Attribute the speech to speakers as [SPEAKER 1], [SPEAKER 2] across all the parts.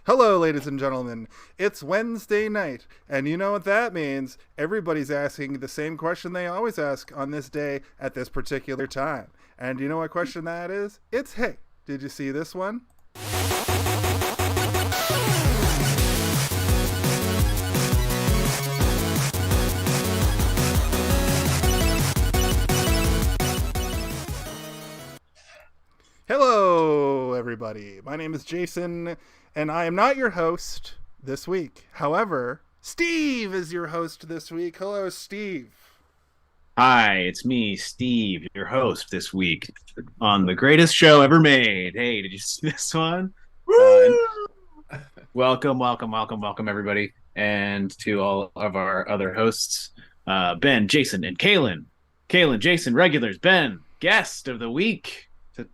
[SPEAKER 1] Hello, ladies and gentlemen. It's Wednesday night, and you know what that means. Everybody's asking the same question they always ask on this day at this particular time. And you know what question that is? It's, hey, did you see this one? Hello, everybody. My name is Jason, and I am not your host this week. However, Steve is your host this week. Hello, Steve.
[SPEAKER 2] Hi, it's me, Steve, your host this week on the greatest show ever made. Hey, did you see this one? Welcome, everybody, and to all of our other hosts, Ben, Jason, and Kalen. Kalen, Jason, regulars, Ben, guest of the week,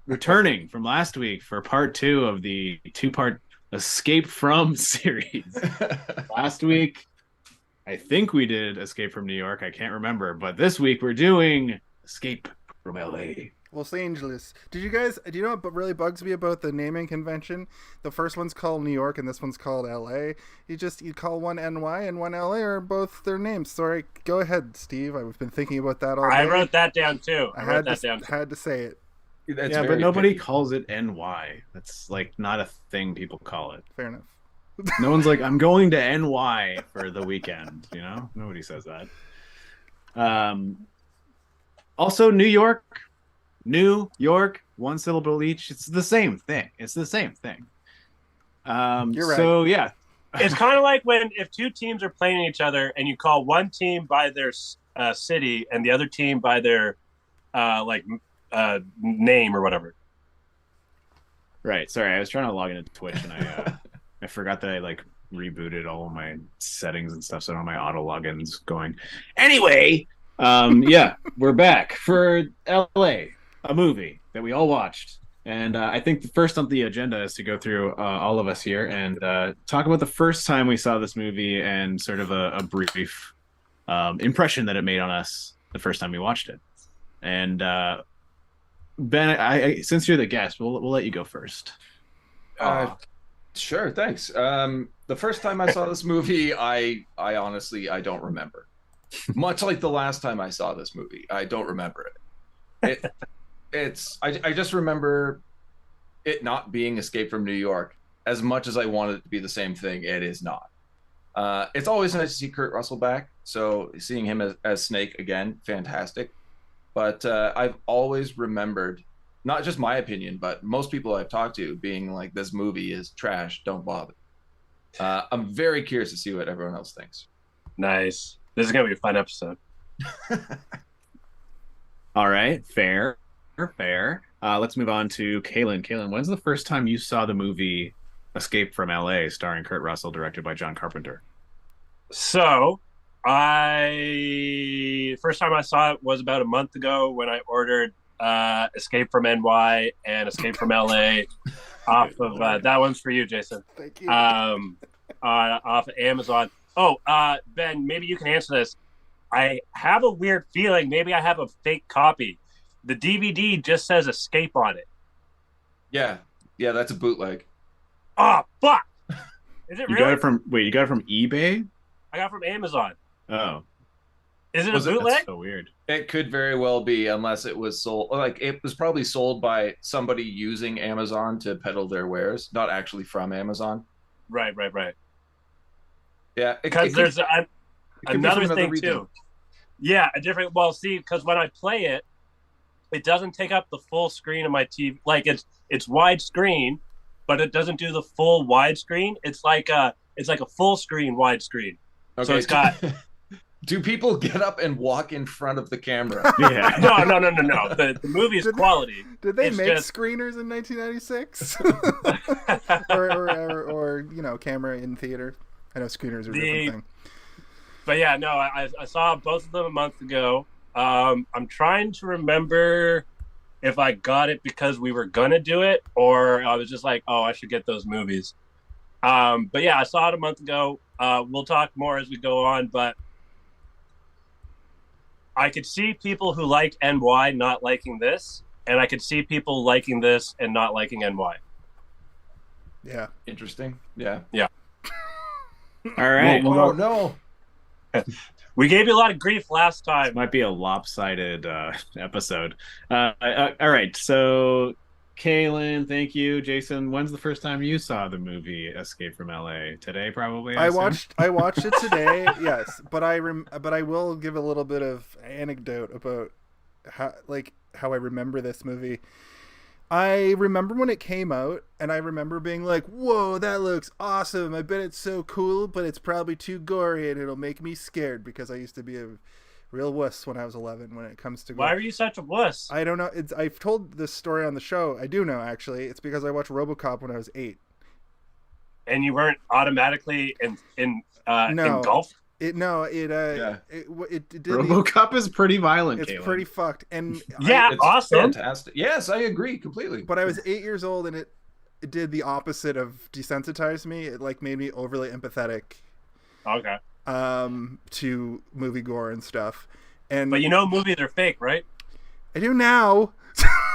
[SPEAKER 2] returning from last week for part 2 of the 2-part Escape From series. Last week, I think we did Escape from New York. I can't remember. But this week, we're doing Escape from LA.
[SPEAKER 1] Los Angeles. Do you know what really bugs me about the naming convention? The first one's called New York and this one's called LA. You call one NY and one LA are both their names. Sorry, go ahead, Steve. I've been thinking about that all day.
[SPEAKER 3] I wrote that down too. I
[SPEAKER 1] had to say it.
[SPEAKER 2] That's but nobody calls it NY. That's like not a thing people call it.
[SPEAKER 1] Fair enough.
[SPEAKER 2] No one's like, I'm going to NY for the weekend, you know? Nobody says that. Also, New York, one syllable each. It's the same thing.
[SPEAKER 1] You're right.
[SPEAKER 2] So, yeah.
[SPEAKER 3] It's kind of like if two teams are playing each other and you call one team by their city and the other team by their name or whatever.
[SPEAKER 2] Right. Sorry, I was trying to log into Twitch and I forgot that I rebooted all of my settings and stuff, so I don't have my auto logins going. Anyway, yeah, we're back for LA, a movie that we all watched. And I think the first on the agenda is to go through all of us here and talk about the first time we saw this movie and sort of a brief impression that it made on us the first time we watched it. And Ben, I since you're the guest, we'll let you go first.
[SPEAKER 4] Sure, thanks. The first time I saw this movie, I honestly don't remember. Much like the last time I saw this movie, I don't remember it. I just remember it not being Escape from New York. As much as I wanted it to be the same thing, it is not. It's always nice to see Kurt Russell back, so seeing him as Snake again, fantastic. But I've always remembered, not just my opinion, but most people I've talked to being like, this movie is trash, don't bother. I'm very curious to see what everyone else thinks.
[SPEAKER 3] Nice. This is going to be a fun episode.
[SPEAKER 2] All right, fair. Let's move on to Kalen. Kalen, when's the first time you saw the movie Escape from LA starring Kurt Russell, directed by John Carpenter?
[SPEAKER 3] So, first time I saw it was about a month ago when I ordered Escape from NY and Escape from LA off of that one's for you, Jason.
[SPEAKER 1] Thank you.
[SPEAKER 3] Off of Amazon. Oh, Ben, maybe you can answer this. I have a weird feeling maybe I have a fake copy. The DVD just says Escape on it.
[SPEAKER 4] Yeah, that's a bootleg.
[SPEAKER 3] Oh, fuck! Is it
[SPEAKER 2] You
[SPEAKER 3] really?
[SPEAKER 2] got it from eBay?
[SPEAKER 3] I got it from Amazon.
[SPEAKER 2] Oh.
[SPEAKER 3] Is it
[SPEAKER 4] Was
[SPEAKER 3] a
[SPEAKER 4] it?
[SPEAKER 3] bootleg?
[SPEAKER 2] That's so weird.
[SPEAKER 4] It could very well be, unless it was sold. It was probably sold by somebody using Amazon to peddle their wares, not actually from Amazon.
[SPEAKER 3] Right.
[SPEAKER 4] Yeah,
[SPEAKER 3] Because there's another thing
[SPEAKER 4] region
[SPEAKER 3] too. Yeah, a different. Well, see, because when I play it, it doesn't take up the full screen of my TV. Like it's widescreen, but it doesn't do the full widescreen. It's like a full screen widescreen.
[SPEAKER 4] Okay.
[SPEAKER 3] So it's got.
[SPEAKER 4] Do people get up and walk in front of the camera?
[SPEAKER 2] Yeah.
[SPEAKER 3] No. The movie is quality.
[SPEAKER 1] Did they
[SPEAKER 3] It's
[SPEAKER 1] make
[SPEAKER 3] just-
[SPEAKER 1] screeners in 1996? or camera in theater? I know screeners are a different thing.
[SPEAKER 3] But yeah, no, I saw both of them a month ago. I'm trying to remember if I got it because we were gonna do it, or I was just like, oh, I should get those movies. But yeah, I saw it a month ago. We'll talk more as we go on, but I could see people who like NY not liking this, and I could see people liking this and not liking NY.
[SPEAKER 1] Yeah.
[SPEAKER 4] Interesting. Yeah.
[SPEAKER 2] All right.
[SPEAKER 4] Oh no.
[SPEAKER 3] We gave you a lot of grief last
[SPEAKER 2] This
[SPEAKER 3] time.
[SPEAKER 2] might be a lopsided episode. All right. So, Kaylin, thank you. Jason, when's the first time you saw the movie Escape from LA? Today, probably.
[SPEAKER 1] I
[SPEAKER 2] assume?
[SPEAKER 1] watched it today. Yes, but I will give a little bit of anecdote about how I remember this movie. I remember when it came out, and I remember being like, "Whoa, that looks awesome! I bet it's so cool, but it's probably too gory, and it'll make me scared because I used to be a real wuss when I was 11 when it comes to gore."
[SPEAKER 3] Why were you such a wuss?
[SPEAKER 1] I don't know. I've told this story on the show. I do know, actually. It's because I watched RoboCop when I was 8.
[SPEAKER 3] And you weren't automatically engulfed?
[SPEAKER 1] It did
[SPEAKER 2] RoboCop is pretty violent.
[SPEAKER 1] it's
[SPEAKER 2] Kaylin.
[SPEAKER 1] pretty fucked. And
[SPEAKER 3] Yeah,
[SPEAKER 4] It's
[SPEAKER 3] awesome.
[SPEAKER 4] fantastic. Yes, I agree completely.
[SPEAKER 1] but I was 8 years old, and it did the opposite of desensitize me. It like made me overly empathetic
[SPEAKER 3] Okay.
[SPEAKER 1] to movie gore and stuff. And
[SPEAKER 3] But you know movies are fake, right?
[SPEAKER 1] I do now.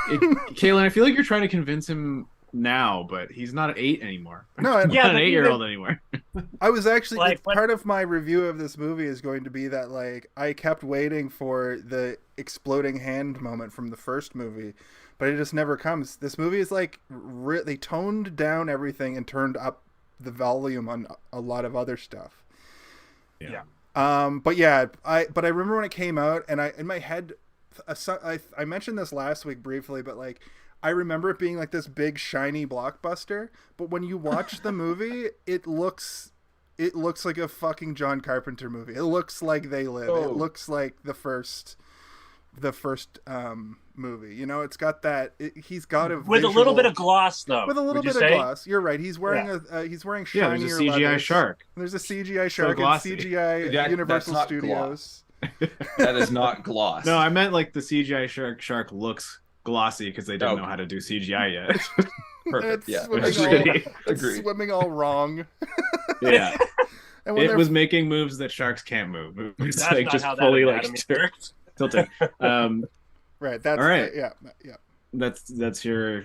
[SPEAKER 2] Kaylin, I feel like you're trying to convince him now, but he's not 8 anymore.
[SPEAKER 1] No,
[SPEAKER 2] He's
[SPEAKER 3] Yeah,
[SPEAKER 2] not an
[SPEAKER 3] but
[SPEAKER 2] 8-year-old anymore.
[SPEAKER 1] I was actually
[SPEAKER 3] Like, what-
[SPEAKER 1] part of my review of this movie is going to be that like I kept waiting for the exploding hand moment from the first movie, but it just never comes. This movie is like they toned down everything and turned up the volume on a lot of other stuff.
[SPEAKER 3] Yeah.
[SPEAKER 1] But yeah, I remember when it came out, and in my head, I mentioned this last week briefly, but like I remember it being like this big shiny blockbuster. But when you watch the movie, it looks like a fucking John Carpenter movie. It looks like They Live.
[SPEAKER 4] Oh.
[SPEAKER 1] It looks like the first movie. You know, it's got that. He's got a
[SPEAKER 3] With a little bit of gloss, though.
[SPEAKER 1] with a little
[SPEAKER 3] would you
[SPEAKER 1] bit
[SPEAKER 3] say?
[SPEAKER 1] of gloss. You're right. He's wearing he's wearing
[SPEAKER 2] Yeah, there's a
[SPEAKER 1] shinier
[SPEAKER 2] CGI
[SPEAKER 1] leathers.
[SPEAKER 2] shark.
[SPEAKER 1] There's a CGI shark and
[SPEAKER 2] glossy.
[SPEAKER 1] CGI
[SPEAKER 4] That's
[SPEAKER 1] Universal
[SPEAKER 4] not
[SPEAKER 1] Studios.
[SPEAKER 4] That is not gloss.
[SPEAKER 2] No, I meant like the CGI shark looks glossy because they didn't know how to do CGI yet.
[SPEAKER 4] Perfect.
[SPEAKER 1] It's
[SPEAKER 4] Yeah.
[SPEAKER 1] swimming,
[SPEAKER 2] Agreed.
[SPEAKER 1] it's
[SPEAKER 4] Agreed.
[SPEAKER 1] swimming all wrong.
[SPEAKER 2] Yeah,
[SPEAKER 1] And when
[SPEAKER 2] it
[SPEAKER 1] they're
[SPEAKER 2] was making moves that sharks can't move. It's
[SPEAKER 3] That's
[SPEAKER 2] like
[SPEAKER 3] not
[SPEAKER 2] just
[SPEAKER 3] how that
[SPEAKER 2] fully like
[SPEAKER 3] anatomy works.
[SPEAKER 2] tilting.
[SPEAKER 1] right. That's
[SPEAKER 2] All right.
[SPEAKER 1] yeah.
[SPEAKER 2] That's your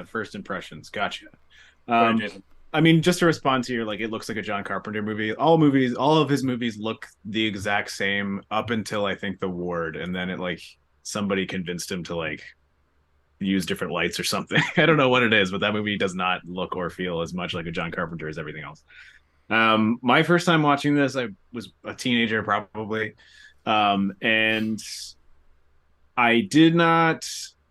[SPEAKER 2] first impressions. Gotcha.
[SPEAKER 3] Sorry, Jason.
[SPEAKER 2] I mean, just to respond to your like, it looks like a John Carpenter movie. All of his movies look the exact same up until I think The Ward, and then it like somebody convinced him to like use different lights or something. I don't know what it is, but that movie does not look or feel as much like a John Carpenter as everything else. My first time watching this, I was a teenager probably, and I did not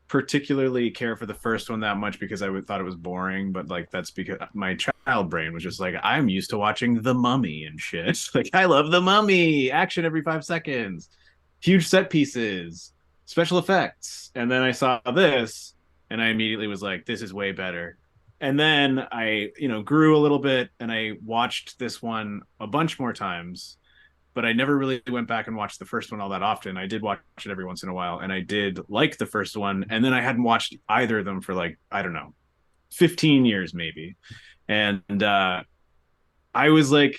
[SPEAKER 2] particularly care for the first one that much because I thought it was boring, but like that's because my child brain was just like, I'm used to watching The Mummy and shit. Like, I love The Mummy, action every 5 seconds, huge set pieces, special effects. And then I saw this and I immediately was like, this is way better. And then I, grew a little bit and I watched this one a bunch more times, but I never really went back and watched the first one all that often. I did watch it every once in a while, and I did like the first one. And then I hadn't watched either of them for like, I don't know, 15 years maybe. And I was like,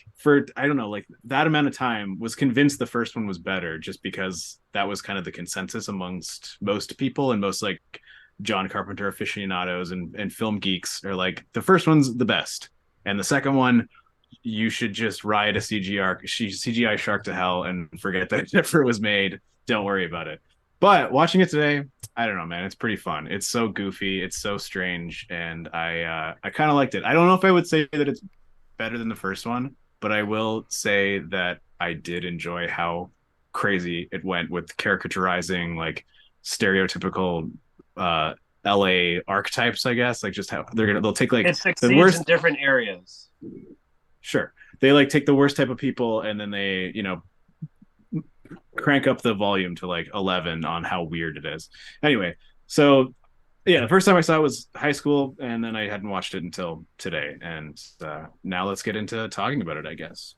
[SPEAKER 2] I don't know, like that amount of time was convinced the first one was better just because that was kind of the consensus amongst most people, and most like John Carpenter aficionados and film geeks are like, the first one's the best. And the second one, you should just ride a CGI shark to hell and forget that it ever was made. Don't worry about it. But watching it today, I don't know, man. It's pretty fun. It's so goofy. It's so strange. And I kind of liked it. I don't know if I would say that it's better than the first one, but I will say that I did enjoy how crazy it went with caricaturizing like stereotypical LA archetypes, I guess. Like just how they'll take like
[SPEAKER 3] It
[SPEAKER 2] the
[SPEAKER 3] succeeds
[SPEAKER 2] worst
[SPEAKER 3] in different areas.
[SPEAKER 2] Sure. They like take the worst type of people and then they, crank up the volume to like 11 on how weird it is. Anyway, so yeah, the first time I saw it was high school, and then I hadn't watched it until today. And now let's get into talking about it, I guess.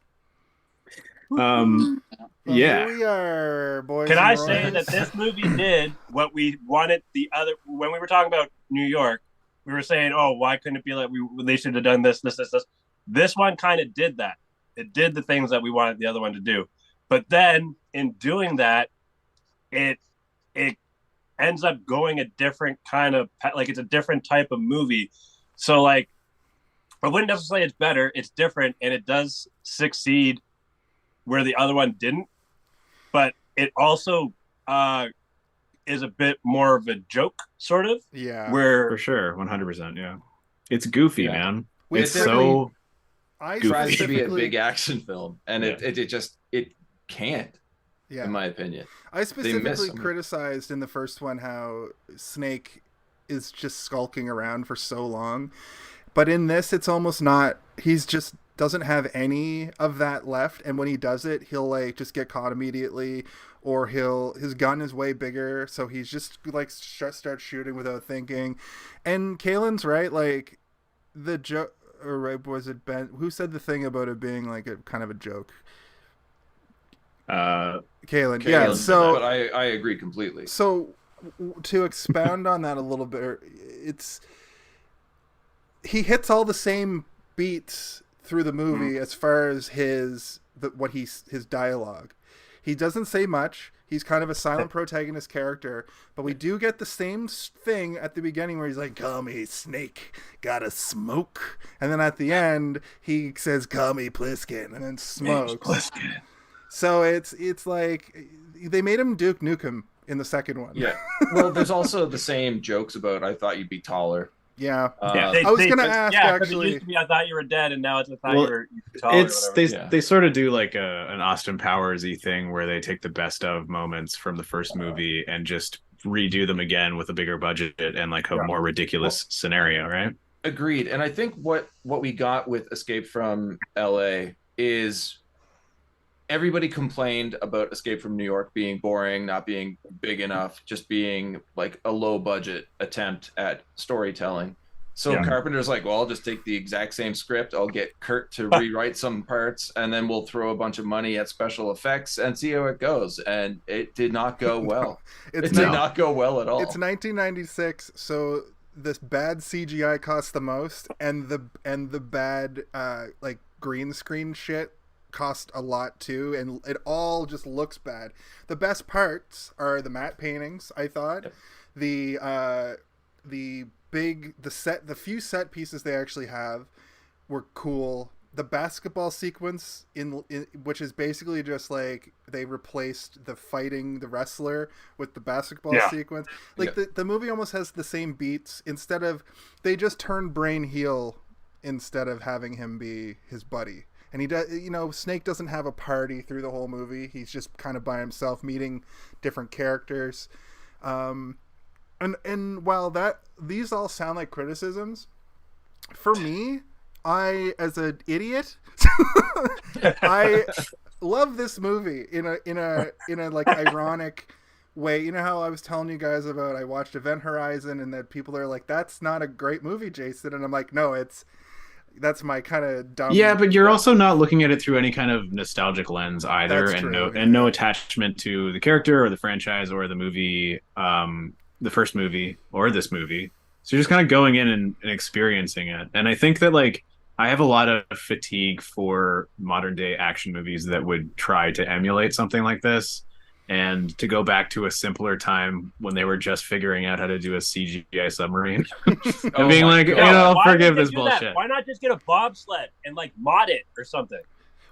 [SPEAKER 1] Well,
[SPEAKER 2] Yeah.
[SPEAKER 1] here we are, boys.
[SPEAKER 3] Can
[SPEAKER 1] and
[SPEAKER 3] I say
[SPEAKER 1] boys.
[SPEAKER 3] that this movie did what we wanted when we were talking about New York, we were saying, oh, why couldn't it be like they should have done this. This one kind of did that. It did the things that we wanted the other one to do. But then in doing that, it ends up going a different kind of, like it's a different type of movie. So like I wouldn't necessarily say it's better. It's different, and it does succeed where the other one didn't. But it also is a bit more of a joke, sort of.
[SPEAKER 1] Yeah,
[SPEAKER 3] Where
[SPEAKER 2] For sure, 100%. Yeah, it's goofy,
[SPEAKER 4] Yeah.
[SPEAKER 2] man.
[SPEAKER 1] We
[SPEAKER 2] It's
[SPEAKER 1] definitely-
[SPEAKER 2] so
[SPEAKER 1] I
[SPEAKER 2] Goofy.
[SPEAKER 4] Tries to be a
[SPEAKER 1] specifically,
[SPEAKER 4] big action film, and it can't,
[SPEAKER 1] yeah.
[SPEAKER 4] in my opinion.
[SPEAKER 1] I specifically
[SPEAKER 4] him.
[SPEAKER 1] criticized in the first one how Snake is just skulking around for so long. But in this, it's almost not. He's just doesn't have any of that left. And when he does it, he'll like just get caught immediately, or his gun is way bigger. So he's just like start shooting without thinking. And Kalen's right. Like the joke, or was it Ben? Who said the thing about it being like a kind of a joke? Kalen. Yeah.
[SPEAKER 4] Kalen,
[SPEAKER 1] So
[SPEAKER 4] but I agree completely.
[SPEAKER 1] So to expound on that a little bit, he hits all the same beats through the movie as far as his dialogue. He doesn't say much. He's kind of a silent protagonist character, but we do get the same thing at the beginning where he's like, "Call me Snake, gotta smoke," and then at the end he says, "Call me Plissken," and then smokes. So it's like they made him Duke Nukem in the second one.
[SPEAKER 4] Yeah. Well, there's also the same jokes about "I thought you'd be taller."
[SPEAKER 1] Yeah.
[SPEAKER 2] Yeah.
[SPEAKER 1] I was gonna ask, actually.
[SPEAKER 3] It used to be, I thought you were dead, and now it's I thought
[SPEAKER 2] Well,
[SPEAKER 3] you were tall.
[SPEAKER 2] it's they sort of do like an Austin Powers-y thing where they take the best of moments from the first movie and just redo them again with a bigger budget and like a more ridiculous scenario, right?
[SPEAKER 4] Agreed. And I think what we got with Escape from LA is everybody complained about Escape from New York being boring, not being big enough, just being like a low budget attempt at storytelling. So Carpenter's like, well, I'll just take the exact same script. I'll get Kurt to rewrite some parts, and then we'll throw a bunch of money at special effects and see how it goes. And it did not go well. It did not go well at all.
[SPEAKER 1] It's 1996, so this bad CGI costs the most, and the bad like green screen shit cost a lot too, and it all just looks bad. The best parts are the matte paintings, I thought. The few set pieces they actually have were cool. The basketball sequence in which is basically just like they replaced the fighting the wrestler with the basketball sequence. Like the movie almost has the same beats. Instead of they just turned Brain heel instead of having him be his buddy. And he does, Snake doesn't have a party through the whole movie. He's just kind of by himself, meeting different characters. And while these all sound like criticisms, for me, as an idiot, I love this movie in a like ironic way. You know how I was telling you guys about I watched Event Horizon and that people are like, "That's not a great movie, Jason," and I'm like, "No, that's my kind of dumb."
[SPEAKER 2] Yeah, but you're also not looking at it through any kind of nostalgic lens either,
[SPEAKER 1] That's
[SPEAKER 2] and
[SPEAKER 1] true,
[SPEAKER 2] no attachment to the character or the franchise or the movie, the first movie or this movie. So you're just kind of going in and experiencing it. And I think that like I have a lot of fatigue for modern day action movies that would try to emulate something like this. And to go back to a simpler time when they were just figuring out how to do a CGI submarine and being like, I'll forgive this bullshit.
[SPEAKER 3] That? Why not just get a bobsled and like mod it or something?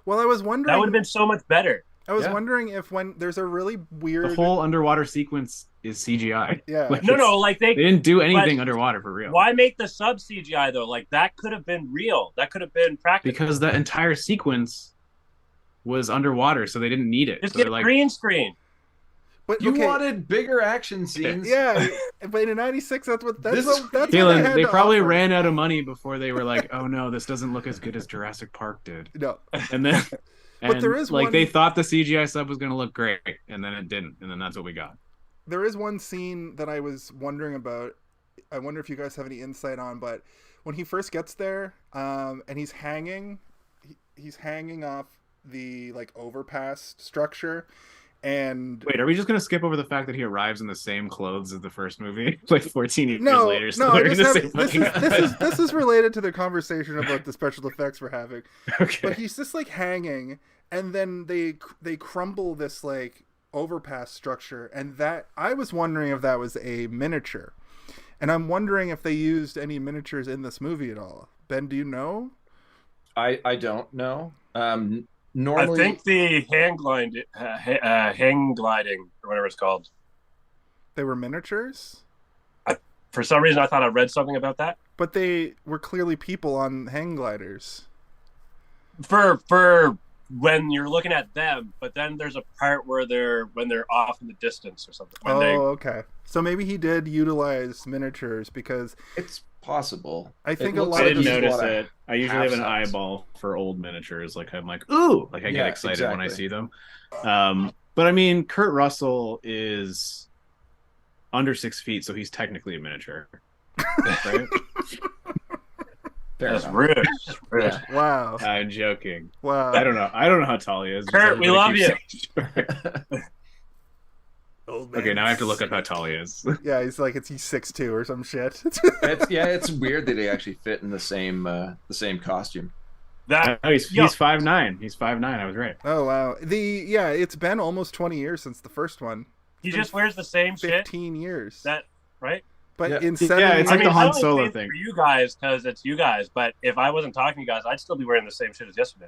[SPEAKER 1] Well, I was wondering
[SPEAKER 3] that would have been so much better.
[SPEAKER 1] I was wondering if when there's a really weird
[SPEAKER 2] the whole underwater sequence is CGI.
[SPEAKER 1] Yeah.
[SPEAKER 2] Like,
[SPEAKER 3] Like they
[SPEAKER 2] didn't do anything underwater for real.
[SPEAKER 3] Why make the sub CGI though? Like that could have been real. That could have been practical.
[SPEAKER 2] Because the entire sequence was underwater, so they didn't need it.
[SPEAKER 3] Just
[SPEAKER 2] so
[SPEAKER 3] get a green screen.
[SPEAKER 1] But
[SPEAKER 4] you wanted bigger action scenes.
[SPEAKER 1] Yeah, but in '96, that's what
[SPEAKER 2] Keelan, they probably ran out of money before they were like, "Oh no, this doesn't look as good as Jurassic Park did."
[SPEAKER 1] No,
[SPEAKER 2] and then,
[SPEAKER 1] but there is
[SPEAKER 2] like they thought the CGI sub was going to look great, and then it didn't, and then that's what we got.
[SPEAKER 1] There is one scene that I was wondering about. I wonder if you guys have any insight on, but when he first gets there, and he's hanging off the like overpass structure. And
[SPEAKER 2] wait, are we just gonna skip over the fact that he arrives in the same clothes as the first movie, like 14 years later?
[SPEAKER 1] This is related to the conversation about the special effects we're having.
[SPEAKER 2] Okay,
[SPEAKER 1] but he's just like hanging, and then they crumble this like overpass structure, and that I was wondering if that was a miniature, and I'm wondering if they used any miniatures in this movie at all, Ben, do you know?
[SPEAKER 4] I don't know.
[SPEAKER 3] I
[SPEAKER 4] Normally,
[SPEAKER 3] think the hang gliding or whatever it's called.
[SPEAKER 1] They were miniatures,
[SPEAKER 3] For some reason, I thought I read something about that.
[SPEAKER 1] but they were clearly people on hang gliders.
[SPEAKER 3] For when you're looking at them, but then there's a part where when they're off in the distance or something.
[SPEAKER 1] Okay. So maybe he did utilize miniatures because
[SPEAKER 4] it's possible.
[SPEAKER 1] I think
[SPEAKER 4] It
[SPEAKER 1] a
[SPEAKER 4] looks
[SPEAKER 1] lot
[SPEAKER 2] I
[SPEAKER 1] of
[SPEAKER 2] didn't
[SPEAKER 1] these-
[SPEAKER 2] notice
[SPEAKER 4] a lot of
[SPEAKER 2] it. I usually have an
[SPEAKER 4] half-size.
[SPEAKER 2] eyeball for old miniatures. Like I'm like, ooh, like I get
[SPEAKER 4] Yeah,
[SPEAKER 2] excited when I
[SPEAKER 4] exactly.
[SPEAKER 2] see them. But I mean, Kurt Russell is under 6 feet, so he's technically a miniature, right?
[SPEAKER 4] Fair
[SPEAKER 3] That's
[SPEAKER 4] enough.
[SPEAKER 3] rude. That's rude.
[SPEAKER 4] Yeah.
[SPEAKER 1] Wow.
[SPEAKER 2] I'm joking.
[SPEAKER 1] Wow.
[SPEAKER 2] I don't know. I don't know how tall he is.
[SPEAKER 3] Kurt, we love you.
[SPEAKER 1] Old man.
[SPEAKER 2] Okay, now I have to look up how tall he is.
[SPEAKER 1] Yeah, he's 6'2" or some shit.
[SPEAKER 4] It's weird that they actually fit in the same costume.
[SPEAKER 3] That
[SPEAKER 2] Oh, he's 5'9". He's 5'9". I was right.
[SPEAKER 1] Oh wow. It's been almost 20 years since the first one.
[SPEAKER 3] he just wears the same shit.
[SPEAKER 1] 15 years.
[SPEAKER 3] That right?
[SPEAKER 1] But
[SPEAKER 4] Yeah.
[SPEAKER 1] in 7
[SPEAKER 2] Yeah, it's
[SPEAKER 1] years,
[SPEAKER 2] like the
[SPEAKER 3] I
[SPEAKER 2] Han
[SPEAKER 3] only
[SPEAKER 2] Solo
[SPEAKER 3] say it
[SPEAKER 2] thing.
[SPEAKER 3] for you guys because it's you guys. But if I wasn't talking to you guys, I'd still be wearing the same shit as yesterday.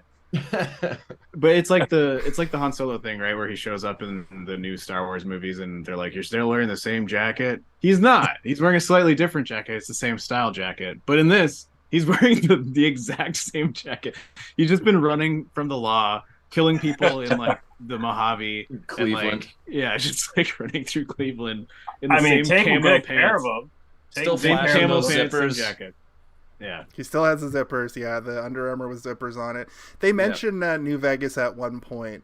[SPEAKER 2] But it's like the Han Solo thing, right? Where he shows up in the new Star Wars movies, and they're like, "You're still wearing the same jacket." He's not. He's wearing a slightly different jacket. It's the same style jacket, but in this, he's wearing the exact same jacket. He's just been running from the law, killing people in like the Mojave,
[SPEAKER 4] Cleveland.
[SPEAKER 2] and, like, just like running through Cleveland in the
[SPEAKER 3] I mean,
[SPEAKER 2] same
[SPEAKER 3] taking
[SPEAKER 2] camo
[SPEAKER 3] good care of
[SPEAKER 2] pants,
[SPEAKER 3] them.
[SPEAKER 4] Still
[SPEAKER 2] same
[SPEAKER 4] flashing
[SPEAKER 2] camo
[SPEAKER 4] those
[SPEAKER 2] pants, same
[SPEAKER 4] zippers.
[SPEAKER 2] jacket. Yeah.
[SPEAKER 1] he still has the zippers. Yeah, the Under Armour with zippers on it. They mentioned New Vegas at one point,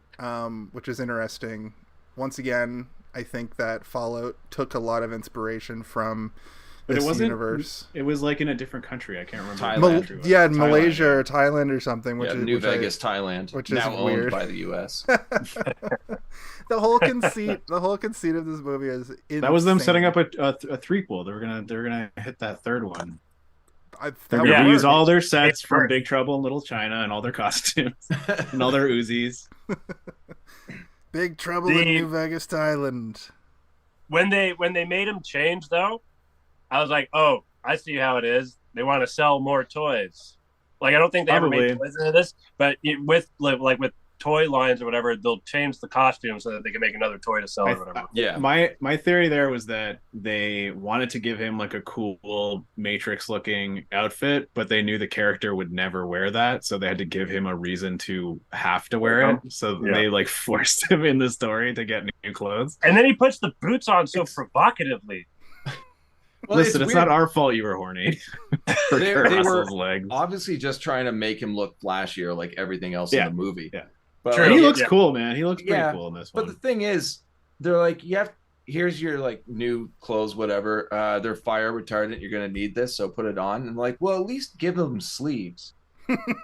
[SPEAKER 1] which is interesting. Once again, I think that Fallout took a lot of inspiration from
[SPEAKER 2] But
[SPEAKER 1] this
[SPEAKER 2] it wasn't.
[SPEAKER 1] universe.
[SPEAKER 2] It was like in a different country. I can't remember.
[SPEAKER 4] Thailand.
[SPEAKER 2] what country it was.
[SPEAKER 1] Yeah,
[SPEAKER 2] Thailand,
[SPEAKER 1] Malaysia
[SPEAKER 2] yeah.
[SPEAKER 1] or Thailand or something. Which
[SPEAKER 4] Yeah,
[SPEAKER 1] is
[SPEAKER 4] New
[SPEAKER 1] which
[SPEAKER 4] Vegas, Thailand,
[SPEAKER 1] which is
[SPEAKER 4] now
[SPEAKER 1] weird.
[SPEAKER 4] owned by the U.S.
[SPEAKER 1] The whole conceit of this movie is insane.
[SPEAKER 2] That was them setting up a threequel. They were gonna hit that third one. They're
[SPEAKER 1] that
[SPEAKER 2] gonna
[SPEAKER 1] would
[SPEAKER 2] use
[SPEAKER 1] work.
[SPEAKER 2] all their sets
[SPEAKER 3] It's
[SPEAKER 2] from
[SPEAKER 3] worth.
[SPEAKER 2] Big Trouble in Little China and all their costumes and all their Uzis.
[SPEAKER 1] Big Trouble in
[SPEAKER 3] The-
[SPEAKER 1] New Vegas, Thailand.
[SPEAKER 3] When they made him change though, I was like, oh, I see how it is. They want to sell more toys. Like I don't think they ever made
[SPEAKER 2] Probably.
[SPEAKER 3] toys into this, but with with toy lines or whatever, they'll change the costume so that they can make another toy to sell or whatever.
[SPEAKER 4] Yeah.
[SPEAKER 2] My theory there was that they wanted to give him like a cool Matrix looking outfit, but they knew the character would never wear that, so they had to give him a reason to have to wear it. So
[SPEAKER 3] Yeah.
[SPEAKER 2] they like forced him in the story to get new clothes.
[SPEAKER 3] And then he puts the boots on so provocatively.
[SPEAKER 4] Well,
[SPEAKER 2] Listen, it's
[SPEAKER 4] weird.
[SPEAKER 2] not our fault you were horny for
[SPEAKER 4] They-
[SPEAKER 2] Kurt
[SPEAKER 4] they were-
[SPEAKER 2] Russell's legs.
[SPEAKER 4] Obviously just trying to make him look flashier like everything else
[SPEAKER 2] Yeah.
[SPEAKER 4] in the movie.
[SPEAKER 2] Yeah.
[SPEAKER 4] But
[SPEAKER 3] True.
[SPEAKER 2] And he
[SPEAKER 3] Yeah.
[SPEAKER 2] looks cool, man. He looks pretty
[SPEAKER 4] Yeah,
[SPEAKER 2] cool in this
[SPEAKER 4] But
[SPEAKER 2] one.
[SPEAKER 4] the thing is, they're like, here's your like new clothes, whatever. They're fire retardant. You're gonna need this, so put it on. And like, well, at least give them sleeves.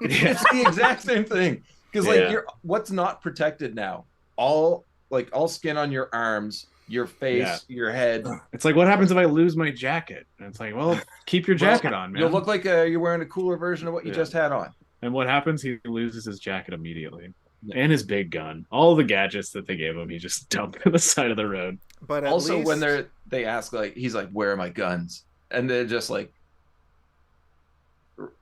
[SPEAKER 4] It's the exact same thing. Because like
[SPEAKER 2] Yeah.
[SPEAKER 4] what's not protected now? All skin on your arms, your face, your head.
[SPEAKER 2] It's like, what happens if I lose my jacket? And it's like, well, keep your jacket on, man.
[SPEAKER 4] You'll look like you're wearing a cooler version of what you
[SPEAKER 2] Yeah.
[SPEAKER 4] just had on.
[SPEAKER 2] And what happens? He loses his jacket immediately.
[SPEAKER 4] Yeah.
[SPEAKER 2] And his big gun. All the gadgets that they gave him, he just dumped to the side of the road.
[SPEAKER 1] But at
[SPEAKER 4] Also,
[SPEAKER 1] least,
[SPEAKER 4] when they ask like, he's like, "Where are my guns?" And they're just like,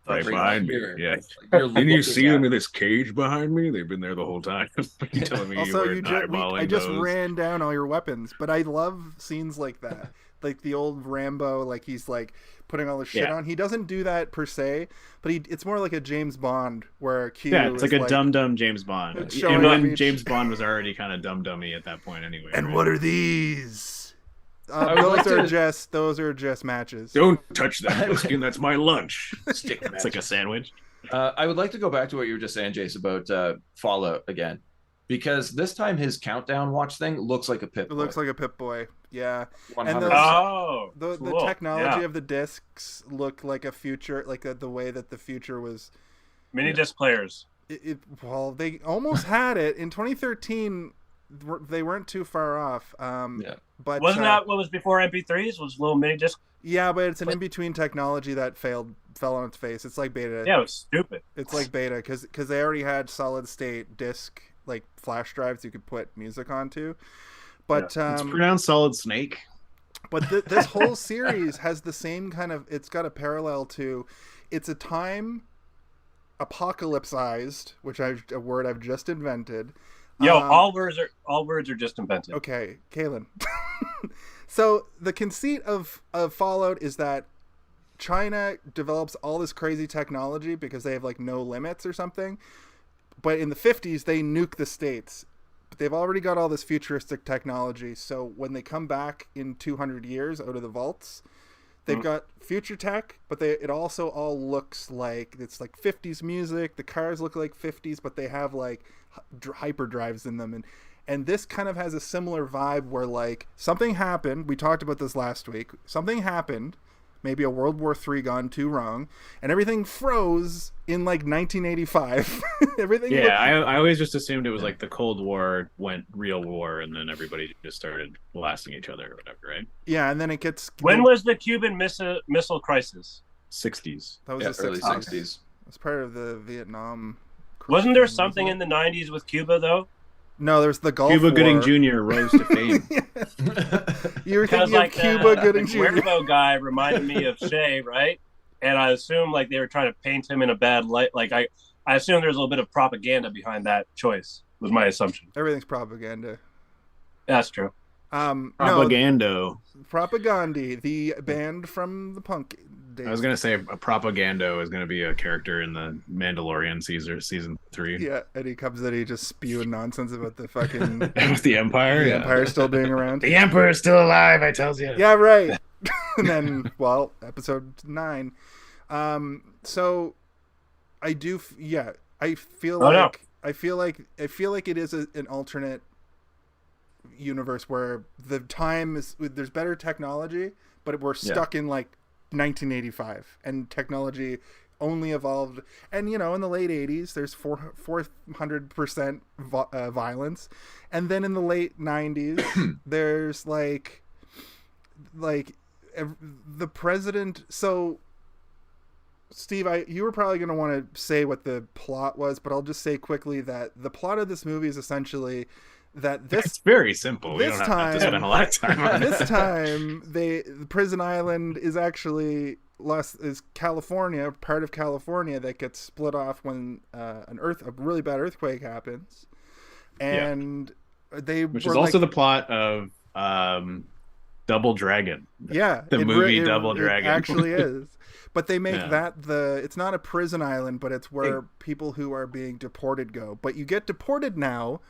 [SPEAKER 2] Right behind me.
[SPEAKER 4] here.
[SPEAKER 2] Yeah.
[SPEAKER 4] Like, you're
[SPEAKER 2] Didn't you
[SPEAKER 4] looking
[SPEAKER 2] see
[SPEAKER 4] at
[SPEAKER 2] them in this cage behind me? They've been there the whole time. You telling me
[SPEAKER 1] also
[SPEAKER 2] you weren't eyeballing
[SPEAKER 1] I just
[SPEAKER 2] those?
[SPEAKER 1] ran down all your weapons, but I love scenes like that. Like the old Rambo, like he's like putting all the shit
[SPEAKER 2] Yeah.
[SPEAKER 1] on. He doesn't do that per se, but it's more like a James Bond where Q
[SPEAKER 2] Yeah, it's
[SPEAKER 1] is
[SPEAKER 2] like a dumb James Bond.
[SPEAKER 1] It's showing
[SPEAKER 2] And
[SPEAKER 1] off
[SPEAKER 2] when
[SPEAKER 1] each-
[SPEAKER 2] James Bond was already kind of dummy at that point anyway.
[SPEAKER 1] And
[SPEAKER 2] right?
[SPEAKER 1] what are these?
[SPEAKER 4] I would like
[SPEAKER 1] Those are just matches.
[SPEAKER 2] Don't touch that, Plissken. That's my lunch.
[SPEAKER 4] Stick
[SPEAKER 2] It's like a sandwich.
[SPEAKER 4] I would like to go back to what you were just saying, Jace, about Fallout again, because this time his countdown watch thing looks like a Pip.
[SPEAKER 1] It looks like a Pip-Boy. Yeah.
[SPEAKER 4] 100%.
[SPEAKER 1] and those-
[SPEAKER 3] Oh,
[SPEAKER 1] The
[SPEAKER 3] cool.
[SPEAKER 1] technology
[SPEAKER 3] Yeah.
[SPEAKER 1] of the discs look like a future, like the way that the future was.
[SPEAKER 3] Mini disc players.
[SPEAKER 1] Well, they almost had it in 2013. They weren't too far off.
[SPEAKER 4] Yeah.
[SPEAKER 1] But
[SPEAKER 3] Wasn't that what was before MP3s? Was little mini disc?
[SPEAKER 1] Yeah, but it's an in-between technology that fell on its face. It's like beta.
[SPEAKER 3] Yeah, it was stupid.
[SPEAKER 1] It's like beta because they already had solid-state disc like flash drives you could put music onto. But
[SPEAKER 2] It's pronounced Solid Snake.
[SPEAKER 1] But this whole series has the same kind of. It's got a parallel to it's a time apocalypsized, a word I've just invented.
[SPEAKER 3] Yo, all words are just invented.
[SPEAKER 1] Okay, Kaylin. So the conceit of Fallout is that China develops all this crazy technology because they have like no limits or something. But in the 50s, they nuke the States. But they've already got all this futuristic technology. So when they come back in 200 years out of the vaults, they've got future tech, but it also all looks like it's like 50s music. The cars look like 50s, but they have like hyperdrives in them. And this kind of has a similar vibe where like something happened. We talked about this last week. Something happened. Maybe a World War III gone too wrong, and everything froze in like 1985. Everything.
[SPEAKER 2] Yeah, I always just assumed it was like the Cold War went real war, and then everybody just started blasting each other or whatever, right?
[SPEAKER 1] Yeah, and then it gets.
[SPEAKER 3] When was the Cuban Missile Crisis?
[SPEAKER 2] 60s.
[SPEAKER 1] That was the
[SPEAKER 4] early 60s.
[SPEAKER 1] It's part of the Vietnam.
[SPEAKER 3] Wasn't there something in the 90s with Cuba though?
[SPEAKER 1] No, there's the Gulf
[SPEAKER 2] Cuba
[SPEAKER 1] War.
[SPEAKER 2] Gooding Jr. rose to fame.
[SPEAKER 1] You were thinking of Cuba Gooding
[SPEAKER 3] the
[SPEAKER 1] Jr.
[SPEAKER 3] Cuervo guy reminded me of Shay, right? And I assume like they were trying to paint him in a bad light. Like I assume there's a little bit of propaganda behind that choice. Was my assumption.
[SPEAKER 1] Everything's propaganda.
[SPEAKER 3] That's true.
[SPEAKER 2] Propagando.
[SPEAKER 1] Propaganda, the band from the punk days.
[SPEAKER 2] I was gonna say a propagando is gonna be a character in the Mandalorian season 3.
[SPEAKER 1] Yeah, and he comes in, he just spewing nonsense about the fucking
[SPEAKER 2] With the Empire.
[SPEAKER 1] the Empire still being around.
[SPEAKER 2] The Emperor's still alive, I tells you.
[SPEAKER 1] Yeah, right. And then, well, episode 9. So I do. I feel I feel like it is an alternate universe where the time is there's better technology, but we're stuck in like 1985, and technology only evolved. And in the late 80s, there's 400% violence, and then in the late 90s, there's like the president. So, Steve, you were probably going to want to say what the plot was, but I'll just say quickly that the plot of this movie is essentially that
[SPEAKER 2] it's very simple. We don't have to spend a lot of time on it.
[SPEAKER 1] This time, the prison island is actually is California, part of California that gets split off when a really bad earthquake happens, and which is
[SPEAKER 2] also the plot of Double Dragon.
[SPEAKER 1] Yeah,
[SPEAKER 2] the movie Double Dragon
[SPEAKER 1] it actually is. But they make that it's not a prison island, but it's where people who are being deported go. But you get deported now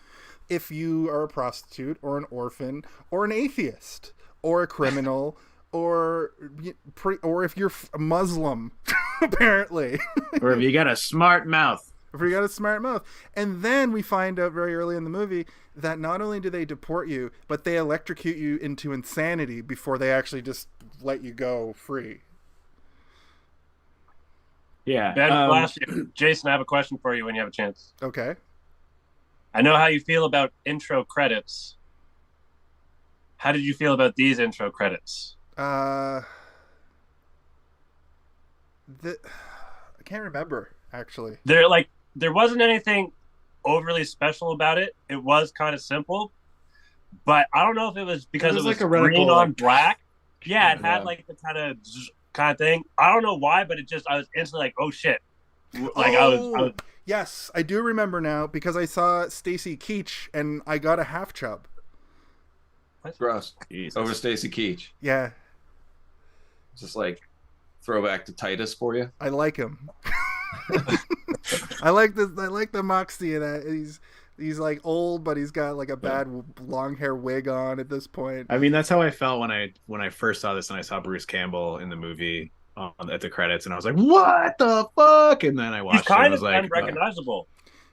[SPEAKER 1] if you are a prostitute or an orphan or an atheist or a criminal or if you're a Muslim, apparently.
[SPEAKER 2] Or if you got a smart mouth.
[SPEAKER 1] And then we find out very early in the movie that not only do they deport you, but they electrocute you into insanity before they actually just let you go free.
[SPEAKER 2] Yeah.
[SPEAKER 3] Jason, I have a question for you when you have a chance.
[SPEAKER 1] Okay.
[SPEAKER 3] I know how you feel about intro credits. How did you feel about these intro credits?
[SPEAKER 1] I can't remember, actually.
[SPEAKER 3] There wasn't anything overly special about it. It was kind of simple, but I don't know if it was because it was like a green on black. Yeah, it had like the kind of thing. I don't know why, but I was instantly like, oh shit. Like I was
[SPEAKER 1] Yes, I do remember now because I saw Stacy Keach and I got a half chub.
[SPEAKER 3] What?
[SPEAKER 4] Gross.
[SPEAKER 2] Jesus.
[SPEAKER 4] Over Stacy Keach.
[SPEAKER 1] Yeah.
[SPEAKER 4] Just like throwback to Titus for you.
[SPEAKER 1] I like him. I like the moxie of that. He's like old, but he's got like a bad long hair wig on at this point.
[SPEAKER 2] I mean, that's how I felt when I first saw this and I saw Bruce Campbell in the movie at the credits, and I was like, "What the fuck?" And then I watched it. And was like,
[SPEAKER 3] unrecognizable.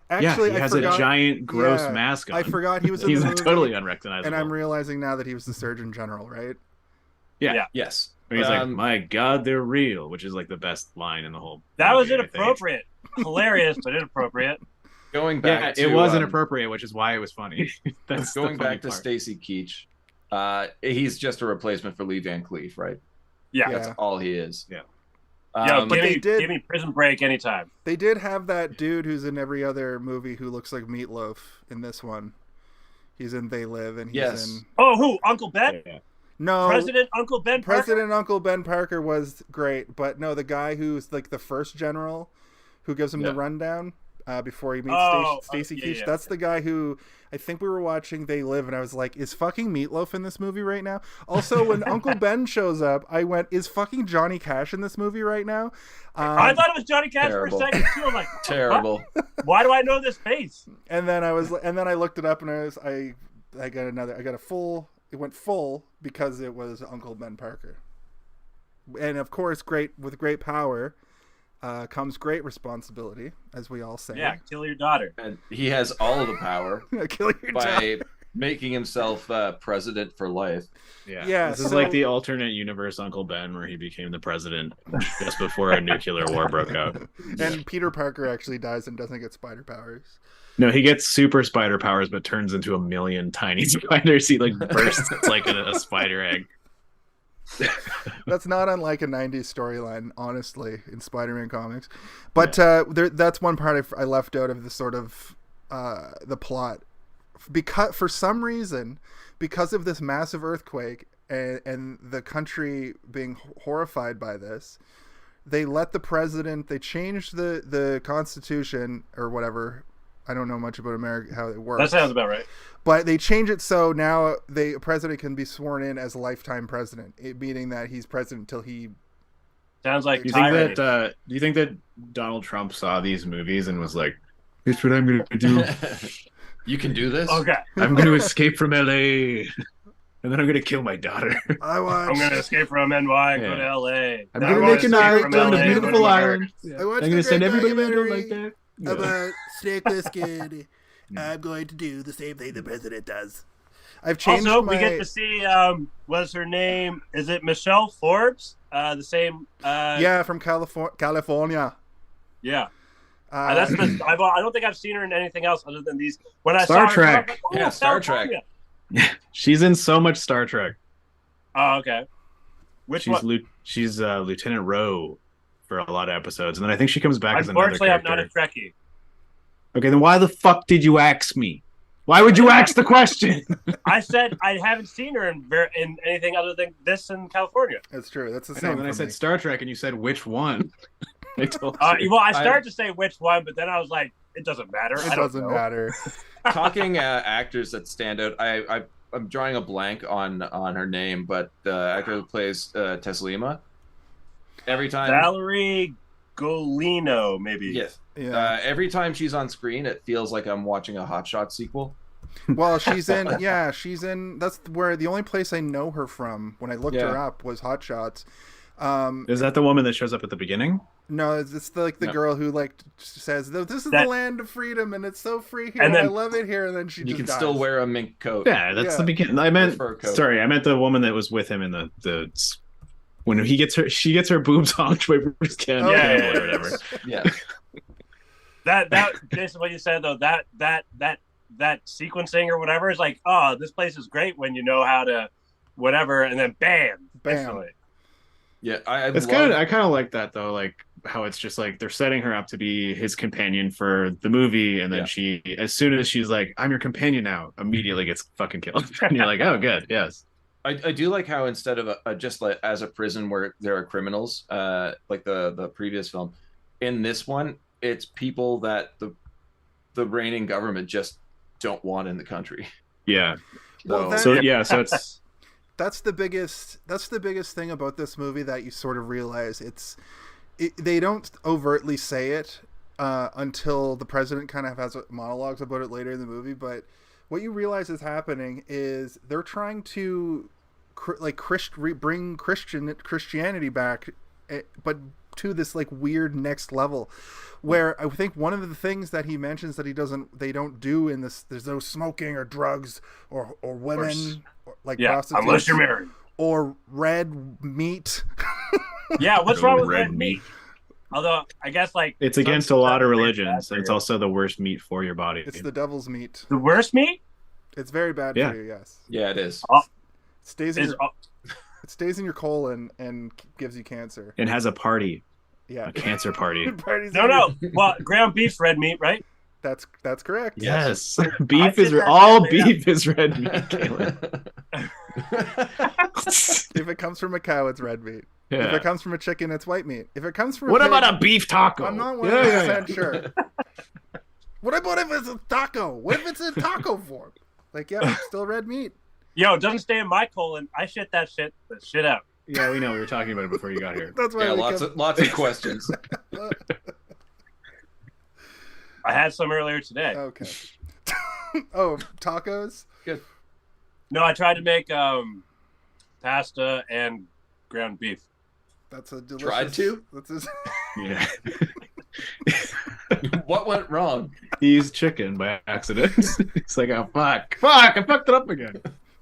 [SPEAKER 1] Actually,
[SPEAKER 2] he has a giant gross mask on.
[SPEAKER 1] I forgot he was in
[SPEAKER 2] he's
[SPEAKER 1] the movie,
[SPEAKER 2] totally unrecognizable.
[SPEAKER 1] And I'm realizing now that he was the Surgeon General, right?
[SPEAKER 2] Yeah.
[SPEAKER 4] Yes.
[SPEAKER 2] And he's like, "My God, they're real," which is like the best line in the whole.
[SPEAKER 3] That
[SPEAKER 2] movie,
[SPEAKER 3] was inappropriate, hilarious, but inappropriate.
[SPEAKER 4] Going back,
[SPEAKER 2] it was inappropriate, which is why it was funny. That's
[SPEAKER 4] going back to
[SPEAKER 2] part.
[SPEAKER 4] Stacy Keach. He's just a replacement for Lee Van Cleef, right?
[SPEAKER 3] Yeah,
[SPEAKER 4] that's all he is.
[SPEAKER 2] Yeah.
[SPEAKER 3] Give me Prison Break anytime.
[SPEAKER 1] They did have that dude who's in every other movie who looks like Meatloaf in this one. He's in They Live, and he's in.
[SPEAKER 3] Oh, who? Uncle Ben?
[SPEAKER 1] No,
[SPEAKER 3] President Uncle Ben Parker?
[SPEAKER 1] President Uncle Ben Parker was great, but no, the guy who's like the first general who gives him the rundown before he meets Stacy Keach. That's the guy who I think we were watching They Live, and I was like, is fucking Meatloaf in this movie right now? Also, when Uncle Ben shows up, I went, is fucking Johnny Cash in this movie right now?
[SPEAKER 3] I thought it was Johnny Cash for a second too. I'm like,
[SPEAKER 4] terrible.
[SPEAKER 3] Why do I know this face?
[SPEAKER 1] And then I looked it up, and I got a full. It went full because it was Uncle Ben Parker. And of course, with great power comes great responsibility, as we all say.
[SPEAKER 3] Yeah, kill your daughter.
[SPEAKER 4] And he has all of the power
[SPEAKER 1] kill your daughter.
[SPEAKER 4] Making himself president for life.
[SPEAKER 2] Yeah. This is like the alternate universe Uncle Ben, where he became the president just before a nuclear war broke out.
[SPEAKER 1] And Peter Parker actually dies and doesn't get spider powers.
[SPEAKER 2] No, he gets super spider powers, but turns into a million tiny spiders. He like bursts like a spider egg.
[SPEAKER 1] That's not unlike a 90s storyline, honestly, in Spider-Man comics. But that's one part I left out of the sort of the plot. Because for some reason, because of this massive earthquake and the country being horrified by this, they let the president, they changed the Constitution or whatever. I don't know much about America, how it works.
[SPEAKER 3] That sounds about right.
[SPEAKER 1] But they change it so now the president can be sworn in as lifetime president, meaning that he's president until he...
[SPEAKER 3] Sounds like
[SPEAKER 2] do you think that Donald Trump saw these movies and was like, here's what I'm going to do.
[SPEAKER 4] You can do this?
[SPEAKER 3] Okay.
[SPEAKER 2] I'm going to escape from LA. And then I'm going to kill my daughter.
[SPEAKER 3] I'm going to escape from NY and go to LA.
[SPEAKER 2] I'm going to make an island on a beautiful island.
[SPEAKER 1] I'm
[SPEAKER 2] going to send everybody to like that.
[SPEAKER 1] About Snake Plissken. I'm going to do the same thing the president does. I've changed
[SPEAKER 3] also, we get to see, what's her name? Is it Michelle Forbes? The same...
[SPEAKER 1] yeah, from California.
[SPEAKER 3] Yeah. That's the. I don't think I've seen her in anything else other than these. When I
[SPEAKER 2] Star
[SPEAKER 3] saw
[SPEAKER 2] Trek.
[SPEAKER 3] Her, I was like,
[SPEAKER 4] Star Trek.
[SPEAKER 2] She's in so much Star Trek.
[SPEAKER 3] Oh, okay.
[SPEAKER 2] She's Lieutenant Rowe for a lot of episodes, and then I think she comes back as another character.
[SPEAKER 3] Unfortunately, I'm not a Trekkie.
[SPEAKER 2] Okay, then why the fuck did you ask me? Why would you ask the question?
[SPEAKER 3] I said I haven't seen her in anything other than this in California.
[SPEAKER 1] That's true. That's the same.
[SPEAKER 2] Then I said Star Trek, and you said which one?
[SPEAKER 3] I started to say which one, but then I was like, it doesn't matter.
[SPEAKER 1] It doesn't matter.
[SPEAKER 4] Talking actors that stand out, I'm drawing a blank on her name, but the actor who plays Teslima. Every time
[SPEAKER 3] Valerie Golino, maybe.
[SPEAKER 4] Yes.
[SPEAKER 1] Yeah.
[SPEAKER 4] Every time she's on screen, it feels like I'm watching a Hot Shot sequel.
[SPEAKER 1] Well, she's in. That's where the only place I know her from when I looked her up was Hot Shots.
[SPEAKER 2] Is that the woman that shows up at the beginning?
[SPEAKER 1] No, it's the girl who says, "This is the land of freedom, and it's so free here. And I love it here." And then she just dies.
[SPEAKER 4] Still wear a mink coat.
[SPEAKER 2] Yeah, that's the beginning. I meant the woman that was with him in the when she gets her boobs honked by Bruce Campbell or whatever.
[SPEAKER 4] Yeah.
[SPEAKER 3] That basically what you said though. That sequencing or whatever is like, oh, this place is great when you know how to whatever, and then bam. Instantly.
[SPEAKER 4] Yeah,
[SPEAKER 2] I kind of like that though, like how it's just like they're setting her up to be his companion for the movie, and then she, as soon as she's like, "I'm your companion now," immediately gets fucking killed, and you're like, "Oh, good, yes."
[SPEAKER 4] I do like how instead of just like as a prison where there are criminals, like the previous film, in this one it's people that the reigning government just don't want in the country.
[SPEAKER 2] Yeah.
[SPEAKER 1] So
[SPEAKER 2] it's.
[SPEAKER 1] That's the biggest thing about this movie that you sort of realize they don't overtly say it until the president kind of has monologues about it later in the movie. But what you realize is happening is they're trying to bring Christianity back, but to this like weird next level, where I think one of the things that he mentions that they don't do in this, there's no smoking or drugs or women. Like prostitutes,
[SPEAKER 3] unless you're married,
[SPEAKER 1] or red meat.
[SPEAKER 3] Yeah, what's wrong with red meat? Although I guess like
[SPEAKER 2] it's against a lot of religions, and it's also the worst meat for your body.
[SPEAKER 1] It's the devil's meat.
[SPEAKER 3] The worst meat?
[SPEAKER 1] It's very bad for you. Yes.
[SPEAKER 4] Yeah, it is.
[SPEAKER 1] It stays in your colon and gives you cancer.
[SPEAKER 2] It has a party.
[SPEAKER 1] Yeah,
[SPEAKER 2] a cancer party.
[SPEAKER 3] No. Well, ground beef's red meat, right?
[SPEAKER 1] That's correct.
[SPEAKER 2] Yes, beef is red meat, Caleb.
[SPEAKER 1] If it comes from a cow, it's red meat.
[SPEAKER 2] Yeah.
[SPEAKER 1] If it comes from a chicken, it's white meat. If it comes from
[SPEAKER 2] What
[SPEAKER 1] a pig,
[SPEAKER 2] about a beef taco?
[SPEAKER 1] I'm not 100% sure. What about if it's a taco? What if it's in taco form? Like, yeah, it's still red meat.
[SPEAKER 3] Yo, it doesn't stay in my colon. I shit that shit out.
[SPEAKER 2] Yeah, we know. We were talking about it before you got here.
[SPEAKER 1] That's why.
[SPEAKER 4] Yeah, lots of questions.
[SPEAKER 3] I had some earlier today.
[SPEAKER 1] Okay. Oh, tacos.
[SPEAKER 4] Good.
[SPEAKER 3] No, I tried to make pasta and ground beef.
[SPEAKER 1] That's a delicious.
[SPEAKER 4] Tried to?
[SPEAKER 1] That's
[SPEAKER 2] Yeah.
[SPEAKER 4] What went wrong?
[SPEAKER 2] He used chicken by accident. It's like, oh, fuck, I fucked it up again.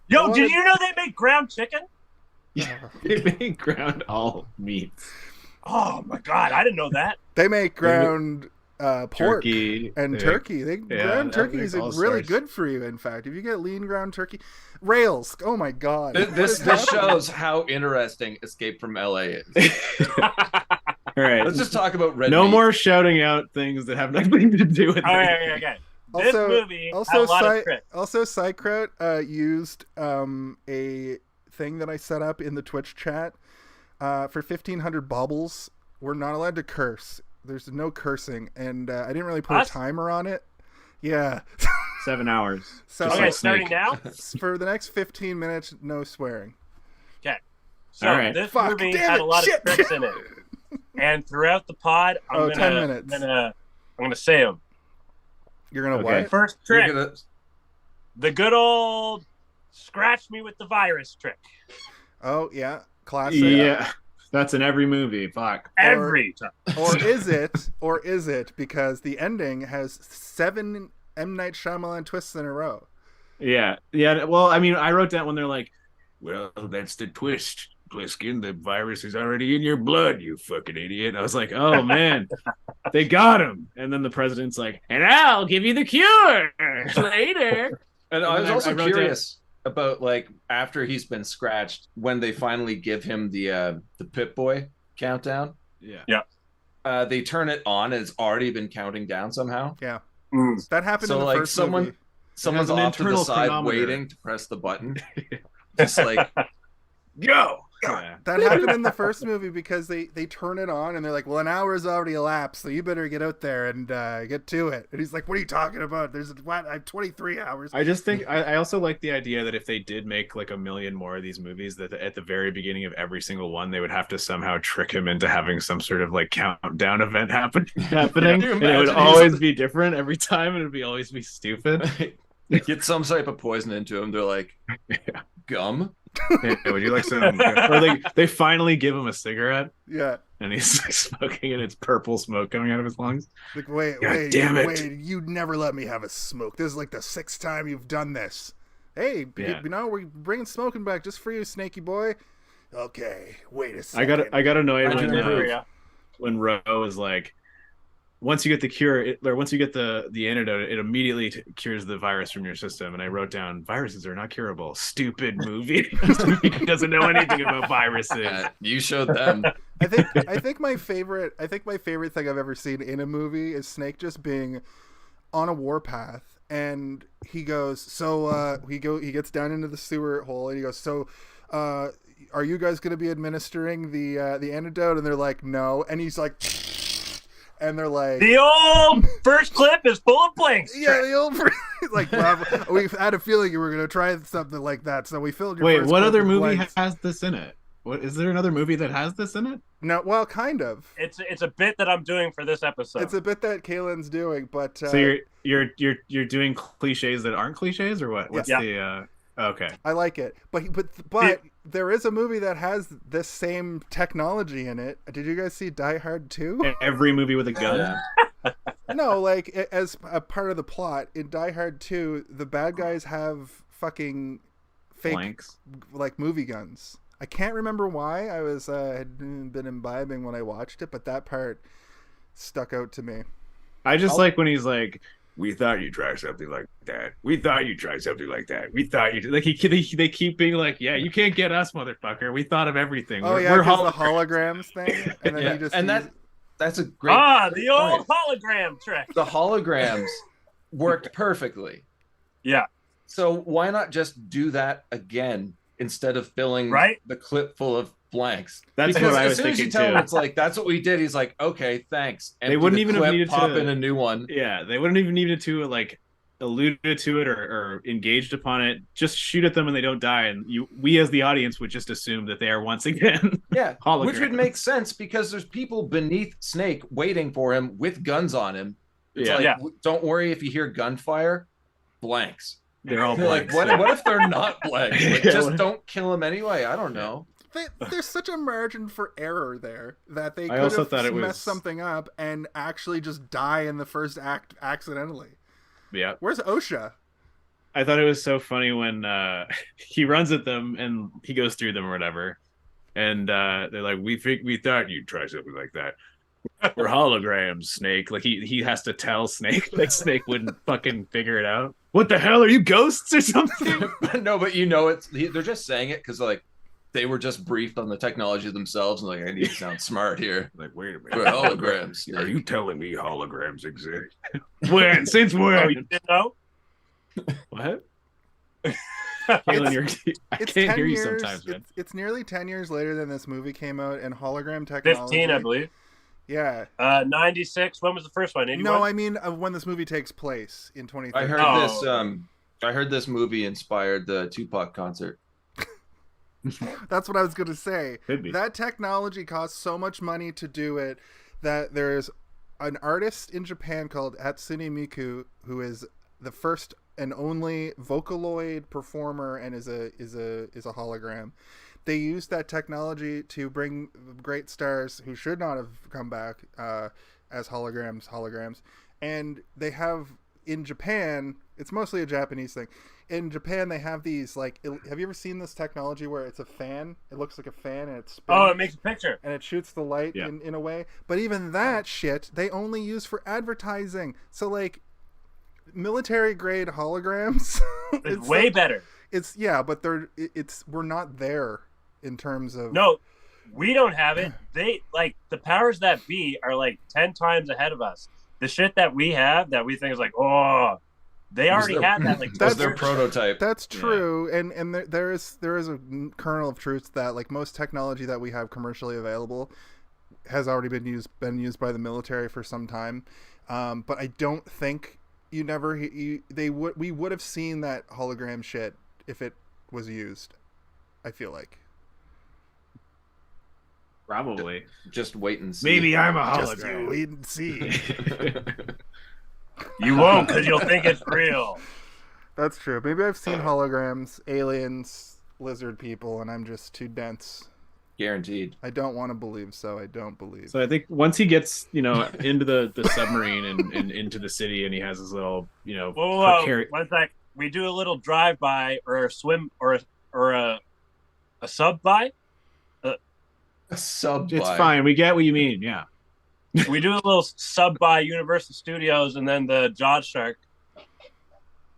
[SPEAKER 3] Yo, did you know they make ground chicken?
[SPEAKER 2] Yeah, they make ground all meats.
[SPEAKER 3] Oh my god, I didn't know that.
[SPEAKER 1] They make ground pork
[SPEAKER 2] Turkey
[SPEAKER 1] and turkey. Ground turkey is really good for you. In fact, if you get lean ground turkey, rails. Oh my god,
[SPEAKER 4] This shows how interesting Escape from LA is.
[SPEAKER 2] All right,
[SPEAKER 4] Let's just talk about red
[SPEAKER 2] no
[SPEAKER 4] meat.
[SPEAKER 2] more shouting out things that have nothing to do with it.
[SPEAKER 3] Okay. This movie has a lot of tricks.
[SPEAKER 1] Also, Psychrout used a thing that I set up in the Twitch chat for 1,500 baubles. We're not allowed to curse. There's no cursing, and I didn't really put a timer on it. Yeah.
[SPEAKER 2] 7 hours.
[SPEAKER 1] So,
[SPEAKER 3] Okay, starting now?
[SPEAKER 1] For the next 15 minutes, no swearing.
[SPEAKER 3] Okay. So
[SPEAKER 2] All right.
[SPEAKER 3] this movie had a lot of tricks in it. And throughout the pod, I'm
[SPEAKER 1] 10 minutes.
[SPEAKER 3] I'm gonna say them.
[SPEAKER 1] You're gonna
[SPEAKER 2] Okay.
[SPEAKER 1] what?
[SPEAKER 3] First trick, the good old scratch me with the virus trick.
[SPEAKER 1] Oh yeah, classic.
[SPEAKER 2] Yeah, that's in every movie. Fuck.
[SPEAKER 3] Every time.
[SPEAKER 1] Or is it? Or is it because the ending has 7 M. Night Shyamalan twists in a row?
[SPEAKER 2] Yeah. Well, I mean, I wrote down when they're like, "Well, that's the twist, Plissken. The virus is already in your blood, you fucking idiot." I was like, "Oh man, they got him." And then the president's like, "And I'll give you the cure later."
[SPEAKER 4] And I was also
[SPEAKER 2] wrote
[SPEAKER 4] curious about, like, after he's been scratched, when they finally give him the Pip-Boy countdown.
[SPEAKER 2] Yeah.
[SPEAKER 4] They turn it on and it's already been counting down somehow.
[SPEAKER 1] Yeah,
[SPEAKER 3] Mm.
[SPEAKER 1] that happened
[SPEAKER 4] So,
[SPEAKER 1] in the
[SPEAKER 4] like,
[SPEAKER 1] first
[SPEAKER 4] someone
[SPEAKER 1] movie.
[SPEAKER 4] someone's
[SPEAKER 2] an
[SPEAKER 4] off to the
[SPEAKER 2] internal
[SPEAKER 4] side
[SPEAKER 2] chronometer.
[SPEAKER 4] waiting to press the button. Just like,
[SPEAKER 2] Go. Yeah.
[SPEAKER 1] That happened in the first movie because they turn it on and they're like, "Well, an hour's already elapsed, so you better get out there and get to it." And he's like, "What are you talking about? I have 23 hours."
[SPEAKER 2] I just think I also like the idea that if they did make like a million more of these movies, that at the very beginning of every single one, they would have to somehow trick him into having some sort of like countdown event happening, and it would always be different every time, and it would always be stupid.
[SPEAKER 4] get some type of poison into him. They're like, gum.
[SPEAKER 2] Yeah, would you like some? Or they finally give him a cigarette,
[SPEAKER 1] Yeah.
[SPEAKER 2] and he's like, smoking, and it's purple smoke coming out of his lungs.
[SPEAKER 1] Like, wait,
[SPEAKER 2] damn it.
[SPEAKER 1] you'd never let me have a smoke. This is like the 6th time you've done this. Hey,
[SPEAKER 2] Yeah.
[SPEAKER 1] we're bringing smoking back just for you, Snakey boy. Okay, wait a second.
[SPEAKER 2] I got annoyed
[SPEAKER 3] I remember,
[SPEAKER 2] when Ro was like, once you get the cure, or once you get the antidote, it immediately cures the virus from your system. And I wrote down, viruses are not curable. Stupid movie. He doesn't know anything about viruses.
[SPEAKER 4] You showed them.
[SPEAKER 1] I think my favorite thing I've ever seen in a movie is Snake just being on a warpath, and he goes, he gets down into the sewer hole, and he goes, "So, are you guys going to be administering the antidote?" And they're like, "No," and he's like. And they're like,
[SPEAKER 3] the old first clip is full of blanks.
[SPEAKER 1] Yeah, the old like, well, we had a feeling you were going to try something like that, so we filled your.
[SPEAKER 2] Wait,
[SPEAKER 1] first
[SPEAKER 2] what
[SPEAKER 1] clip
[SPEAKER 2] other
[SPEAKER 1] with
[SPEAKER 2] movie
[SPEAKER 1] blanks.
[SPEAKER 2] has this in it? What is there another movie that has this in it?
[SPEAKER 1] No, well, kind of.
[SPEAKER 3] It's a bit that I'm doing for this episode.
[SPEAKER 1] It's a bit that Kaylin's doing, but
[SPEAKER 2] so you're doing cliches that aren't cliches, or what? What's the okay?
[SPEAKER 1] I like it, but there is a movie that has this same technology in it. Did you guys see Die Hard 2?
[SPEAKER 2] Every movie with a gun.
[SPEAKER 1] No, like as a part of the plot in Die Hard 2, the bad guys have fucking fake
[SPEAKER 2] Blanks.
[SPEAKER 1] like movie guns. I can't remember why. I was had been imbibing when I watched it, but that part stuck out to me.
[SPEAKER 2] I just like when he's like, "We thought you'd try something like that. We thought you'd try something like that. We thought you like." They keep being like, "Yeah, you can't get us, motherfucker. We thought of everything."
[SPEAKER 1] Oh,
[SPEAKER 2] we're
[SPEAKER 1] because the holograms thing, and then he just
[SPEAKER 4] that's a great.
[SPEAKER 3] The old hologram trick.
[SPEAKER 4] The holograms worked perfectly.
[SPEAKER 3] Yeah.
[SPEAKER 4] So why not just do that again instead of filling
[SPEAKER 3] Right?
[SPEAKER 4] the clip full of blanks.
[SPEAKER 2] That's
[SPEAKER 4] Because
[SPEAKER 2] what I was
[SPEAKER 4] as soon as
[SPEAKER 2] thinking
[SPEAKER 4] you tell him
[SPEAKER 2] too.
[SPEAKER 4] it's like, that's what we did, he's like, okay, thanks.
[SPEAKER 2] They wouldn't even have needed
[SPEAKER 4] pop
[SPEAKER 2] to
[SPEAKER 4] in a new one.
[SPEAKER 2] Yeah, they wouldn't even needed to like alluded to it or engaged upon it. Just shoot at them and they don't die, and we as the audience would just assume that they are once again
[SPEAKER 4] Yeah,
[SPEAKER 2] holograms.
[SPEAKER 4] which would make sense because there's people beneath Snake waiting for him with guns on him. It's don't worry if you hear gunfire, blanks.
[SPEAKER 2] They're all
[SPEAKER 4] like,
[SPEAKER 2] blanks.
[SPEAKER 4] what if they're not blanks? Like, just don't kill them anyway. I don't know.
[SPEAKER 1] There's such a margin for error there that they could
[SPEAKER 2] also
[SPEAKER 1] have
[SPEAKER 2] thought it
[SPEAKER 1] messed
[SPEAKER 2] was...
[SPEAKER 1] something up and actually just die in the first act accidentally.
[SPEAKER 2] Yeah.
[SPEAKER 1] Where's OSHA?
[SPEAKER 2] I thought it was so funny when he runs at them and he goes through them or whatever, and they're like, "We thought you'd try something like that. We're holograms, Snake." Like he has to tell Snake, like Snake wouldn't fucking figure it out. What the hell are you, ghosts or something?
[SPEAKER 4] No, but they're just saying it because like they were just briefed on the technology themselves and like, I need to sound smart here.
[SPEAKER 2] Like, wait a minute,
[SPEAKER 4] we're holograms.
[SPEAKER 2] Are you telling me holograms exist? When? Since when?
[SPEAKER 3] Oh, you didn't know?
[SPEAKER 2] What? Caitlin, I can't hear you
[SPEAKER 1] years,
[SPEAKER 2] sometimes, man.
[SPEAKER 1] It's nearly 10 years later than this movie came out, and hologram technology.
[SPEAKER 3] 15, I believe.
[SPEAKER 1] Yeah.
[SPEAKER 3] 96. When was the first one? 81?
[SPEAKER 1] No, I mean when this movie takes place in 2013.
[SPEAKER 4] I heard this. I heard this movie inspired the Tupac concert.
[SPEAKER 1] That's what I was going to say.
[SPEAKER 2] Could be.
[SPEAKER 1] That technology costs so much money to do it that there's an artist in Japan called Hatsune Miku who is the first and only Vocaloid performer and is a hologram. They used that technology to bring great stars who should not have come back as holograms. And they have in Japan, it's mostly a Japanese thing. In Japan, they have these like. Have you ever seen this technology where it's a fan? It looks like a fan and it spins.
[SPEAKER 3] Oh, it makes a picture
[SPEAKER 1] and it shoots the light in a way. But even that shit they only use for advertising. So like, military grade holograms.
[SPEAKER 3] It's way better.
[SPEAKER 1] It's but we're not there in terms of.
[SPEAKER 3] No, we don't have it. They like the powers that be are like 10 times ahead of us. The shit that we have that we think is like, oh, they already had that. Like
[SPEAKER 4] that's their prototype.
[SPEAKER 1] That's true, and there is a kernel of truth that like most technology that we have commercially available has already been used by the military for some time. But I don't think we would have seen that hologram shit if it was used. I feel like.
[SPEAKER 2] Probably.
[SPEAKER 4] Just wait and see.
[SPEAKER 2] Maybe I'm a
[SPEAKER 1] Just
[SPEAKER 2] hologram.
[SPEAKER 1] wait and see.
[SPEAKER 3] You won't because you'll think it's real.
[SPEAKER 1] That's true. Maybe I've seen holograms, aliens, lizard people, and I'm just too dense.
[SPEAKER 4] Guaranteed.
[SPEAKER 1] I don't want to believe, so I don't believe.
[SPEAKER 2] So I think once he gets, into the submarine and into the city, and he has his little,
[SPEAKER 3] Whoa. One sec. We do a little drive-by or a swim or a sub-by.
[SPEAKER 4] A sub-by.
[SPEAKER 2] It's fine. We get what you mean. Yeah.
[SPEAKER 3] We do a little sub-by Universal Studios and then the Jaws shark.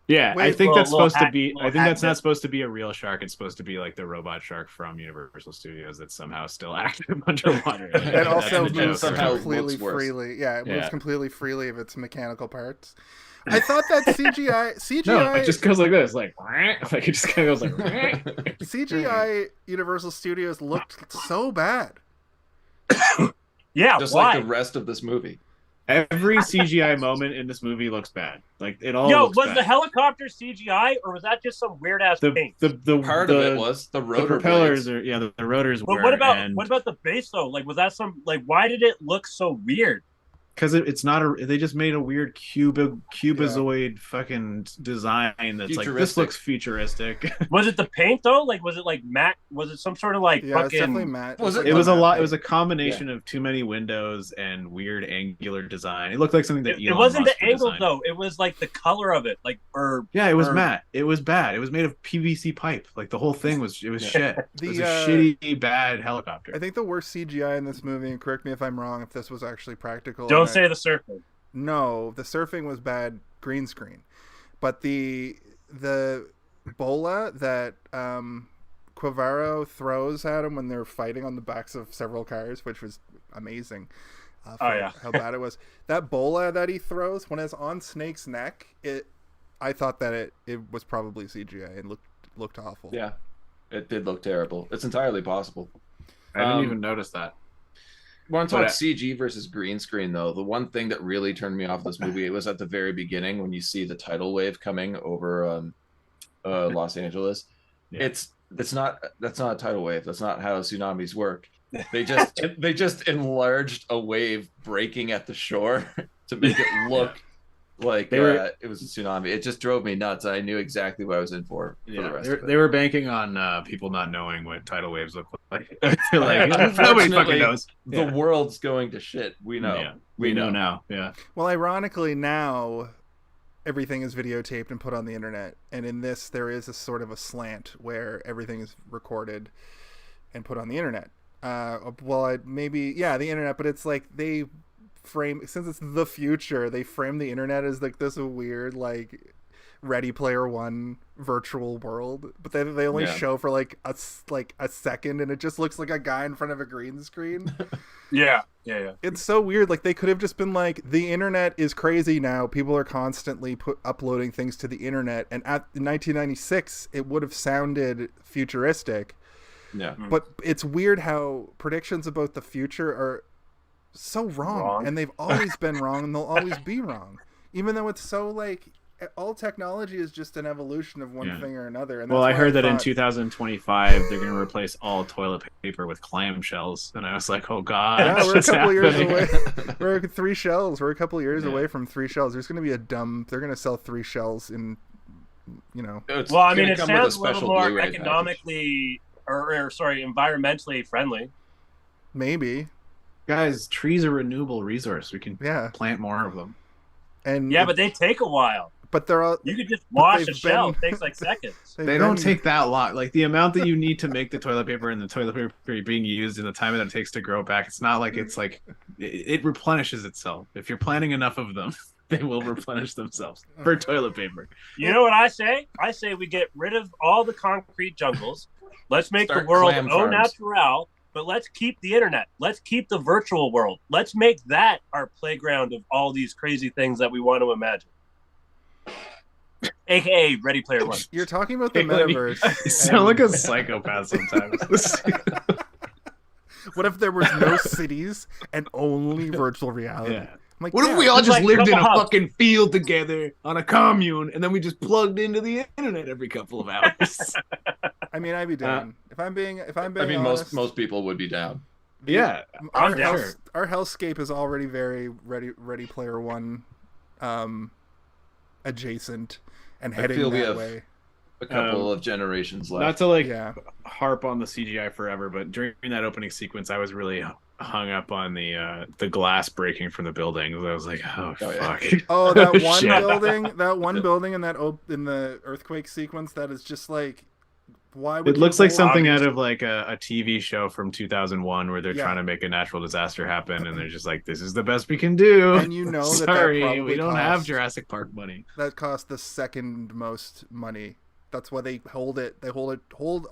[SPEAKER 2] Yeah,
[SPEAKER 1] Wait,
[SPEAKER 2] I think that's
[SPEAKER 3] little
[SPEAKER 2] supposed to
[SPEAKER 3] hack-
[SPEAKER 2] be.
[SPEAKER 3] little
[SPEAKER 2] I think
[SPEAKER 3] hack
[SPEAKER 2] that's not
[SPEAKER 3] bit.
[SPEAKER 2] supposed to be a real shark. It's supposed to be like the robot shark from Universal Studios that's somehow still active underwater.
[SPEAKER 1] And also
[SPEAKER 2] That's the
[SPEAKER 1] moves
[SPEAKER 2] joke,
[SPEAKER 4] somehow
[SPEAKER 2] right?
[SPEAKER 1] completely
[SPEAKER 4] looks worse.
[SPEAKER 1] freely. Yeah, it moves
[SPEAKER 2] Yeah.
[SPEAKER 1] completely freely of its mechanical parts. I thought that CGI
[SPEAKER 2] No, it just goes like this, like it just kind of goes like.
[SPEAKER 1] CGI Universal Studios looked so bad.
[SPEAKER 3] Yeah,
[SPEAKER 4] Just
[SPEAKER 3] why?
[SPEAKER 4] like the rest of this movie.
[SPEAKER 2] Every CGI moment in this movie looks bad. Like it all.
[SPEAKER 3] Yo,
[SPEAKER 2] looks
[SPEAKER 3] was
[SPEAKER 2] bad.
[SPEAKER 3] the helicopter CGI or was that just some weird ass paint?
[SPEAKER 2] the
[SPEAKER 4] Part of it was the
[SPEAKER 2] the
[SPEAKER 4] rotor
[SPEAKER 2] propellers
[SPEAKER 4] blades.
[SPEAKER 2] are the rotors
[SPEAKER 3] But
[SPEAKER 2] were.
[SPEAKER 3] what about the base though? Like, was that some like? Why did it look so weird?
[SPEAKER 2] Because it's not a. They just made a weird cubozoid fucking design that's like this
[SPEAKER 4] Futuristic.
[SPEAKER 2] looks futuristic.
[SPEAKER 3] Was it the paint though? Like, was it like matte? Was it some sort of like
[SPEAKER 1] Yeah, it's definitely
[SPEAKER 3] fucking?
[SPEAKER 1] matte.
[SPEAKER 4] Was
[SPEAKER 2] It was a
[SPEAKER 1] matte
[SPEAKER 2] lot.
[SPEAKER 1] paint.
[SPEAKER 2] It was a combination of too many windows and weird angular design. It looked like something that
[SPEAKER 3] It
[SPEAKER 2] Elon
[SPEAKER 3] wasn't
[SPEAKER 2] Musk
[SPEAKER 3] the
[SPEAKER 2] would
[SPEAKER 3] angle
[SPEAKER 2] design.
[SPEAKER 3] though. It was like the color of it. Like,
[SPEAKER 2] Yeah, it was
[SPEAKER 3] or-
[SPEAKER 2] matte. It was bad. It was made of PVC pipe. Like the whole thing was. It was shit. It was
[SPEAKER 1] The,
[SPEAKER 2] a shitty, bad helicopter.
[SPEAKER 1] I think the worst CGI in this movie, and correct me if I'm wrong, if this was actually practical.
[SPEAKER 3] Don't
[SPEAKER 1] and
[SPEAKER 3] say the surfing.
[SPEAKER 1] No, the surfing was bad green screen. But the bola that Quavaro throws at him when they're fighting on the backs of several cars, which was amazing. For how bad it was. That bola that he throws when it's on Snake's neck, I thought that it was probably CGI and looked awful.
[SPEAKER 4] Yeah. It did look terrible. It's entirely possible.
[SPEAKER 2] I didn't even notice that.
[SPEAKER 4] When I'm talking CG versus green screen, though, the one thing that really turned me off this movie, it was at the very beginning when you see the tidal wave coming over Los Angeles.
[SPEAKER 2] Yeah.
[SPEAKER 4] That's not a tidal wave. That's not how tsunamis work. They just enlarged a wave breaking at the shore to make it look like it was a tsunami. It just drove me nuts. I knew exactly what I was in for the rest of it.
[SPEAKER 2] They were banking on people not knowing what tidal waves look like. Nobody fucking knows.
[SPEAKER 4] The world's going to shit. We know.
[SPEAKER 2] Yeah. We know now. Yeah.
[SPEAKER 1] Well, ironically, now everything is videotaped and put on the internet, and in this there is a sort of a slant where everything is recorded and put on the internet. The internet, but it's like they frame, since it's the future, they frame the internet as like this weird like Ready Player One virtual world, but they only show for like a second, and it just looks like a guy in front of a green screen.
[SPEAKER 3] Yeah.
[SPEAKER 1] It's so weird. Like they could have just been like, the internet is crazy now. People are constantly uploading things to the internet, and in 1996 it would have sounded futuristic.
[SPEAKER 4] Yeah.
[SPEAKER 1] But it's weird how predictions about the future are so wrong. And they've always been wrong, and they'll always be wrong. Even though it's so like, all technology is just an evolution of one thing or another. And
[SPEAKER 2] I heard that in 2025 they're going to replace all toilet paper with clamshells, and I was like, oh god,
[SPEAKER 1] yeah, we're a couple years away. We're 3 shells. We're a couple years away from 3 shells. There's going to be they're going to sell 3 shells in,
[SPEAKER 3] it sounds a little more economically environmentally friendly.
[SPEAKER 1] Maybe.
[SPEAKER 2] Guys, trees are a renewable resource. We can plant more of them.
[SPEAKER 1] And
[SPEAKER 3] but they take a while.
[SPEAKER 1] But they're all,
[SPEAKER 3] you could just wash a shell. It takes like seconds.
[SPEAKER 2] They don't take that long. Like the amount that you need to make the toilet paper and the toilet paper being used and the time that it takes to grow back, it's not like it's like it replenishes itself. If you're planting enough of them, they will replenish themselves for toilet paper.
[SPEAKER 3] You know what I say? I say we get rid of all the concrete jungles. Let's make the world au naturel, but let's keep the internet. Let's keep the virtual world. Let's make that our playground of all these crazy things that we want to imagine. AKA Ready Player One.
[SPEAKER 1] You're talking about the metaverse.
[SPEAKER 2] You sound like a psychopath sometimes.
[SPEAKER 1] What if there was no cities and only virtual reality?
[SPEAKER 2] Yeah.
[SPEAKER 1] Like,
[SPEAKER 2] what if we all just lived in a fucking field together on a commune, and then we just plugged into the internet every couple of hours?
[SPEAKER 1] I mean, I'd be down. If I'm being honest,
[SPEAKER 4] most people would be down.
[SPEAKER 2] Yeah,
[SPEAKER 1] our hellscape is already very Ready Player One adjacent and heading that way.
[SPEAKER 4] A couple of generations left.
[SPEAKER 2] Not to harp on the CGI forever, but during that opening sequence, I was really hung up on the glass breaking from the building. I was like, oh fuck.
[SPEAKER 1] Oh, that one building, in the earthquake sequence, that is just like, why would
[SPEAKER 2] it looks like something out of like a TV show from 2001 where they're trying to make a natural disaster happen, and they're just like, this is the best we can do.
[SPEAKER 1] And you know
[SPEAKER 2] sorry, we don't have Jurassic Park money.
[SPEAKER 1] That cost the second most money. That's why they hold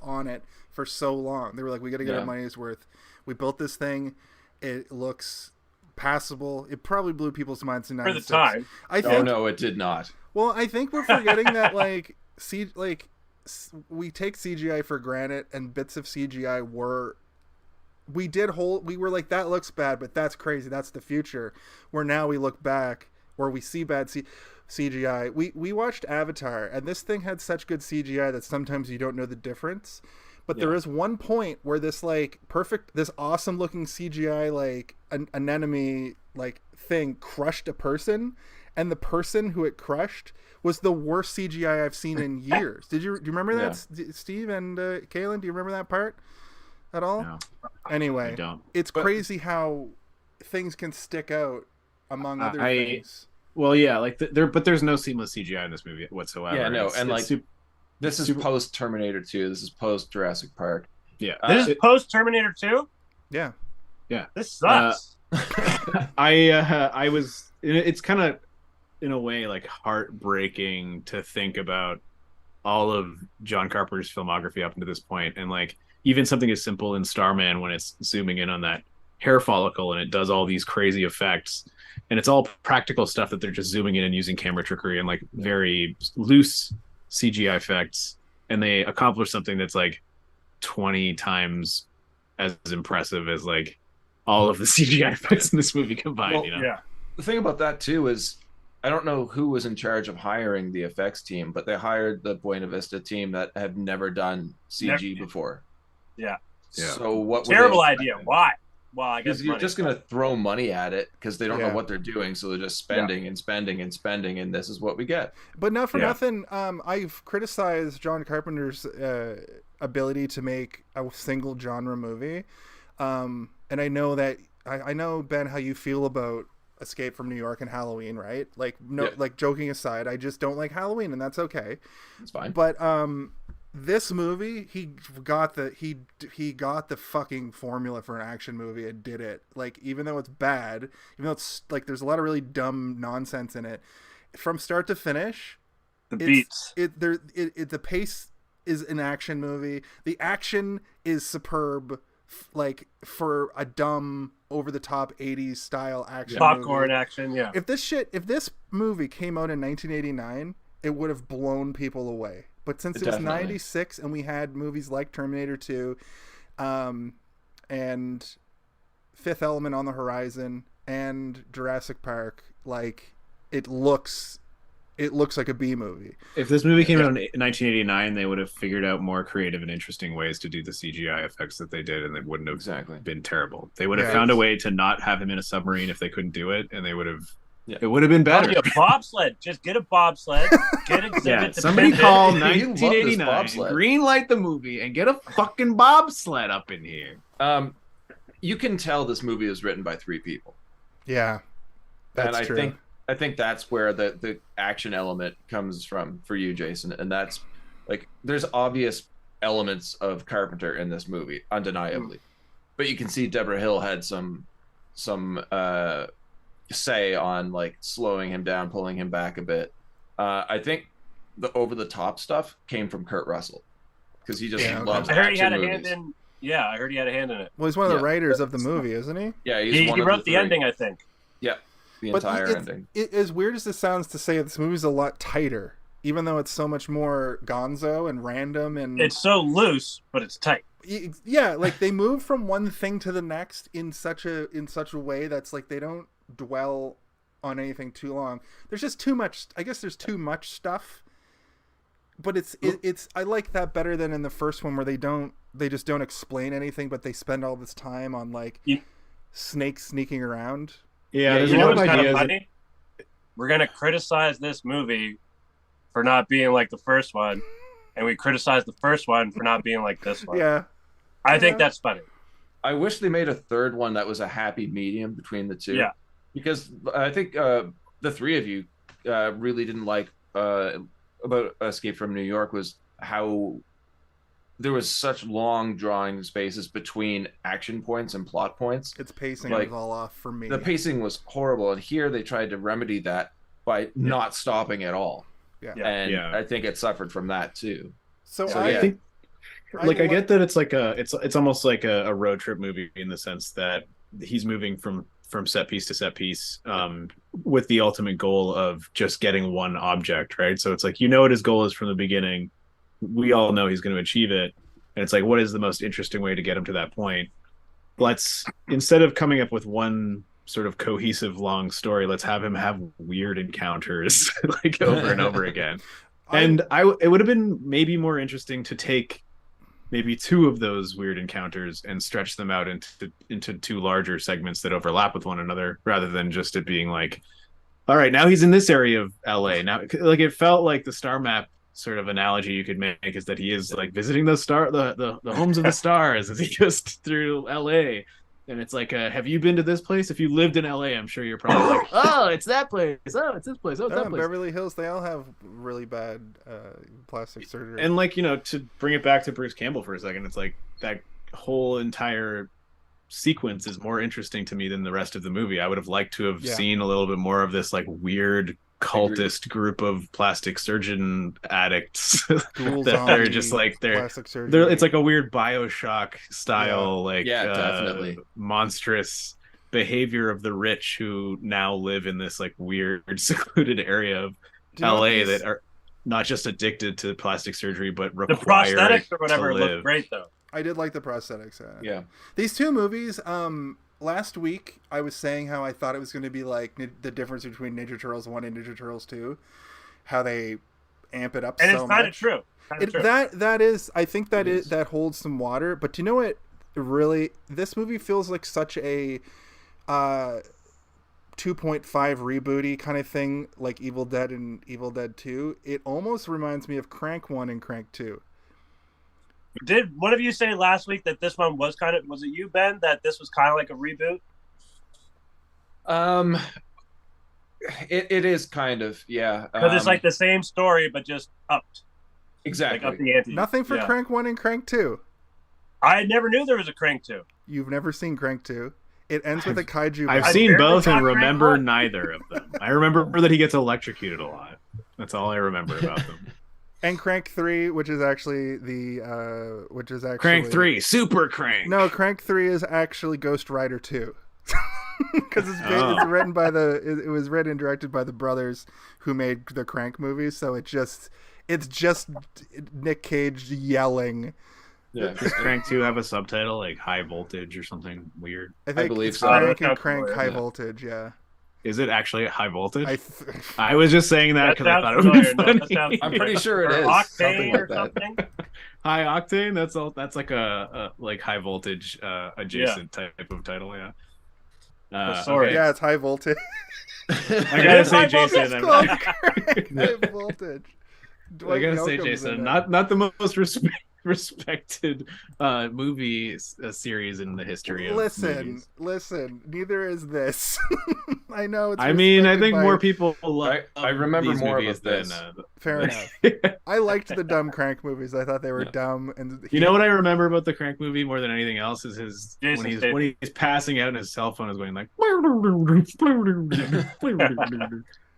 [SPEAKER 1] on it for so long. They were like, we got to get our money's worth. We built this thing. It looks passable. It probably blew people's minds in 96.
[SPEAKER 3] For the time.
[SPEAKER 1] I think,
[SPEAKER 4] no, it did not.
[SPEAKER 1] Well, I think we're forgetting that we take CGI for granted, and bits of CGI we were like, that looks bad, but that's crazy. That's the future. Where now we look back, where we see bad CGI. We watched Avatar, and this thing had such good CGI that sometimes you don't know the difference. But there is one point where this this awesome looking CGI anemone thing crushed a person, and the person who it crushed was the worst CGI I've seen in years. Do you remember that, Steve and Kaylin? Do you remember that part at all?
[SPEAKER 2] No.
[SPEAKER 1] Anyway,
[SPEAKER 2] I don't.
[SPEAKER 1] It's crazy how things can stick out among other things.
[SPEAKER 2] Well, yeah, but there's no seamless CGI in this movie whatsoever.
[SPEAKER 4] Yeah, no, this is post Terminator 2. This is post Jurassic Park.
[SPEAKER 2] Yeah,
[SPEAKER 3] this is post Terminator 2.
[SPEAKER 1] Yeah.
[SPEAKER 3] This sucks.
[SPEAKER 2] I was. It's kind of, in a way, like heartbreaking to think about all of John Carpenter's filmography up until this point, and like even something as simple in Starman when it's zooming in on that hair follicle and it does all these crazy effects. And it's all practical stuff that they're just zooming in and using camera trickery and like very loose CGI effects. And they accomplish something that's like 20 times as impressive as like all of the CGI effects in this movie combined.
[SPEAKER 4] Well,
[SPEAKER 2] you know?
[SPEAKER 3] Yeah.
[SPEAKER 4] The thing about that too is I don't know who was in charge of hiring the effects team, but they hired the Buena Vista team that have never done CG before.
[SPEAKER 3] Yeah.
[SPEAKER 4] So what?
[SPEAKER 3] Terrible idea. Why? Well, I guess
[SPEAKER 4] because you're just going to throw money at it because they don't know what they're doing, so they're just spending and spending and spending, and this is what we get.
[SPEAKER 1] But not for nothing. I've criticized John Carpenter's ability to make a single genre movie, and I know that I know, Ben, how you feel about Escape from New York and Halloween, right? Like like joking aside, I just don't like Halloween, and that's okay. It's
[SPEAKER 4] fine.
[SPEAKER 1] But this movie, he got the fucking formula for an action movie and did it. Like, even though it's bad, even though it's like there's a lot of really dumb nonsense in it, from start to finish, the pace is an action movie. The action is superb, like for a dumb over the top 80s style action
[SPEAKER 3] popcorn
[SPEAKER 1] movie.
[SPEAKER 3] Action. Yeah.
[SPEAKER 1] If this movie came out in 1989, it would have blown people away. But since it was 96 and we had movies like Terminator 2 and Fifth Element on the horizon and Jurassic Park, like it looks like a B movie.
[SPEAKER 2] If this movie came out in 1989, they would have figured out more creative and interesting ways to do the CGI effects that they did, and they wouldn't have been terrible. They would have found a way to not have him in a submarine if they couldn't do it, and they would have. Yeah. It would have been better.
[SPEAKER 3] A bobsled. Just get a bobsled. Get Exhibit.
[SPEAKER 2] Somebody call 1989, greenlight the movie, and get a fucking bobsled up in here.
[SPEAKER 4] You can tell this movie is written by 3 people.
[SPEAKER 1] Yeah, that's true.
[SPEAKER 4] I think that's where the action element comes from for you, Jason, and that's like there's obvious elements of Carpenter in this movie, undeniably, but you can see Deborah Hill had some say on like slowing him down, pulling him back a bit. I think the over the top stuff came from Kurt Russell because he just loves.
[SPEAKER 3] I heard he had a
[SPEAKER 4] movies.
[SPEAKER 3] hand in. Yeah, I heard he had a hand in it.
[SPEAKER 1] Well, he's one of the writers of the movie, isn't he?
[SPEAKER 4] Yeah,
[SPEAKER 3] he wrote the ending, I think.
[SPEAKER 4] Yeah, the entire ending.
[SPEAKER 1] As weird as this sounds to say, this movie's a lot tighter, even though it's so much more gonzo and random and
[SPEAKER 3] it's so loose, but it's tight.
[SPEAKER 1] Yeah, like they move from one thing to the next in such a way that's like they don't dwell on anything too long. There's just too much. I guess there's too much stuff, but it's I like that better than in the first one where they just don't explain anything, but they spend all this time on like snakes sneaking around.
[SPEAKER 2] Yeah, there's a lot of ideas.
[SPEAKER 3] We're gonna criticize this movie for not being like the first one, and we criticize the first one for not being like this one.
[SPEAKER 1] Yeah,
[SPEAKER 3] I think that's funny.
[SPEAKER 4] I wish they made a third one that was a happy medium between the two.
[SPEAKER 3] Yeah.
[SPEAKER 4] Because I think the 3 of you really didn't like about Escape from New York was how there was such long drawing spaces between action points and plot points.
[SPEAKER 1] Its pacing was all off for me.
[SPEAKER 4] The pacing was horrible, and here they tried to remedy that by not stopping at all.
[SPEAKER 1] Yeah.
[SPEAKER 4] And I think it suffered from that too.
[SPEAKER 1] So
[SPEAKER 2] I think I get that it's like it's almost like a road trip movie in the sense that he's moving from set piece to set piece with the ultimate goal of just getting one object, right? So it's like what his goal is from the beginning. We all know he's going to achieve it, and it's like, what is the most interesting way to get him to that point? Let's, instead of coming up with one sort of cohesive long story, let's have him have weird encounters like over and over again. And it would have been maybe more interesting to take maybe 2 of those weird encounters and stretch them out into 2 larger segments that overlap with one another, rather than just it being like, all right, now he's in this area of LA. Now, like, it felt like the star map sort of analogy you could make is that he is like visiting the homes of the stars as he goes through LA. And it's like, have you been to this place? If you lived in LA, I'm sure you're probably like, oh, it's that place. Oh, it's this place. Oh, it's that place.
[SPEAKER 1] Beverly Hills, they all have really bad plastic surgery.
[SPEAKER 2] And like, to bring it back to Bruce Campbell for a second, it's like that whole entire sequence is more interesting to me than the rest of the movie. I would have liked to have seen a little bit more of this like weird cultist group of plastic surgeon addicts that they're just like they're it's like a weird BioShock style
[SPEAKER 4] definitely
[SPEAKER 2] monstrous behavior of the rich who now live in this like weird secluded area of LA that are not just addicted to plastic surgery but require
[SPEAKER 3] the prosthetics or whatever look great though.
[SPEAKER 1] I did like the prosthetics.
[SPEAKER 4] Yeah.
[SPEAKER 1] These two movies. Last week I was saying how I thought it was going to be like the difference between Ninja Turtles 1 and Ninja Turtles 2, how they amp it up
[SPEAKER 3] and
[SPEAKER 1] so
[SPEAKER 3] it's
[SPEAKER 1] much.
[SPEAKER 3] kind of true.
[SPEAKER 1] That is, I think that holds some water. But do you know what? Really, this movie feels like such a 2.5 rebooty kind of thing, like Evil Dead and Evil Dead 2. It almost reminds me of Crank 1 and Crank 2.
[SPEAKER 3] Did one of you say last week that this one was was it you, Ben, that this was kind of like a reboot?
[SPEAKER 4] It is kind of, yeah.
[SPEAKER 3] Because it's like the same story, but just upped.
[SPEAKER 4] Exactly.
[SPEAKER 3] Like up the ante.
[SPEAKER 1] Nothing for Crank 1 and Crank 2.
[SPEAKER 3] I never knew there was a Crank 2.
[SPEAKER 1] You've never seen Crank 2? It ends with a kaiju.
[SPEAKER 2] I've seen both and remember neither of them. I remember that he gets electrocuted a lot. That's all I remember about them.
[SPEAKER 1] And Crank 3, which is actually
[SPEAKER 2] Crank 3, Super Crank.
[SPEAKER 1] No, Crank 3 is actually Ghost Rider 2. Because it's written by it was written and directed by the brothers who made the Crank movies, so it's just Nick Cage yelling.
[SPEAKER 2] Yeah. Does Crank 2 have a subtitle like High Voltage or something weird?
[SPEAKER 1] I believe so. Crank and Crank High Voltage, yeah.
[SPEAKER 2] Is it actually High Voltage? I was just saying that because I thought it would be funny.
[SPEAKER 4] I'm pretty sure it is.
[SPEAKER 3] Octane or something.
[SPEAKER 2] High Octane? That's like a like High Voltage adjacent type of title, yeah.
[SPEAKER 1] Sorry. Okay. Yeah, it's High Voltage.
[SPEAKER 2] I gotta say, Jason.
[SPEAKER 1] High Voltage.
[SPEAKER 2] I gotta say, Jason, not the most respected movie series in the history of movies.
[SPEAKER 1] Listen, neither is this. I know it's
[SPEAKER 2] I think more people love
[SPEAKER 4] I remember
[SPEAKER 2] these
[SPEAKER 4] more
[SPEAKER 2] movies
[SPEAKER 4] about this.
[SPEAKER 2] than
[SPEAKER 1] fair enough. I liked the dumb Crank movies. I thought they were dumb. And
[SPEAKER 2] you know what I remember about the Crank movie more than anything else is his when he's passing out and his cell phone is going like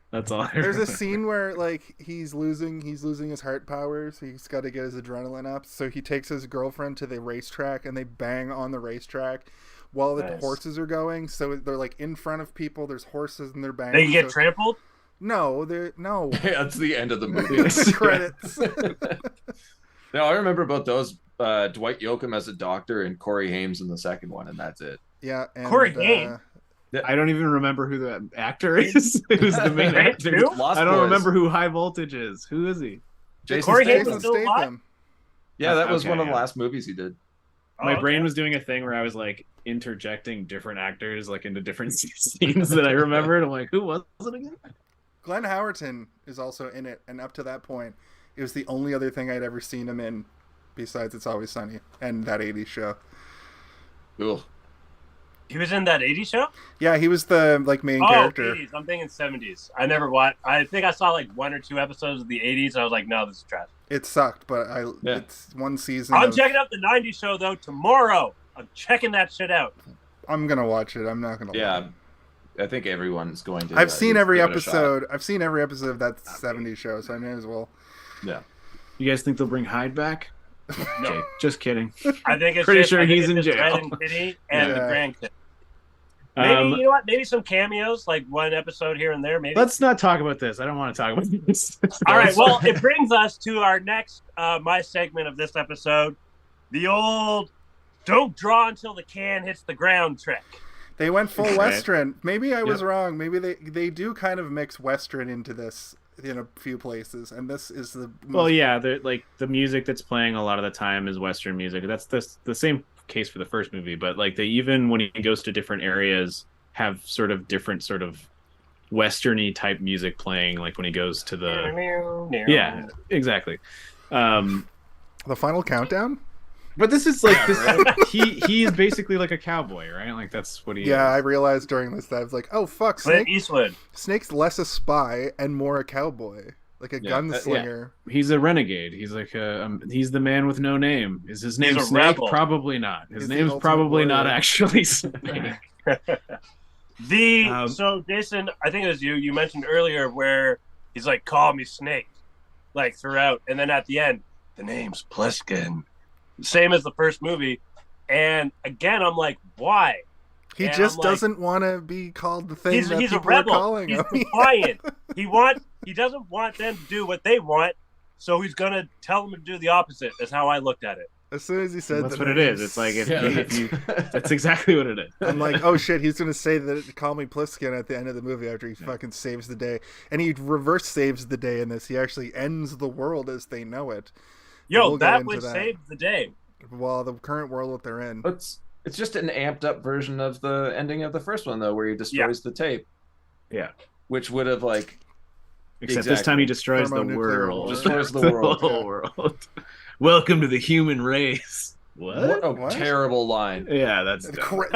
[SPEAKER 2] that's all.
[SPEAKER 1] There's a scene where like he's losing his heart power, so he's got to get his adrenaline up. So he takes his girlfriend to the racetrack, and they bang on the racetrack while the horses are going. So they're like in front of people. There's horses, and they're banging.
[SPEAKER 3] They get trampled.
[SPEAKER 1] No, they're no.
[SPEAKER 4] That's the end of the movie.
[SPEAKER 1] The credits.
[SPEAKER 4] No, I remember about those. Dwight Yoakam as a doctor and Corey Haim in the second one, and that's it.
[SPEAKER 1] Yeah, and,
[SPEAKER 3] Corey Haim.
[SPEAKER 2] I don't even remember who the actor is. Who's the main actor? I don't remember who High Voltage is. Who is he?
[SPEAKER 4] Jason
[SPEAKER 1] Statham.
[SPEAKER 4] Yeah, that was one of the last movies he did.
[SPEAKER 2] My brain was doing a thing where I was like interjecting different actors like into different scenes that I remembered. I'm like, who was it again?
[SPEAKER 1] Glenn Howerton is also in it, and up to that point, it was the only other thing I'd ever seen him in besides It's Always Sunny and that 80s show.
[SPEAKER 4] Cool.
[SPEAKER 3] He was in that 80s show?
[SPEAKER 1] Yeah, he was the main character.
[SPEAKER 3] 80s. I'm thinking 70s. I never watched. I think I saw like 1 or 2 episodes of the 80s. And I was like, no, this is trash.
[SPEAKER 1] It sucked, but it's one season.
[SPEAKER 3] I'm checking out the 90s show though tomorrow. I'm checking that shit out.
[SPEAKER 1] I'm gonna watch it. I'm not gonna.
[SPEAKER 4] Yeah, I think everyone's going to.
[SPEAKER 1] I've seen every episode. I've seen every episode of that 70s show, so I may as well.
[SPEAKER 4] Yeah.
[SPEAKER 2] You guys think they'll bring Hyde back?
[SPEAKER 3] No,
[SPEAKER 2] okay, just kidding.
[SPEAKER 3] I think it's
[SPEAKER 2] pretty sure he's in jail.
[SPEAKER 3] Red and Kitty and the grandkid. Maybe you know what? Maybe some cameos, like one episode here and there. Maybe.
[SPEAKER 2] Let's not talk about this. I don't want to talk about this.
[SPEAKER 3] All right. Well, it brings us to our next my segment of this episode, the old "don't draw until the can hits the ground" trick.
[SPEAKER 1] They went full Western. Maybe I was wrong. Maybe they do kind of mix Western into this in a few places, and this is the
[SPEAKER 2] well, yeah. Like the music that's playing a lot of the time is Western music. That's the same case for the first movie, but like they even when he goes to different areas have sort of different sort of Westerny type music playing. Like when he goes to the exactly.
[SPEAKER 1] The final countdown.
[SPEAKER 2] But this is like this. He is basically like a cowboy, right? Like that's what he.
[SPEAKER 1] Yeah,
[SPEAKER 2] is.
[SPEAKER 1] I realized during this that I was like, oh fuck,
[SPEAKER 3] Clint Eastwood.
[SPEAKER 1] Snake's less a spy and more a cowboy, like a gunslinger.
[SPEAKER 2] He's a renegade. He's like he's the man with no name. Is his name Snake? Rebel. Probably not. His name's probably not actually Snake.
[SPEAKER 3] So Jason, I think it was you. You mentioned earlier where he's like, "Call me Snake," like throughout, and then at the end, the name's Plissken. Same as the first movie, and again, I'm like, why?
[SPEAKER 1] He just doesn't want to be called the thing that
[SPEAKER 3] he's
[SPEAKER 1] people
[SPEAKER 3] a rebel.
[SPEAKER 1] are calling him.
[SPEAKER 3] He's defiant. He doesn't want them to do what they want, so he's gonna tell them to do the opposite. That's how I looked at it.
[SPEAKER 1] As soon as he said
[SPEAKER 2] That's
[SPEAKER 1] that,
[SPEAKER 2] what it is. It's like if you that's exactly what it is.
[SPEAKER 1] I'm like, oh shit, he's gonna say that call me Plissken at the end of the movie after he fucking saves the day, and he reverse saves the day in this. He actually ends the world as they know it.
[SPEAKER 3] Yo,
[SPEAKER 1] We'll
[SPEAKER 3] that would save the day.
[SPEAKER 1] Well, the current world that they're in.
[SPEAKER 4] It's just an amped up version of the ending of the first one, though, where he destroys the tape.
[SPEAKER 2] Yeah.
[SPEAKER 4] Which would have, like...
[SPEAKER 2] Except this time he destroys the world.
[SPEAKER 4] Destroys the world.
[SPEAKER 2] The whole world. Welcome to the human race. What
[SPEAKER 4] a terrible line.
[SPEAKER 2] Yeah, that's...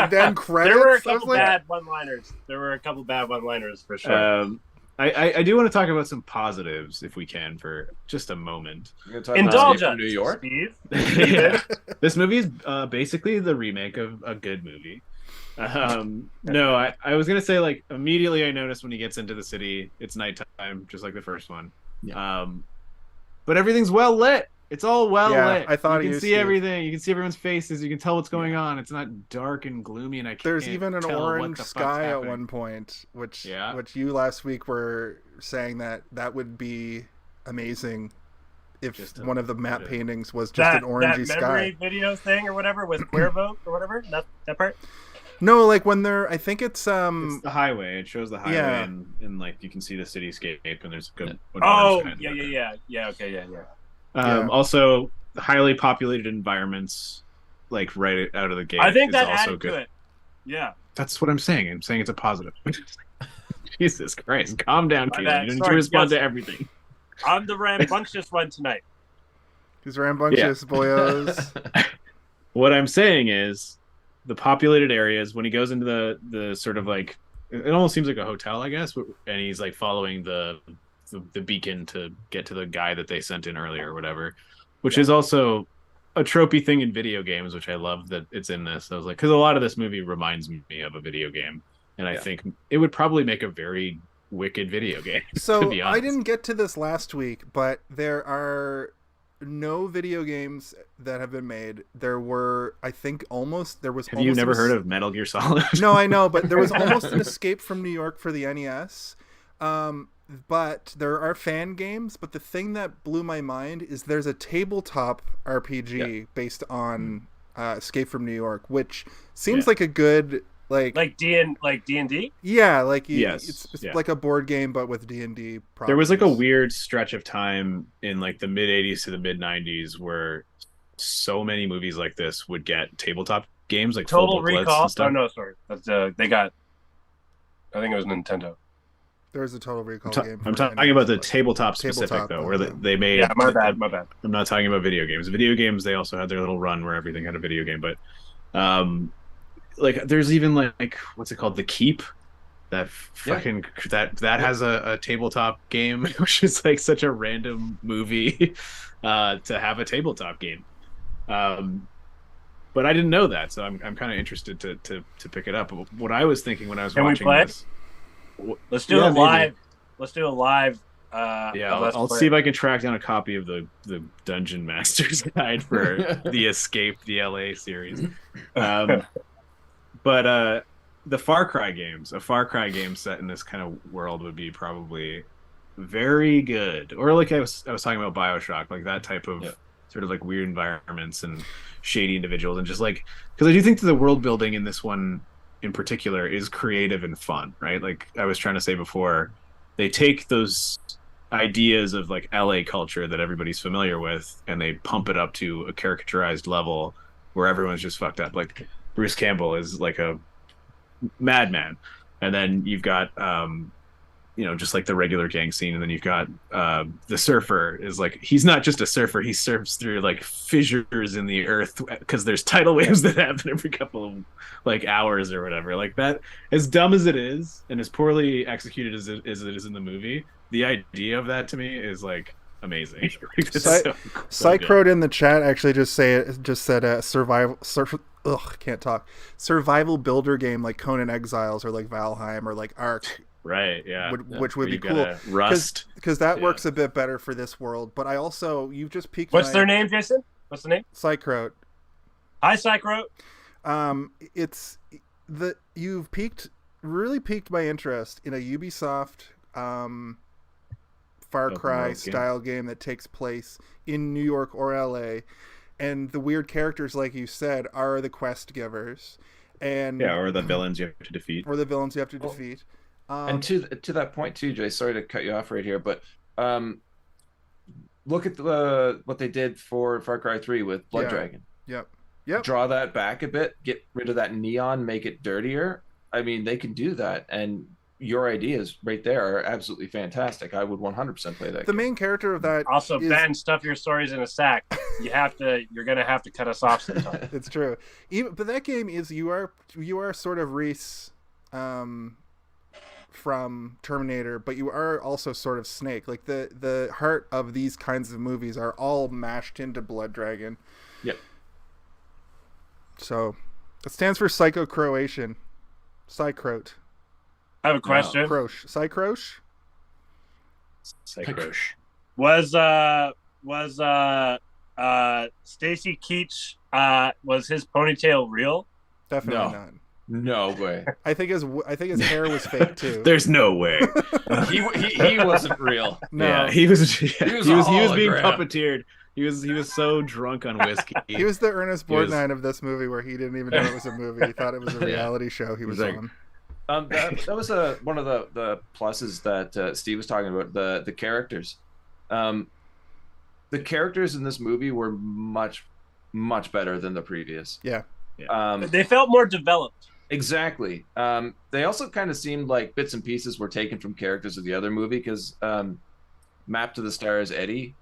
[SPEAKER 1] Then credits?
[SPEAKER 3] There were a couple bad one-liners. There were a couple bad one-liners, for sure.
[SPEAKER 2] I do want to talk about some positives, if we can, for just a moment.
[SPEAKER 3] Indulge us,
[SPEAKER 4] New York.
[SPEAKER 3] Steve.
[SPEAKER 2] Yeah. This movie is basically the remake of a good movie. No, I was gonna say, like, immediately I noticed when he gets into the city, it's nighttime, just like the first one.
[SPEAKER 4] Yeah.
[SPEAKER 2] But everything's well lit. It's all well lit.
[SPEAKER 1] I thought
[SPEAKER 2] you can see everything. You can see everyone's faces. You can tell what's going on. It's not dark and gloomy, and
[SPEAKER 1] There's even an orange sky at one point, which you last week were saying that would be amazing if one of the map paintings was just an orangey sky.
[SPEAKER 3] That memory video thing or whatever with Cuervo or whatever. That part.
[SPEAKER 1] No, like when they're, I think it's
[SPEAKER 2] the highway. It shows the highway, and like you can see the cityscape, and there's a good. Also, highly populated environments, like right out of the gate.
[SPEAKER 3] I think that
[SPEAKER 2] also
[SPEAKER 3] added
[SPEAKER 2] good.
[SPEAKER 3] to it. Yeah,
[SPEAKER 2] that's what I'm saying. I'm saying it's a positive. Jesus Christ, calm down, Keach. You don't need to respond to everything.
[SPEAKER 3] I'm the rambunctious one tonight.
[SPEAKER 1] He's rambunctious, boyos.
[SPEAKER 2] What I'm saying is, the populated areas, when he goes into the sort of like, it almost seems like a hotel, I guess, and he's like following the beacon to get to the guy that they sent in earlier or whatever, which is also a tropey thing in video games, which I love that it's in this. I was like, because a lot of this movie reminds me of a video game, and I think it would probably make a very wicked video game.
[SPEAKER 1] So
[SPEAKER 2] to be honest.
[SPEAKER 1] I didn't get to this last week, but there are no video games that have been made. There were, I think, there was.
[SPEAKER 2] Have you never heard of Metal Gear Solid?
[SPEAKER 1] No, I know, but there was almost an Escape from New York for the NES. But there are fan games. But the thing that blew my mind is there's a tabletop RPG based on Escape from New York, which seems like a good like
[SPEAKER 3] D&D.
[SPEAKER 1] Yeah, it's like a board game, but with D&D.
[SPEAKER 2] There was like a weird stretch of time in like the mid '80s to the mid '90s where so many movies like this would get tabletop games, like
[SPEAKER 3] Total Recall. Oh no, sorry, that's they got. I think it was Nintendo.
[SPEAKER 1] There's a Total Recall game.
[SPEAKER 2] I'm talking about the tabletop specific though, where they made.
[SPEAKER 3] Yeah, my bad.
[SPEAKER 2] I'm not talking about video games. Video games, they also had their little run where everything had a video game, but like there's even like what's it called, The Keep, that fucking that has a tabletop game, which is like such a random movie to have a tabletop game. But I didn't know that, so I'm kind of interested to pick it up. What I was thinking when I was watching this.
[SPEAKER 3] Let's do a live. Let's do a live.
[SPEAKER 2] I'll see if I can track down a copy of the Dungeon Master's Guide for the Escape, the LA series. But the Far Cry games, a Far Cry game set in this kind of world would be probably very good. Or like I was talking about BioShock, like that type of sort of like weird environments and shady individuals, and just like, because I do think that the world building in this one in particular is creative and fun, right? Like I was trying to say before, they take those ideas of like LA culture that everybody's familiar with and they pump it up to a caricaturized level where everyone's just fucked up. Like Bruce Campbell is like a madman, and then you've got just like the regular gang scene, and then you've got the surfer is like, he's not just a surfer, he surfs through like fissures in the earth because there's tidal waves that happen every couple of like hours or whatever. Like that, as dumb as it is and as poorly executed as it is in the movie, the idea of that to me is like amazing.
[SPEAKER 1] Psychrode in the chat actually just said survival builder game like Conan Exiles or like Valheim or like Ark.
[SPEAKER 2] Right, yeah.
[SPEAKER 1] Which would be cool.
[SPEAKER 2] Rust.
[SPEAKER 1] Because that works a bit better for this world. But I also, you've just piqued
[SPEAKER 3] What's their name, Jason? What's the name?
[SPEAKER 1] Psychrode.
[SPEAKER 3] Hi, Psychrode.
[SPEAKER 1] You've really piqued my interest in a Ubisoft Far Cry style game that takes place in New York or LA. and the weird characters, like you said, are the quest givers, and
[SPEAKER 2] or the villains you have to defeat,
[SPEAKER 1] or the villains you have to defeat.
[SPEAKER 4] And to that point too, Jay. Sorry to cut you off right here, but look at what they did for Far Cry 3 with Blood Dragon.
[SPEAKER 1] Yep.
[SPEAKER 4] Draw that back a bit, get rid of that neon, make it dirtier. I mean, they can do that, and your ideas right there are absolutely fantastic. I would 100% play that.
[SPEAKER 1] The main character of that
[SPEAKER 3] also Ben, stuff your stories in a sack. You're gonna have to cut us off sometime.
[SPEAKER 1] It's true. But that game is you are sort of Reese from Terminator, but you are also sort of Snake. Like the heart of these kinds of movies are all mashed into Blood Dragon.
[SPEAKER 4] Yep.
[SPEAKER 1] So it stands for Psycho-Croatian. Psycroat.
[SPEAKER 3] I have a question.
[SPEAKER 1] Croche. Psycroche?
[SPEAKER 2] Psychroche.
[SPEAKER 3] Was Stacy Keach was his ponytail real?
[SPEAKER 1] Definitely not.
[SPEAKER 4] No way.
[SPEAKER 1] I think his hair was fake too.
[SPEAKER 2] There's no way.
[SPEAKER 4] he wasn't real.
[SPEAKER 1] No.
[SPEAKER 2] Yeah, he was being
[SPEAKER 4] hologram.
[SPEAKER 2] puppeteered. He was so drunk on whiskey.
[SPEAKER 1] He was the Ernest Borgnine of this movie, where he didn't even know it was a movie. He thought it was a reality show he was
[SPEAKER 2] like,
[SPEAKER 1] on.
[SPEAKER 4] That was one of the pluses that Steve was talking about, the characters. The characters in this movie were much better than the previous.
[SPEAKER 1] Yeah.
[SPEAKER 3] They felt more developed.
[SPEAKER 4] Exactly. They also kind of seemed like bits and pieces were taken from characters of the other movie, because Map to the Stars Eddie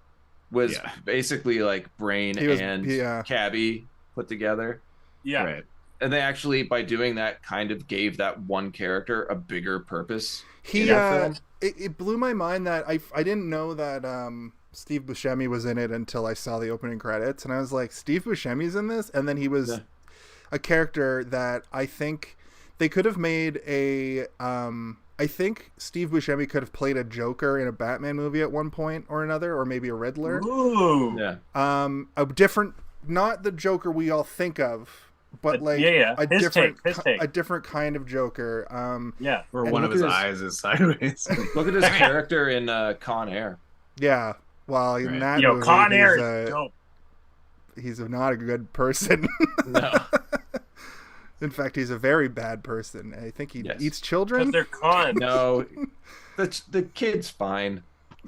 [SPEAKER 4] was basically like Brain and Cabby put together.
[SPEAKER 3] Yeah.
[SPEAKER 2] Right.
[SPEAKER 4] And they actually, by doing that, kind of gave that one character a bigger purpose.
[SPEAKER 1] It blew my mind that I didn't know that Steve Buscemi was in it until I saw the opening credits, and I was like, Steve Buscemi's in this? And then he was a character that I think they could have made a I think Steve Buscemi could have played a Joker in a Batman movie at one point or another, or maybe a Riddler.
[SPEAKER 3] Ooh.
[SPEAKER 4] Yeah.
[SPEAKER 1] A different, not the Joker we all think of, but like a different kind of Joker.
[SPEAKER 2] Where one of his eyes is sideways.
[SPEAKER 4] Look at his character in Con Air.
[SPEAKER 1] Yeah. Well, in that movie,
[SPEAKER 3] Con Air is dope.
[SPEAKER 1] He's not a good person.
[SPEAKER 4] No.
[SPEAKER 1] In fact, he's a very bad person. I think he eats children.
[SPEAKER 3] Because they're con.
[SPEAKER 4] No, the kid's fine.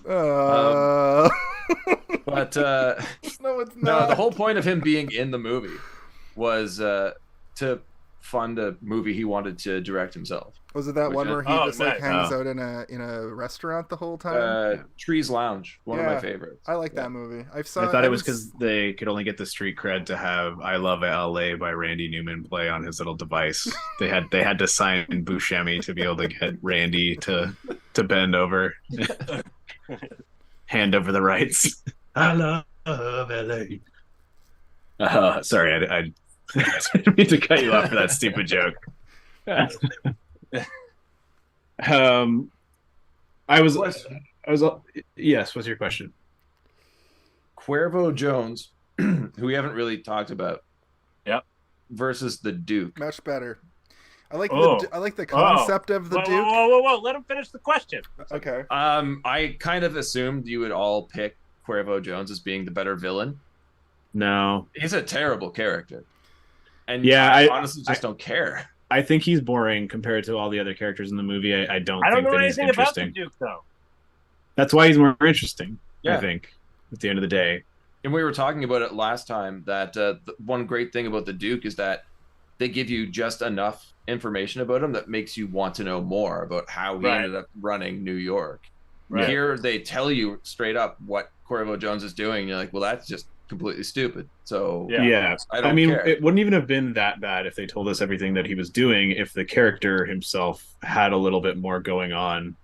[SPEAKER 1] But
[SPEAKER 4] no, it's
[SPEAKER 1] not.
[SPEAKER 4] No, the whole point of him being in the movie was to fund a movie he wanted to direct himself.
[SPEAKER 1] Was it that one where he just like hangs out in a restaurant the whole time?
[SPEAKER 4] Trees Lounge, one of my favorites.
[SPEAKER 1] I like that movie. I
[SPEAKER 2] thought it was because they could only get the street cred to have "I Love LA" by Randy Newman play on his little device. They had to sign Buscemi to be able to get Randy to bend over, hand over the rights. I love LA. Sorry, I didn't mean to cut you off for that stupid joke. Yes. What's your question?
[SPEAKER 4] Cuervo Jones, who we haven't really talked about.
[SPEAKER 3] Yep.
[SPEAKER 4] Versus the Duke.
[SPEAKER 1] Much better. I like the concept of the Duke.
[SPEAKER 3] Whoa! Let him finish the question.
[SPEAKER 1] Okay.
[SPEAKER 4] I kind of assumed you would all pick Cuervo Jones as being the better villain.
[SPEAKER 2] No,
[SPEAKER 4] he's a terrible character, and
[SPEAKER 2] I
[SPEAKER 4] honestly just don't care.
[SPEAKER 2] I think he's boring compared to all the other characters in the movie. I don't think
[SPEAKER 3] know
[SPEAKER 2] that he's
[SPEAKER 3] anything
[SPEAKER 2] interesting.
[SPEAKER 3] about the Duke, though.
[SPEAKER 2] That's why he's more interesting.
[SPEAKER 4] Yeah.
[SPEAKER 2] I think at the end of the day.
[SPEAKER 4] And we were talking about it last time that the one great thing about the Duke is that they give you just enough information about him that makes you want to know more about how he ended up running New York. Right. Here they tell you straight up what Cuervo Jones is doing. And you're like, well, that's just completely stupid. So I mean,
[SPEAKER 2] care. It wouldn't even have been that bad if they told us everything that he was doing, if the character himself had a little bit more going on.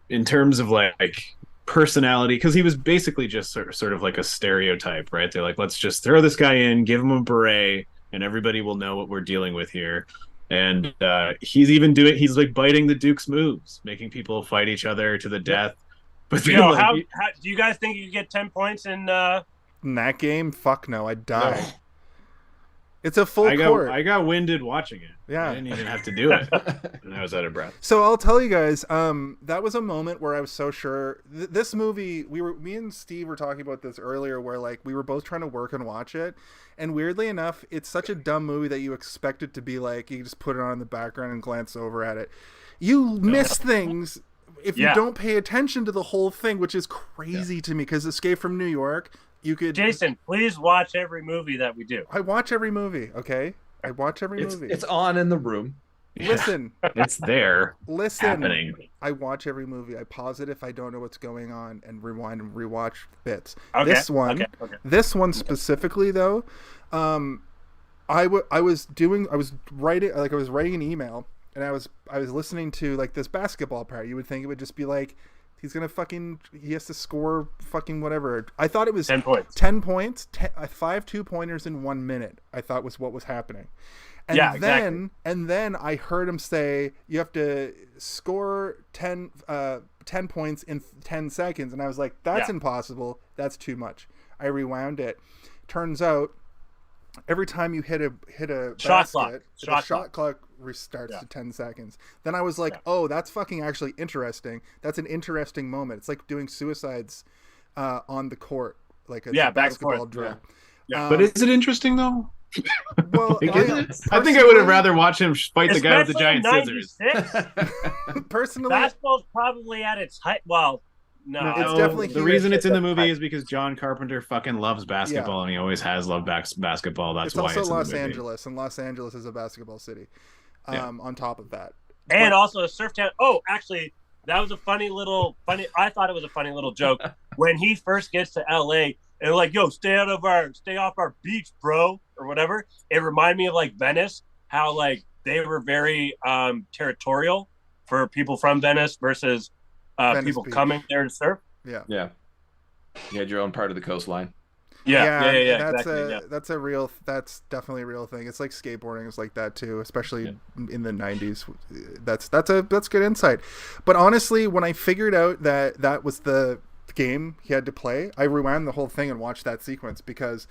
[SPEAKER 2] In terms of like personality, because he was basically just sort of like a stereotype, right? They're like, let's just throw this guy in, give him a beret, and everybody will know what we're dealing with here. And he's like biting the Duke's moves, making people fight each other to the death. But
[SPEAKER 3] how do you guys think you get 10 points in
[SPEAKER 1] that game? Fuck no, I'd die. It's a full court.
[SPEAKER 2] I got winded watching it.
[SPEAKER 1] Yeah.
[SPEAKER 2] I didn't even have to do it. And I was out of breath.
[SPEAKER 1] So I'll tell you guys, that was a moment where I was so sure this movie, me and Steve were talking about this earlier, where like we were both trying to work and watch it. And weirdly enough, it's such a dumb movie that you expect it to be like, you just put it on in the background and glance over at it. You miss things if you don't pay attention to the whole thing, which is crazy to me, because Escape from New York, you could...
[SPEAKER 3] Jason, please watch every movie that we do.
[SPEAKER 1] I watch every movie, okay? I watch every movie.
[SPEAKER 4] It's on in the room.
[SPEAKER 1] Listen.
[SPEAKER 2] It's there.
[SPEAKER 1] Listen.
[SPEAKER 2] Happening.
[SPEAKER 1] I watch every movie. I pause it if I don't know what's going on and rewind and rewatch bits.
[SPEAKER 3] Okay.
[SPEAKER 1] This one specifically though, I was writing an email, and I was listening to like this basketball part. You would think it would just be like, he has to score fucking whatever. I thought it was
[SPEAKER 3] 10 points.
[SPEAKER 1] 10 points, 5 2-pointers in 1 minute. I thought was what was happening. And
[SPEAKER 3] exactly.
[SPEAKER 1] then I heard him say, you have to score 10 points in 10 seconds. And I was like, that's impossible. That's too much. I rewound it. Turns out, every time you hit a
[SPEAKER 3] shot
[SPEAKER 1] basket,
[SPEAKER 3] clock.
[SPEAKER 1] the shot clock restarts to 10 seconds. Then I was like, oh, that's fucking actually interesting. That's an interesting moment. It's like doing suicides on the court, like a basketball drill.
[SPEAKER 3] Yeah.
[SPEAKER 2] But is it interesting though?
[SPEAKER 1] Well,
[SPEAKER 2] I think I would have rather watch him fight the guy with the giant scissors.
[SPEAKER 1] Personally,
[SPEAKER 3] basketball's probably at its height. Well, no,
[SPEAKER 1] it's definitely
[SPEAKER 2] the reason it's in the movie is because John Carpenter fucking loves basketball, and he always has loved basketball. That's why
[SPEAKER 1] also
[SPEAKER 2] it's
[SPEAKER 1] Los
[SPEAKER 2] in the movie.
[SPEAKER 1] Angeles, and Los Angeles is a basketball city. On top of that,
[SPEAKER 3] and also a surf town. Oh, actually, that was a funny. I thought it was a funny little joke when he first gets to LA. And like, yo, stay off our beach, bro, or whatever. It reminded me of like Venice, how like they were very territorial for people from Venice versus people Beach. Coming there to surf.
[SPEAKER 1] Yeah.
[SPEAKER 4] You had your own part of the coastline.
[SPEAKER 3] Yeah.
[SPEAKER 1] That's definitely a real thing. It's like skateboarding is like that too, especially in the 90s. That's good insight. But honestly, when I figured out that was the game he had to play, I rewound the whole thing and watched that sequence, because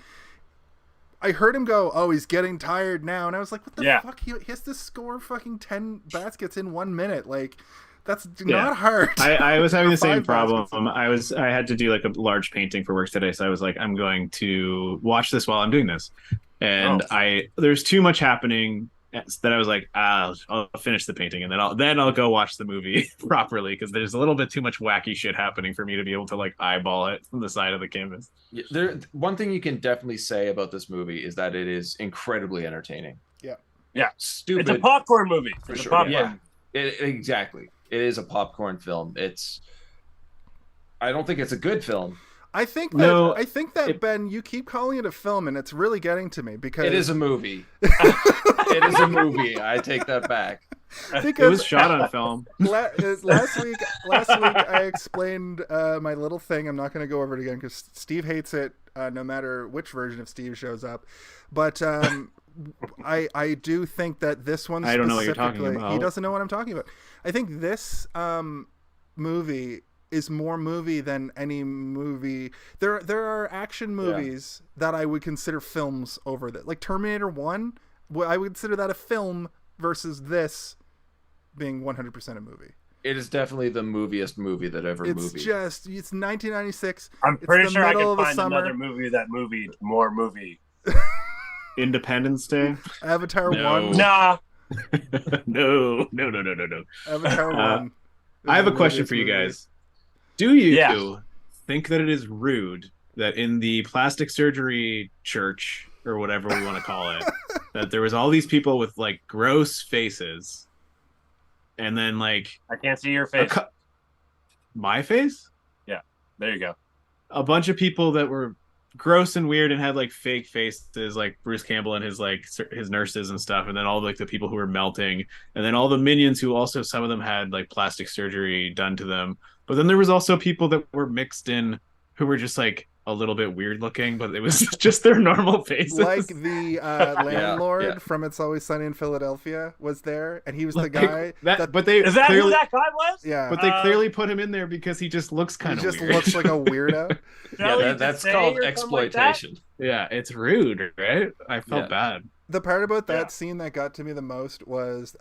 [SPEAKER 1] I heard him go, oh, he's getting tired now, and I was like, what the fuck, he has to score fucking 10 baskets in 1 minute, like that's not hard.
[SPEAKER 2] I was having the same problem. I had to do like a large painting for work today, so I was like, I'm going to watch this while I'm doing this, and there's too much happening that I was like, I'll finish the painting and then I'll go watch the movie properly, because there's a little bit too much wacky shit happening for me to be able to like eyeball it from the side of the canvas.
[SPEAKER 4] One thing you can definitely say about this movie is that it is incredibly entertaining.
[SPEAKER 3] Yeah.
[SPEAKER 4] Stupid.
[SPEAKER 3] It's a popcorn movie.
[SPEAKER 4] For sure. Exactly. It is a popcorn film. I don't think it's a good film.
[SPEAKER 1] I think that Ben, you keep calling it a film, and it's really getting to me, because
[SPEAKER 4] it is a movie. It is a movie. I take that back.
[SPEAKER 2] Because it was shot on film.
[SPEAKER 1] Last week I explained my little thing. I'm not going to go over it again because Steve hates it, no matter which version of Steve shows up. But I do think that this one,
[SPEAKER 2] I don't know what you're talking about.
[SPEAKER 1] He doesn't know what I'm talking about. I think this movie is more movie than any movie. There are action movies that I would consider films over that. Like Terminator 1, I would consider that a film versus this being 100% a movie.
[SPEAKER 4] It is definitely the moviest movie that ever moved.
[SPEAKER 1] It's 1996.
[SPEAKER 3] I'm pretty sure I can find another movie that movie more movie.
[SPEAKER 2] Independence Day?
[SPEAKER 1] Avatar 1?
[SPEAKER 3] Nah.
[SPEAKER 2] No.
[SPEAKER 1] Avatar 1.
[SPEAKER 2] I have a question for you guys. Do you think that it is rude that in the plastic surgery church, or whatever we want to call it, that there was all these people with like gross faces, and then like
[SPEAKER 3] I can't see your face.
[SPEAKER 2] My face?
[SPEAKER 3] Yeah, there you go.
[SPEAKER 2] A bunch of people that were gross and weird and had like fake faces, like Bruce Campbell and his nurses and stuff, and then all like the people who were melting, and then all the minions who also, some of them had like plastic surgery done to them. But then there was also people that were mixed in who were just like a little bit weird looking, but it was just their normal faces.
[SPEAKER 1] Like the landlord from It's Always Sunny in Philadelphia was there, and he was the guy.
[SPEAKER 3] Is that who that guy was?
[SPEAKER 1] Yeah.
[SPEAKER 2] But they clearly put him in there because he just looks kind of weird.
[SPEAKER 1] He just looks like a weirdo.
[SPEAKER 4] That's called exploitation.
[SPEAKER 2] Yeah, it's rude, right? I felt bad.
[SPEAKER 1] The part about that
[SPEAKER 3] Yeah.
[SPEAKER 1] scene that got to me the most was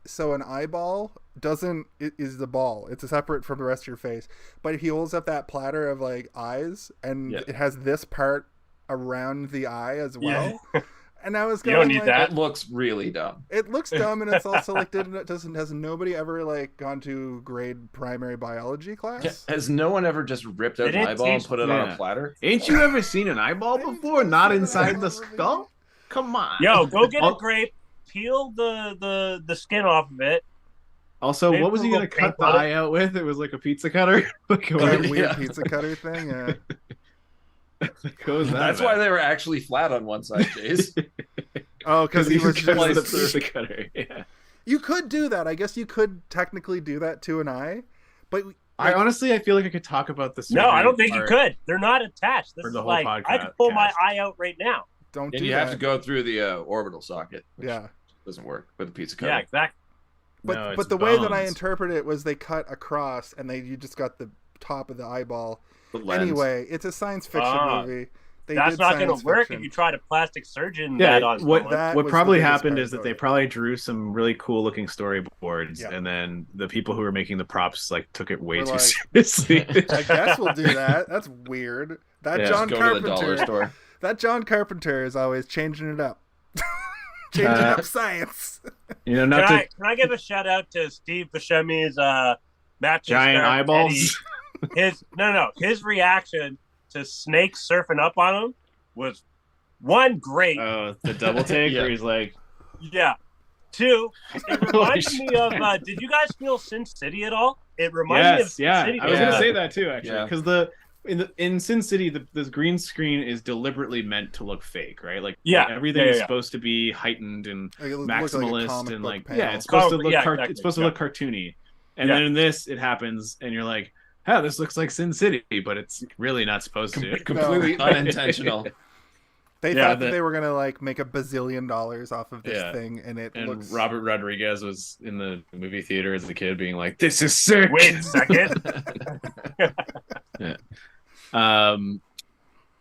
[SPEAKER 1] so an eyeball is the ball. It's separate from the rest of your face. But he holds up that platter of like eyes, and
[SPEAKER 4] Yeah.
[SPEAKER 1] it has this part around the eye as well.
[SPEAKER 3] Yeah.
[SPEAKER 1] And I was
[SPEAKER 3] You
[SPEAKER 1] going
[SPEAKER 3] don't need
[SPEAKER 1] like,
[SPEAKER 3] that.
[SPEAKER 4] It looks really dumb.
[SPEAKER 1] it looks dumb, and it's also like has nobody ever like gone to grade primary biology class?
[SPEAKER 4] Has no one ever just ripped out
[SPEAKER 3] They
[SPEAKER 4] an
[SPEAKER 3] didn't
[SPEAKER 4] eyeball and
[SPEAKER 3] teach-
[SPEAKER 4] put it on
[SPEAKER 2] Yeah.
[SPEAKER 4] a platter?
[SPEAKER 2] Ain't you ever seen an eyeball before? Not inside the skull? Come on.
[SPEAKER 3] Yo, go get a
[SPEAKER 2] Al-
[SPEAKER 3] grape, peel the skin off of it.
[SPEAKER 2] Also,
[SPEAKER 3] Maybe
[SPEAKER 2] what was he
[SPEAKER 3] we'll
[SPEAKER 2] gonna cut the
[SPEAKER 3] paint on it.
[SPEAKER 2] eye out with? It was like a pizza cutter. Like,
[SPEAKER 1] That
[SPEAKER 2] what
[SPEAKER 1] weird
[SPEAKER 4] Yeah.
[SPEAKER 1] pizza cutter thing. Yeah.
[SPEAKER 2] was that
[SPEAKER 4] That's
[SPEAKER 2] about?
[SPEAKER 4] why they were actually flat on one side, Jace.
[SPEAKER 1] Oh, because he was
[SPEAKER 2] just
[SPEAKER 1] just
[SPEAKER 2] the
[SPEAKER 4] the
[SPEAKER 2] pizza cutter. Yeah.
[SPEAKER 1] You could do that. I guess you could technically do that to an eye, but
[SPEAKER 2] I feel like I could talk about this.
[SPEAKER 3] No, I don't think you could. They're not attached. This
[SPEAKER 2] For
[SPEAKER 3] is
[SPEAKER 2] the whole
[SPEAKER 3] like I could pull my
[SPEAKER 2] podcast.
[SPEAKER 3] eye out right now.
[SPEAKER 1] don't
[SPEAKER 4] And
[SPEAKER 1] do
[SPEAKER 4] you
[SPEAKER 1] that.
[SPEAKER 4] have to go through the orbital socket, which
[SPEAKER 1] Yeah.
[SPEAKER 4] doesn't work with the pizza cutter.
[SPEAKER 3] Yeah, exactly.
[SPEAKER 1] But the way that I interpret it was they cut across, and you just got the top of the eyeball.
[SPEAKER 4] The lens.
[SPEAKER 1] Anyway, it's a science fiction movie. They
[SPEAKER 3] That's
[SPEAKER 1] did
[SPEAKER 3] not going to
[SPEAKER 1] science
[SPEAKER 3] work
[SPEAKER 1] fiction.
[SPEAKER 3] if you try to plastic surgeon
[SPEAKER 2] Yeah,
[SPEAKER 3] that on
[SPEAKER 2] what
[SPEAKER 3] someone.
[SPEAKER 1] That
[SPEAKER 2] what
[SPEAKER 1] was
[SPEAKER 2] probably
[SPEAKER 1] the biggest
[SPEAKER 2] happened
[SPEAKER 1] part
[SPEAKER 2] is that
[SPEAKER 1] about
[SPEAKER 2] they
[SPEAKER 1] it.
[SPEAKER 2] probably drew some really cool looking storyboards,
[SPEAKER 1] Yeah.
[SPEAKER 2] and then the people who were making the props like took it way
[SPEAKER 1] We're
[SPEAKER 2] too
[SPEAKER 1] like,
[SPEAKER 2] seriously.
[SPEAKER 1] I guess we'll do that. That's weird. That
[SPEAKER 2] Yeah,
[SPEAKER 1] John
[SPEAKER 4] Go to the dollar
[SPEAKER 1] Carpenter.
[SPEAKER 4] store.
[SPEAKER 1] That John Carpenter is always changing it up. Changing up science.
[SPEAKER 2] You know, not
[SPEAKER 3] Can
[SPEAKER 2] to
[SPEAKER 3] I give a shout out to Steve Buscemi's match
[SPEAKER 2] giant eyeballs.
[SPEAKER 3] His reaction to Snake surfing up on him was one great.
[SPEAKER 2] Oh, the double take
[SPEAKER 4] Yeah.
[SPEAKER 2] where he's like,
[SPEAKER 3] Yeah. Two, it
[SPEAKER 2] Holy
[SPEAKER 3] reminds me of. Did you guys feel Sin City at all? It reminds me of
[SPEAKER 2] yes,
[SPEAKER 3] Sin
[SPEAKER 2] yeah.
[SPEAKER 3] City.
[SPEAKER 2] I was
[SPEAKER 4] Yeah.
[SPEAKER 2] gonna say that too, actually,
[SPEAKER 4] Yeah.
[SPEAKER 2] because in Sin City, the green screen is deliberately meant to look fake, right? Like,
[SPEAKER 3] Yeah.
[SPEAKER 2] everything
[SPEAKER 3] Yeah,
[SPEAKER 2] is
[SPEAKER 3] yeah.
[SPEAKER 2] supposed to be heightened and
[SPEAKER 1] Like, it looks like a
[SPEAKER 2] maximalist
[SPEAKER 1] comic
[SPEAKER 2] and
[SPEAKER 1] book
[SPEAKER 2] like,
[SPEAKER 1] panel.
[SPEAKER 2] yeah, it's supposed to look
[SPEAKER 3] exactly,
[SPEAKER 2] it's supposed to
[SPEAKER 3] yeah.
[SPEAKER 2] look cartoony. And
[SPEAKER 3] Yeah.
[SPEAKER 2] then in this, it happens, and you're like, "Oh, this looks like Sin City," but it's really not supposed to.
[SPEAKER 4] Completely unintentional.
[SPEAKER 1] They
[SPEAKER 2] Yeah,
[SPEAKER 1] thought that
[SPEAKER 2] the-
[SPEAKER 1] they were gonna like make $1 billion off of this
[SPEAKER 2] Yeah.
[SPEAKER 1] thing, and it
[SPEAKER 2] And
[SPEAKER 1] looks.
[SPEAKER 2] Robert Rodriguez was in the movie theater as a kid, being like, "This is sick."
[SPEAKER 3] Wait a second.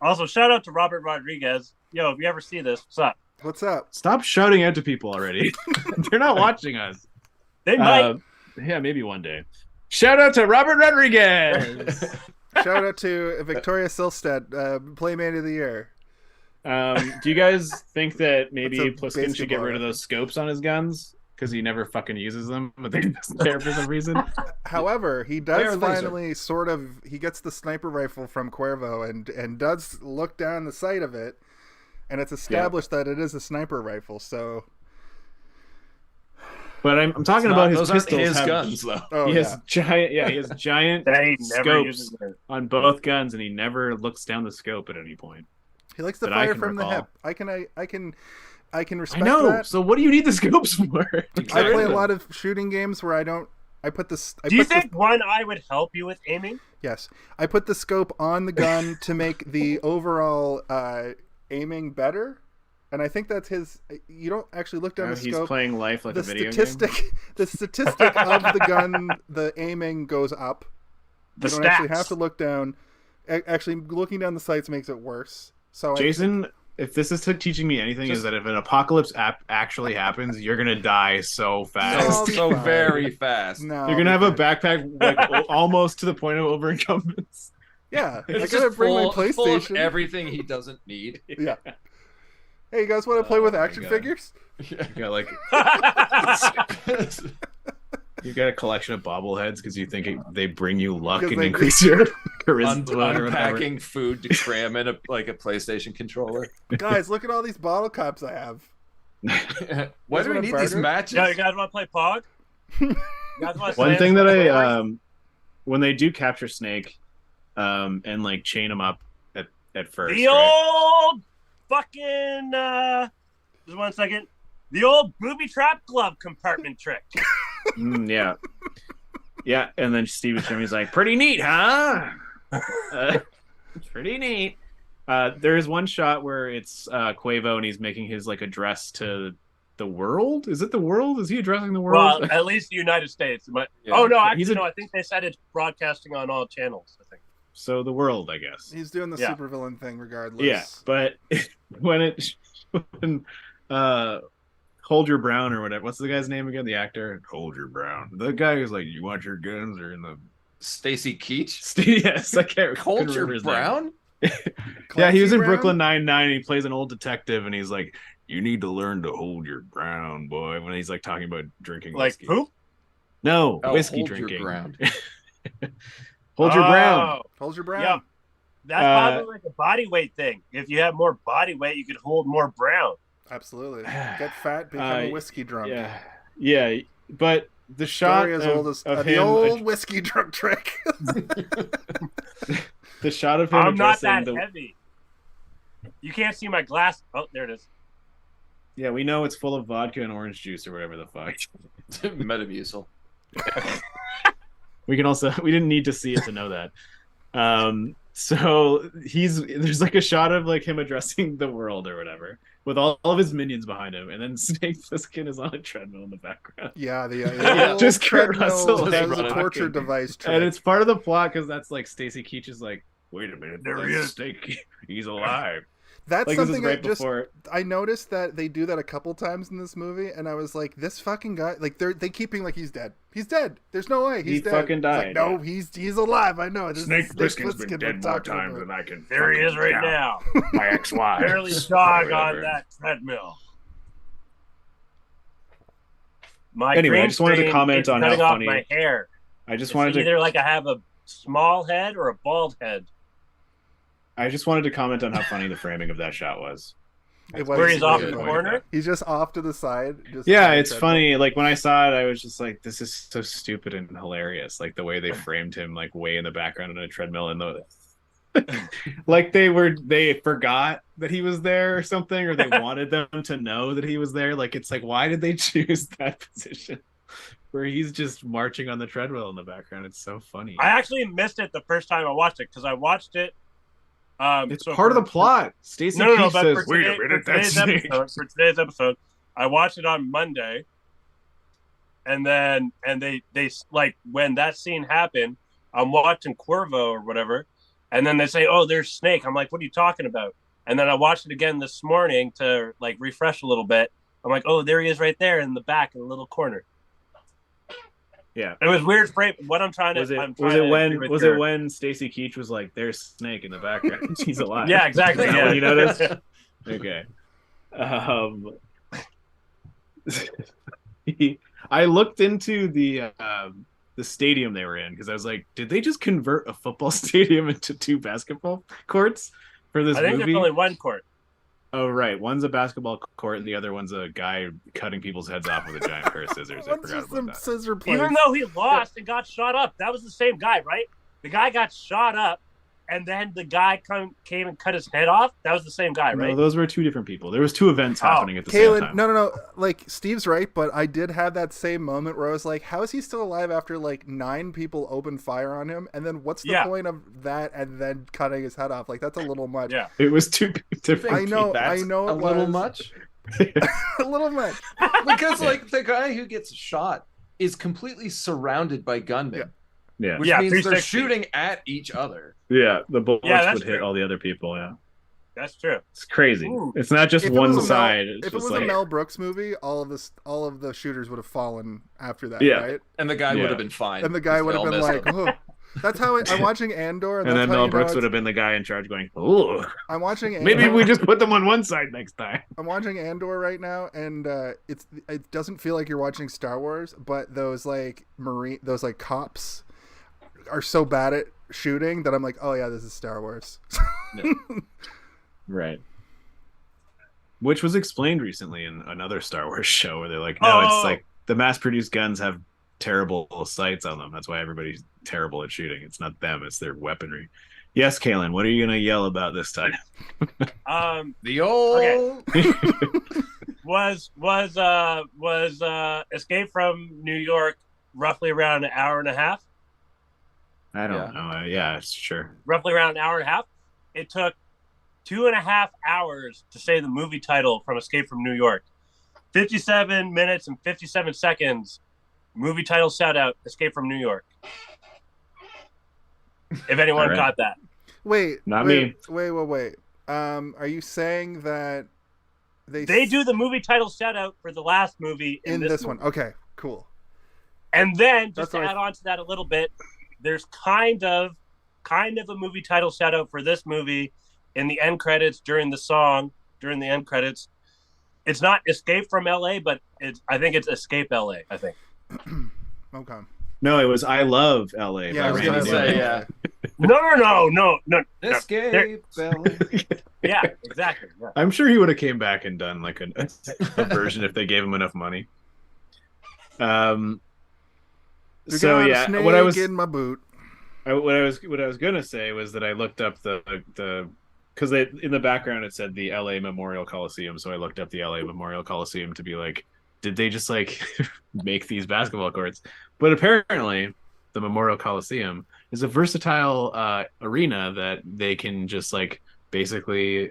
[SPEAKER 3] Also, shout out to Robert Rodriguez. Yo, if you ever see this, what's up?
[SPEAKER 1] What's up?
[SPEAKER 2] Stop shouting out to people already. They're not watching us.
[SPEAKER 3] They might.
[SPEAKER 2] Yeah, maybe one day. Shout out to Robert Rodriguez.
[SPEAKER 1] Shout out to Victoria Silstead, Playmate of the Year.
[SPEAKER 2] Do you guys think that maybe
[SPEAKER 1] That's a
[SPEAKER 2] Plissken should get
[SPEAKER 1] basketball
[SPEAKER 2] rid of those scopes on his guns because he never fucking uses them, but they doesn't care for some reason?
[SPEAKER 1] However, he
[SPEAKER 4] They're
[SPEAKER 1] does
[SPEAKER 4] laser.
[SPEAKER 1] finally he gets the sniper rifle from Cuervo and does look down the sight of it, and it's established that it is a sniper rifle. So
[SPEAKER 2] But I'm talking about his
[SPEAKER 4] those aren't
[SPEAKER 2] pistols.
[SPEAKER 4] his
[SPEAKER 2] have-
[SPEAKER 4] guns, though.
[SPEAKER 1] oh,
[SPEAKER 2] he has
[SPEAKER 1] yeah.
[SPEAKER 2] giant, he has giant
[SPEAKER 3] They never
[SPEAKER 2] scopes
[SPEAKER 3] uses it.
[SPEAKER 2] on both guns, and he never looks down the scope at any point.
[SPEAKER 1] He likes to
[SPEAKER 2] that I
[SPEAKER 1] fire
[SPEAKER 2] can
[SPEAKER 1] from the
[SPEAKER 2] recall.
[SPEAKER 1] hip. I can
[SPEAKER 2] I
[SPEAKER 1] respect
[SPEAKER 2] know.
[SPEAKER 1] that.
[SPEAKER 2] So what do you need the scopes for?
[SPEAKER 1] I play a lot of shooting games where I put this.
[SPEAKER 3] Do you think one eye would help you with aiming?
[SPEAKER 1] Yes, I put the scope on the gun to make the overall aiming better, and I think that's his. You don't actually look down the
[SPEAKER 2] He's
[SPEAKER 1] scope.
[SPEAKER 2] playing life like
[SPEAKER 1] The
[SPEAKER 2] a video
[SPEAKER 1] statistic,
[SPEAKER 2] game.
[SPEAKER 1] the statistic of the gun, the aiming goes up.
[SPEAKER 3] The
[SPEAKER 1] You don't
[SPEAKER 3] stats.
[SPEAKER 1] actually have to look down. Actually, looking down the sights makes it worse. So
[SPEAKER 2] Jason, if this is teaching me anything, is that if an apocalypse actually happens, you're gonna die so fast.
[SPEAKER 1] No.
[SPEAKER 4] So
[SPEAKER 1] Fine.
[SPEAKER 4] very fast.
[SPEAKER 1] no,
[SPEAKER 2] You're gonna have a
[SPEAKER 1] okay.
[SPEAKER 2] backpack like almost to the point of over incumbents.
[SPEAKER 1] Yeah, I
[SPEAKER 4] It's
[SPEAKER 1] gotta
[SPEAKER 4] just
[SPEAKER 1] bring my
[SPEAKER 4] full of
[SPEAKER 1] PlayStation.
[SPEAKER 4] everything he doesn't need.
[SPEAKER 1] Yeah. Hey, you guys want to play with
[SPEAKER 2] my
[SPEAKER 1] action
[SPEAKER 2] God.
[SPEAKER 1] figures?
[SPEAKER 2] You got like you got a collection of bobbleheads because you think they bring you luck
[SPEAKER 1] 'Cause
[SPEAKER 2] and
[SPEAKER 1] they-
[SPEAKER 2] increase your charisma or whatever.
[SPEAKER 4] Unpacking food to cram in a PlayStation controller.
[SPEAKER 1] Guys, look at all these bottle caps I have.
[SPEAKER 4] Why do we
[SPEAKER 1] wanna
[SPEAKER 4] need these
[SPEAKER 1] barter?
[SPEAKER 4] matches?
[SPEAKER 3] Yo, you guys want to play Pog? You guys wanna
[SPEAKER 2] One
[SPEAKER 3] slam
[SPEAKER 2] thing that
[SPEAKER 3] some
[SPEAKER 2] I
[SPEAKER 3] boys?
[SPEAKER 2] when they do capture Snake, and like chain him up at first.
[SPEAKER 3] The
[SPEAKER 2] right?
[SPEAKER 3] old fucking just 1 second. The old booby trap glove compartment trick.
[SPEAKER 2] Yeah. Yeah, and then Steve Buscemi's like, pretty neat, huh? Pretty neat. There is one shot where it's Quavo and he's making his like address to the world. Is it the world? Is he addressing the world?
[SPEAKER 3] Well, at least the United States. But
[SPEAKER 4] Yeah.
[SPEAKER 3] oh no,
[SPEAKER 2] He's
[SPEAKER 3] actually
[SPEAKER 2] a-
[SPEAKER 3] no. I think they said it's broadcasting on all channels. I think.
[SPEAKER 2] So the world, I guess.
[SPEAKER 1] He's doing the
[SPEAKER 3] Yeah.
[SPEAKER 1] supervillain thing regardless.
[SPEAKER 2] Yeah, but when Hold Your Brown or whatever. What's the guy's name again? The actor? Hold Your Brown. The guy who's like, you want your guns or in the...
[SPEAKER 4] Stacy Keach?
[SPEAKER 2] Yes, I can't
[SPEAKER 4] Hold Your
[SPEAKER 2] remember his
[SPEAKER 4] Brown?
[SPEAKER 2] name. Yeah, he was in
[SPEAKER 1] Brown?
[SPEAKER 2] Brooklyn Nine-Nine. He plays an old detective, and he's like, you need to learn to hold your brown, boy, when he's like talking about drinking
[SPEAKER 3] Like
[SPEAKER 2] whiskey.
[SPEAKER 3] poop?
[SPEAKER 2] No,
[SPEAKER 4] Oh,
[SPEAKER 2] whiskey
[SPEAKER 4] hold
[SPEAKER 2] drinking.
[SPEAKER 4] your ground.
[SPEAKER 2] Hold your brown.
[SPEAKER 1] Hold your brown.
[SPEAKER 3] Yeah. That's probably like a body weight thing. If you have more body weight, you could hold more brown.
[SPEAKER 1] Absolutely. Get fat, become a whiskey drunk.
[SPEAKER 2] Yeah. But the shot
[SPEAKER 1] Story as old as
[SPEAKER 2] of
[SPEAKER 1] the
[SPEAKER 2] him,
[SPEAKER 1] old whiskey drunk trick.
[SPEAKER 2] the shot of him.
[SPEAKER 3] I'm not that
[SPEAKER 2] addressing
[SPEAKER 3] heavy. You can't see my glass. Oh, there it is.
[SPEAKER 2] Yeah, we know it's full of vodka and orange juice or whatever the fuck.
[SPEAKER 4] Metamucil.
[SPEAKER 2] We didn't need to see it to know that. So there's like a shot of like him addressing the world or whatever with all of his minions behind him, and then Snake Plissken is on a treadmill in the background.
[SPEAKER 1] Yeah,
[SPEAKER 2] Just Kurt Russell
[SPEAKER 1] as a
[SPEAKER 2] talking.
[SPEAKER 1] torture device trick.
[SPEAKER 2] And it's part of the plot because that's like Stacy Keach is like, wait a minute,
[SPEAKER 3] There he is.
[SPEAKER 2] Snake, he's alive.
[SPEAKER 1] That's
[SPEAKER 2] Like,
[SPEAKER 1] something
[SPEAKER 2] this is right
[SPEAKER 1] that just
[SPEAKER 2] before.
[SPEAKER 1] I noticed that they do that a couple times in this movie, and I was like, this fucking guy, like they keep being like he's dead. He's dead. There's no way he's
[SPEAKER 2] He
[SPEAKER 1] dead.
[SPEAKER 2] fucking
[SPEAKER 1] It's like,
[SPEAKER 2] died,
[SPEAKER 1] no,
[SPEAKER 2] yeah.
[SPEAKER 1] he's alive. I know. This is
[SPEAKER 2] Snake Plissken's
[SPEAKER 1] Plissken
[SPEAKER 2] been
[SPEAKER 1] we're
[SPEAKER 2] dead more
[SPEAKER 1] talking
[SPEAKER 2] times
[SPEAKER 1] about.
[SPEAKER 2] than I can.
[SPEAKER 3] There he is right
[SPEAKER 2] count.
[SPEAKER 3] now.
[SPEAKER 2] My ex-wife.
[SPEAKER 3] Barely jog on
[SPEAKER 2] Whatever.
[SPEAKER 3] that treadmill. My
[SPEAKER 2] Anyway, I
[SPEAKER 3] green
[SPEAKER 2] just wanted to
[SPEAKER 3] screen
[SPEAKER 2] comment
[SPEAKER 3] is
[SPEAKER 2] on how
[SPEAKER 3] cutting off
[SPEAKER 2] funny-
[SPEAKER 3] my hair.
[SPEAKER 2] I just
[SPEAKER 3] It's
[SPEAKER 2] wanted to.
[SPEAKER 3] either like I have a small head or a bald head.
[SPEAKER 2] I just wanted to comment on how funny the framing of that shot was.
[SPEAKER 1] It was
[SPEAKER 3] Where he's off
[SPEAKER 1] really
[SPEAKER 3] in the
[SPEAKER 1] funny.
[SPEAKER 3] corner?
[SPEAKER 1] He's just off to the side. Just
[SPEAKER 2] Yeah,
[SPEAKER 1] on the
[SPEAKER 2] it's
[SPEAKER 1] treadmill.
[SPEAKER 2] funny. Like when I saw it, I was just like, "This is so stupid and hilarious." Like the way they framed him, like way in the background on a treadmill, and the like they forgot that he was there or something, or they wanted them to know that he was there. Like it's like, why did they choose that position where he's just marching on the treadmill in the background? It's so funny.
[SPEAKER 3] I actually missed it the first time I watched it because I watched it.
[SPEAKER 2] It's part of the plot. Stacy
[SPEAKER 3] No,
[SPEAKER 2] Keach
[SPEAKER 3] but
[SPEAKER 2] says,
[SPEAKER 3] for,
[SPEAKER 2] "Wait
[SPEAKER 3] today,
[SPEAKER 2] a minute,
[SPEAKER 3] for
[SPEAKER 2] that's
[SPEAKER 3] today's
[SPEAKER 2] Snake."
[SPEAKER 3] episode, for today's episode, I watched it on Monday, and they like when that scene happened, I'm watching Corvo or whatever, and then they say, "Oh, there's Snake." I'm like, "What are you talking about?" And then I watched it again this morning to like refresh a little bit. I'm like, "Oh, there he is right there in the back in the little corner."
[SPEAKER 2] Yeah.
[SPEAKER 3] It was weird frame. What I'm trying to
[SPEAKER 2] Was it
[SPEAKER 3] I'm trying to agree with
[SPEAKER 2] was
[SPEAKER 3] your-
[SPEAKER 2] it when Stacy Keach was like, "There's Snake in the background. He's alive."
[SPEAKER 3] Yeah, exactly.
[SPEAKER 2] Is that
[SPEAKER 3] Yeah,
[SPEAKER 2] when you noticed? Okay. I looked into the stadium they were in because I was like, did they just convert a football stadium into 2 basketball courts for this
[SPEAKER 3] I think
[SPEAKER 2] movie?
[SPEAKER 3] there's only one court.
[SPEAKER 2] Oh, right. One's a basketball court and the other one's a guy cutting people's heads off with a giant pair of scissors. I
[SPEAKER 1] One's
[SPEAKER 2] forgot
[SPEAKER 1] just
[SPEAKER 2] about
[SPEAKER 1] some
[SPEAKER 2] that.
[SPEAKER 1] scissor plates.
[SPEAKER 3] Even though he lost and got shot up, that was the same guy, right? The guy got shot up, and then the guy came and cut his head off. That was the same guy, right?
[SPEAKER 2] No, those were 2 different people. There was 2 events happening at the same
[SPEAKER 1] Kaylin,
[SPEAKER 2] time.
[SPEAKER 1] no. Like, Steve's right, but I did have that same moment where I was like, how is he still alive after, like, 9 people open fire on him? And then what's the point of that and then cutting his head off? Like, that's a little much.
[SPEAKER 3] Yeah.
[SPEAKER 2] It was 2 different
[SPEAKER 1] I know,
[SPEAKER 4] That's
[SPEAKER 1] I know
[SPEAKER 4] a
[SPEAKER 1] it
[SPEAKER 4] little
[SPEAKER 1] was.
[SPEAKER 4] much.
[SPEAKER 1] A little much.
[SPEAKER 4] Because like the guy who gets shot is completely surrounded by gunmen.
[SPEAKER 2] Yeah.
[SPEAKER 4] Which
[SPEAKER 3] Yeah,
[SPEAKER 4] means they're
[SPEAKER 3] 360.
[SPEAKER 4] shooting at each other.
[SPEAKER 2] Yeah, the bullets
[SPEAKER 3] that's
[SPEAKER 2] would hit
[SPEAKER 3] true.
[SPEAKER 2] all the other people, yeah.
[SPEAKER 3] That's true.
[SPEAKER 2] It's crazy.
[SPEAKER 3] Ooh.
[SPEAKER 2] It's not just
[SPEAKER 1] If it
[SPEAKER 2] one
[SPEAKER 1] was a Mel-
[SPEAKER 2] side. It's
[SPEAKER 1] If it
[SPEAKER 2] just
[SPEAKER 1] was
[SPEAKER 2] like,
[SPEAKER 1] a Mel Brooks movie, all of the shooters would have fallen after that,
[SPEAKER 2] Yeah.
[SPEAKER 1] right?
[SPEAKER 4] And the guy
[SPEAKER 2] Yeah.
[SPEAKER 4] would have been fine.
[SPEAKER 1] And the guy
[SPEAKER 4] because
[SPEAKER 1] would
[SPEAKER 4] they
[SPEAKER 1] have
[SPEAKER 4] all
[SPEAKER 1] been
[SPEAKER 4] missed
[SPEAKER 1] like,
[SPEAKER 4] him.
[SPEAKER 1] oh. That's how I'm watching Andor,
[SPEAKER 2] and
[SPEAKER 1] that's
[SPEAKER 2] then
[SPEAKER 1] how
[SPEAKER 2] Mel
[SPEAKER 1] you know
[SPEAKER 2] Brooks
[SPEAKER 1] it's-
[SPEAKER 2] would have been the guy in charge going, "Ooh,
[SPEAKER 1] I'm watching Andor.
[SPEAKER 2] maybe we just put them on one side next time."
[SPEAKER 1] I'm watching Andor right now, and it doesn't feel like you're watching Star Wars, but those like cops are so bad at shooting that I'm like, oh yeah, this is Star Wars.
[SPEAKER 2] Right. Which was explained recently in another Star Wars show where they're like, no, it's like the mass-produced guns have terrible sights on them. That's why everybody's terrible at shooting. It's not them, it's their weaponry. Yes, Kaylin, what are you going to yell about this time?
[SPEAKER 4] The old
[SPEAKER 3] Was Escape from New York roughly around an hour and a half?
[SPEAKER 2] I don't know. Yeah, it's sure.
[SPEAKER 3] Roughly around an hour and a half. It took 2.5 hours to say the movie title from Escape from New York. 57 minutes and 57 seconds. Movie title shout out, Escape from New York. If anyone
[SPEAKER 2] Right.
[SPEAKER 3] got that.
[SPEAKER 1] Wait,
[SPEAKER 2] Not
[SPEAKER 1] wait,
[SPEAKER 2] me.
[SPEAKER 1] Wait. Are you saying that
[SPEAKER 3] They do the movie title shout out for the last movie in this
[SPEAKER 1] one.
[SPEAKER 3] movie.
[SPEAKER 1] Okay, cool.
[SPEAKER 3] And then just to add on to that a little bit, there's kind of a movie title shout out for this movie in the end credits during the end credits. It's not Escape from LA, but I think it's Escape LA, I think.
[SPEAKER 1] Okay.
[SPEAKER 2] No, it was I Love LA.
[SPEAKER 1] Yeah, I was
[SPEAKER 2] Randy
[SPEAKER 1] gonna say,
[SPEAKER 2] Newman.
[SPEAKER 1] yeah.
[SPEAKER 3] No.
[SPEAKER 4] Escape LA.
[SPEAKER 3] Yeah, exactly. Yeah.
[SPEAKER 2] I'm sure he would have came back and done like a version if they gave him enough money. So yeah, what I was
[SPEAKER 1] in my boot.
[SPEAKER 2] what I was gonna say was that I looked up the because in the background it said the LA Memorial Coliseum, so I looked up the LA Memorial Coliseum to be like, did they just like make these basketball courts? But apparently, the Memorial Coliseum is a versatile arena that they can just like basically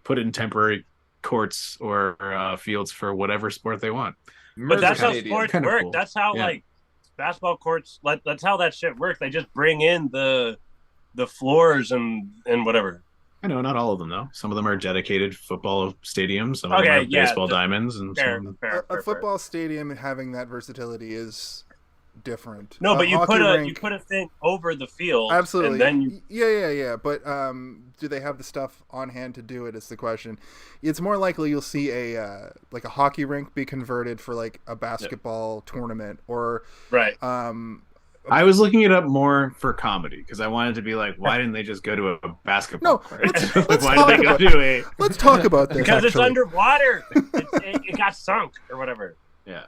[SPEAKER 2] put in temporary courts or fields for whatever sport they want.
[SPEAKER 3] But that's how sports work.
[SPEAKER 2] Cool.
[SPEAKER 3] That's how like basketball courts. That's how that shit works. They just bring in the floors and whatever.
[SPEAKER 2] I know, not all of them though. Some of them are dedicated football stadiums. Some of them are baseball diamonds, and
[SPEAKER 1] a football stadium having that versatility is different.
[SPEAKER 3] No, but you put a thing over the field.
[SPEAKER 1] Absolutely.
[SPEAKER 3] And then
[SPEAKER 1] yeah. But do they have the stuff on hand to do it? Is the question. It's more likely you'll see a like a hockey rink be converted for like a basketball tournament or
[SPEAKER 3] right.
[SPEAKER 2] I was looking it up more for comedy because I wanted to be like, why didn't they just go to a basketball court?
[SPEAKER 1] Let's talk about this
[SPEAKER 3] because it's underwater. It got sunk or whatever.
[SPEAKER 2] Yeah.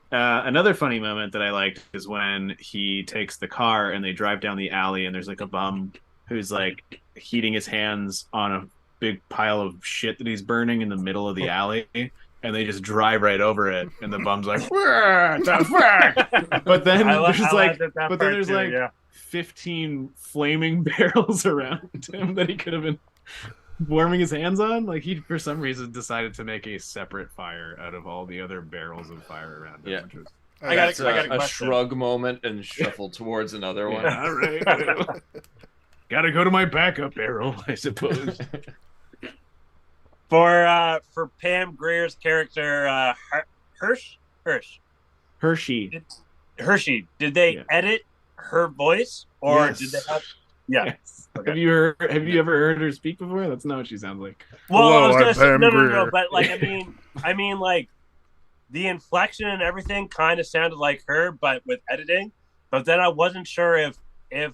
[SPEAKER 2] Another funny moment that I liked is when he takes the car and they drive down the alley and there's like a bum who's like heating his hands on a big pile of shit that he's burning in the middle of the alley. And they just drive right over it, and the bum's like, but then there's 15 flaming barrels around him that he could have been warming his hands on. Like he, for some reason, decided to make a separate fire out of all the other barrels of fire around him.
[SPEAKER 4] Yeah.
[SPEAKER 2] Which was...
[SPEAKER 3] I got
[SPEAKER 4] a shrug moment and shuffle towards another one.
[SPEAKER 2] All right. Gotta go to my backup barrel, I suppose.
[SPEAKER 3] For Pam Grier's character,
[SPEAKER 2] Hershey.
[SPEAKER 3] Did they edit her voice, or did they have? Yeah.
[SPEAKER 2] Yes. Okay. Have you ever heard her speak before? That's not what she sounds like.
[SPEAKER 3] Well, I was gonna say no, but like I mean, like the inflection and everything kind of sounded like her, but with editing. But then I wasn't sure if